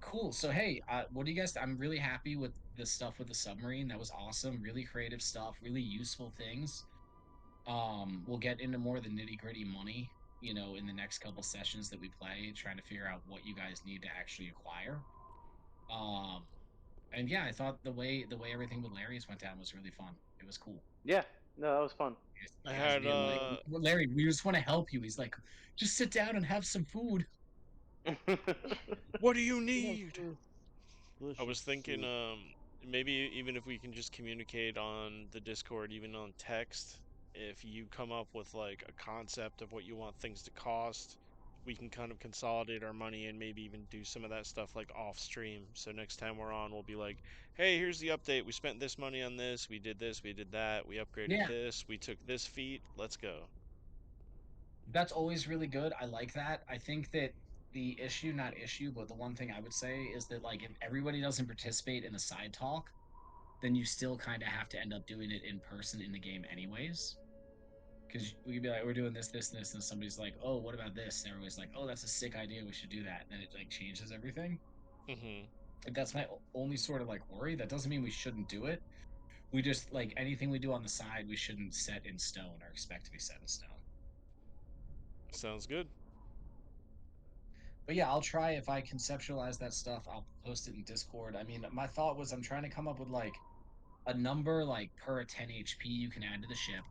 [SPEAKER 1] Cool. So hey, what do you guys? I'm really happy with the stuff with the submarine. That was awesome. Really creative stuff. Really useful things. We'll get into more of the nitty gritty money, you know, in the next couple sessions that we play, trying to figure out what you guys need to actually acquire. And yeah, I thought the way everything with Larry's went down was really fun. It was cool.
[SPEAKER 3] Yeah. No, that was fun.
[SPEAKER 2] I
[SPEAKER 1] You guys
[SPEAKER 2] had
[SPEAKER 1] being like, "Well, Larry, we just want to help you." He's like, just sit down and have some food.
[SPEAKER 2] what do you
[SPEAKER 4] Yeah,
[SPEAKER 2] need?
[SPEAKER 4] sure.
[SPEAKER 2] I was
[SPEAKER 4] Delicious
[SPEAKER 2] thinking,
[SPEAKER 4] food.
[SPEAKER 2] maybe even if we can just communicate on the Discord, even on text, if you come up with like a concept of what you want things to cost, we can kind of consolidate our money and maybe even do some of that stuff like off stream. So next time we're on, we'll be like, hey, here's the update. We spent this money on this. We did this. We did that. We upgraded
[SPEAKER 1] Yeah.
[SPEAKER 2] this. We took this feat. Let's go.
[SPEAKER 1] That's always really good. I like that. I think that the issue, not issue, but the one thing I would say is that like if everybody doesn't participate in the side talk, then you still kind of have to end up doing it in person in the game anyways. Because we could be like, we're doing this, this, and this, and somebody's like, oh, what about this? And everybody's like, oh, that's a sick idea. We should do that. And then it like changes everything.
[SPEAKER 2] Mm-hmm.
[SPEAKER 1] Like, that's my only sort of like worry. That doesn't mean we shouldn't do it. We just like anything we do on the side, we shouldn't set in stone or expect to be set in stone.
[SPEAKER 2] Sounds good.
[SPEAKER 1] But yeah, I'll try if I conceptualize that stuff. I'll post it in Discord. I mean, my thought was I'm trying to come up with like a number like per 10 HP you can add to the ship,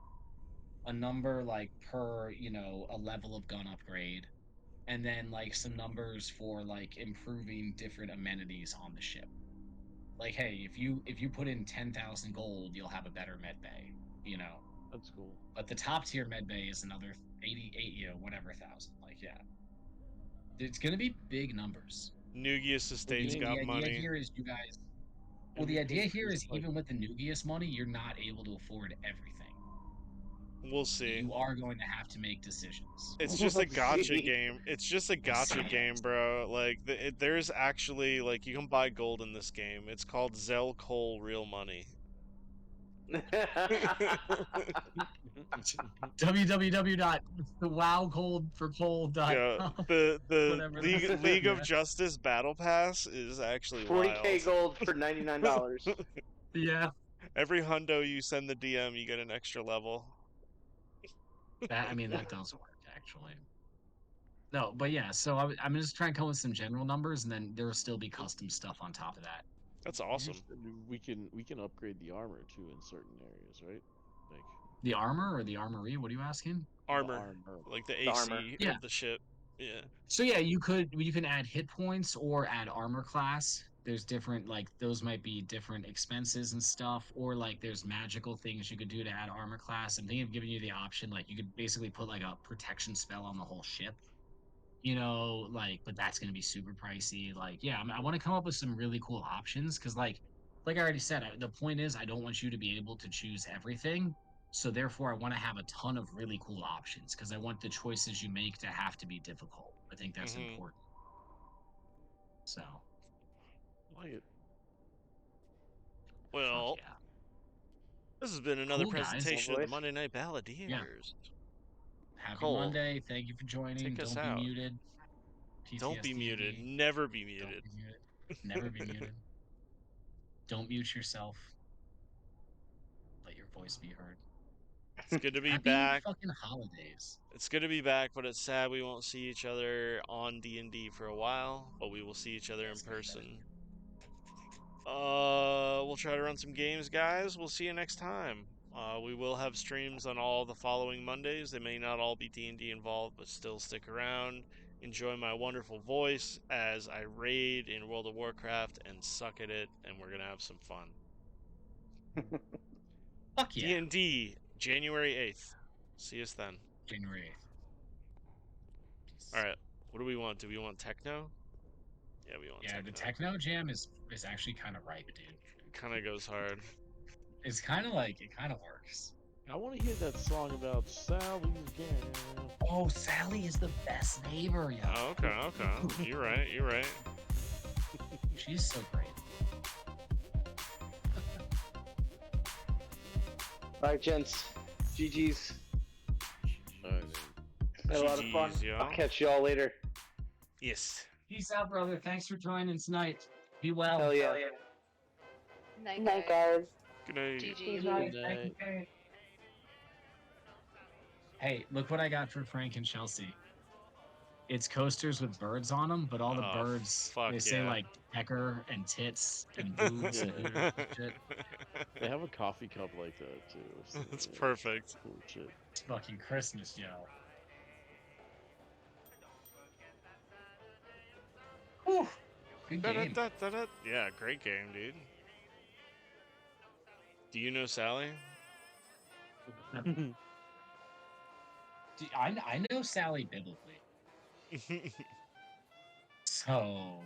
[SPEAKER 1] a number like per, you know, a level of gun upgrade, and then like some numbers for like improving different amenities on the ship. Like, hey, if you put in 10,000 gold, you'll have a better med bay, you know.
[SPEAKER 4] That's cool.
[SPEAKER 1] But the top tier med bay is another 88, you know, whatever thousand. Like, yeah. It's gonna be big numbers.
[SPEAKER 2] Nugius Estate's got
[SPEAKER 1] The
[SPEAKER 2] money.
[SPEAKER 1] idea here is you guys. Well, the idea here is even with the Nugius money, you're not able to afford everything.
[SPEAKER 2] We'll see.
[SPEAKER 1] You are going to have to make decisions.
[SPEAKER 2] It's just a
[SPEAKER 3] We'll
[SPEAKER 2] gotcha
[SPEAKER 3] see.
[SPEAKER 2] game. It's just a gotcha
[SPEAKER 1] see.
[SPEAKER 2] game, bro. Like, there's actually, like, you can buy gold in this game. It's called Zell Cole Real Money.
[SPEAKER 1] www.thewowcoldforcold.com.
[SPEAKER 2] Yeah, the
[SPEAKER 1] Whatever
[SPEAKER 2] League of
[SPEAKER 1] yeah.
[SPEAKER 2] Justice Battle Pass is actually
[SPEAKER 3] 40k
[SPEAKER 2] wild.
[SPEAKER 3] gold for $99.
[SPEAKER 1] Yeah.
[SPEAKER 2] Every hundo you send the DM, you get an extra level.
[SPEAKER 1] That does work actually. No, but yeah. So I'm just trying to come up with some general numbers, and then there will still be custom stuff on top of that.
[SPEAKER 2] That's awesome.
[SPEAKER 4] We can upgrade the armor too in certain areas, right? Like
[SPEAKER 1] The armor or the armory? What are you asking?
[SPEAKER 2] Armor, like the AC
[SPEAKER 3] armor.
[SPEAKER 1] Yeah.
[SPEAKER 2] of the ship. Yeah.
[SPEAKER 1] So yeah, you can add hit points or add armor class. There's different like those might be different expenses and stuff, or like there's magical things you could do to add armor class. I'm thinking of giving you the option, like you could basically put like a protection spell on the whole ship. You know, like, but that's gonna be super pricey. Like, yeah, I want to come up with some really cool options because, like I already said, the point is I don't want you to be able to choose everything. So therefore, I want to have a ton of really cool options because I want the choices you make to have to be difficult. I think that's important. So,
[SPEAKER 4] I like it.
[SPEAKER 2] Well,
[SPEAKER 1] yeah.
[SPEAKER 2] this has been another
[SPEAKER 1] Cool, guys.
[SPEAKER 2] presentation of the
[SPEAKER 3] Boys.
[SPEAKER 2] Monday Night Balladeers.
[SPEAKER 1] Happy
[SPEAKER 2] Cole,
[SPEAKER 1] Monday. Thank you for joining.
[SPEAKER 2] take us
[SPEAKER 1] Don't
[SPEAKER 2] out.
[SPEAKER 1] be muted.
[SPEAKER 2] Don't be
[SPEAKER 1] PTSD.
[SPEAKER 2] muted. Never be
[SPEAKER 1] Don't
[SPEAKER 2] muted.
[SPEAKER 1] be muted. Never be muted. Don't mute yourself. Let your voice be heard.
[SPEAKER 2] It's good to be
[SPEAKER 1] Happy
[SPEAKER 2] back.
[SPEAKER 1] fucking holidays.
[SPEAKER 2] It's good to be back, but it's sad we won't see each other on D&D for a while, but we will see each other in person. We'll try to run some games, guys. We'll see you next time. We will have streams on all the following Mondays. They may not all be D&D involved, but still stick around. Enjoy my wonderful voice as I raid in World of Warcraft and suck at it, and we're gonna have some fun.
[SPEAKER 1] Fuck yeah.
[SPEAKER 2] D&D, January 8th. See us then.
[SPEAKER 1] January 8th.
[SPEAKER 2] Alright, what do we want? Do we want techno? Yeah, we want
[SPEAKER 1] Yeah,
[SPEAKER 2] techno.
[SPEAKER 1] the techno jam is actually kind of ripe, dude.
[SPEAKER 2] It kind of goes hard.
[SPEAKER 1] It's kind of like, it kind of works.
[SPEAKER 4] I want to hear that song about Sally's Gang.
[SPEAKER 1] Oh, Sally is the best neighbor, yo.
[SPEAKER 2] Oh, okay. You're right. You're right.
[SPEAKER 1] She's so great.
[SPEAKER 3] All right, gents. GG's.
[SPEAKER 4] Alright,
[SPEAKER 3] Had a lot of fun.
[SPEAKER 2] GG's, yo.
[SPEAKER 3] I'll catch y'all later.
[SPEAKER 2] Yes.
[SPEAKER 1] Peace out, brother. Thanks for joining tonight. Be well.
[SPEAKER 3] Hell yeah.
[SPEAKER 7] Night, guys.
[SPEAKER 2] Good night.
[SPEAKER 5] GG.
[SPEAKER 4] Good night.
[SPEAKER 1] Hey, look what I got for Frank and Chelsea. It's coasters with birds on them, but all the
[SPEAKER 2] Oh,
[SPEAKER 1] birds,
[SPEAKER 2] fuck
[SPEAKER 1] they say
[SPEAKER 2] yeah.
[SPEAKER 1] like pecker and tits and boobs and
[SPEAKER 4] Yeah.
[SPEAKER 1] shit.
[SPEAKER 4] They have a coffee cup like that too. So
[SPEAKER 2] That's
[SPEAKER 4] yeah,
[SPEAKER 2] perfect.
[SPEAKER 4] Cool shit.
[SPEAKER 1] It's fucking Christmas, yo. Whew. Good game.
[SPEAKER 2] Da-da-da-da-da. Yeah, great game, dude. Do you know Sally?
[SPEAKER 1] I know Sally biblically. So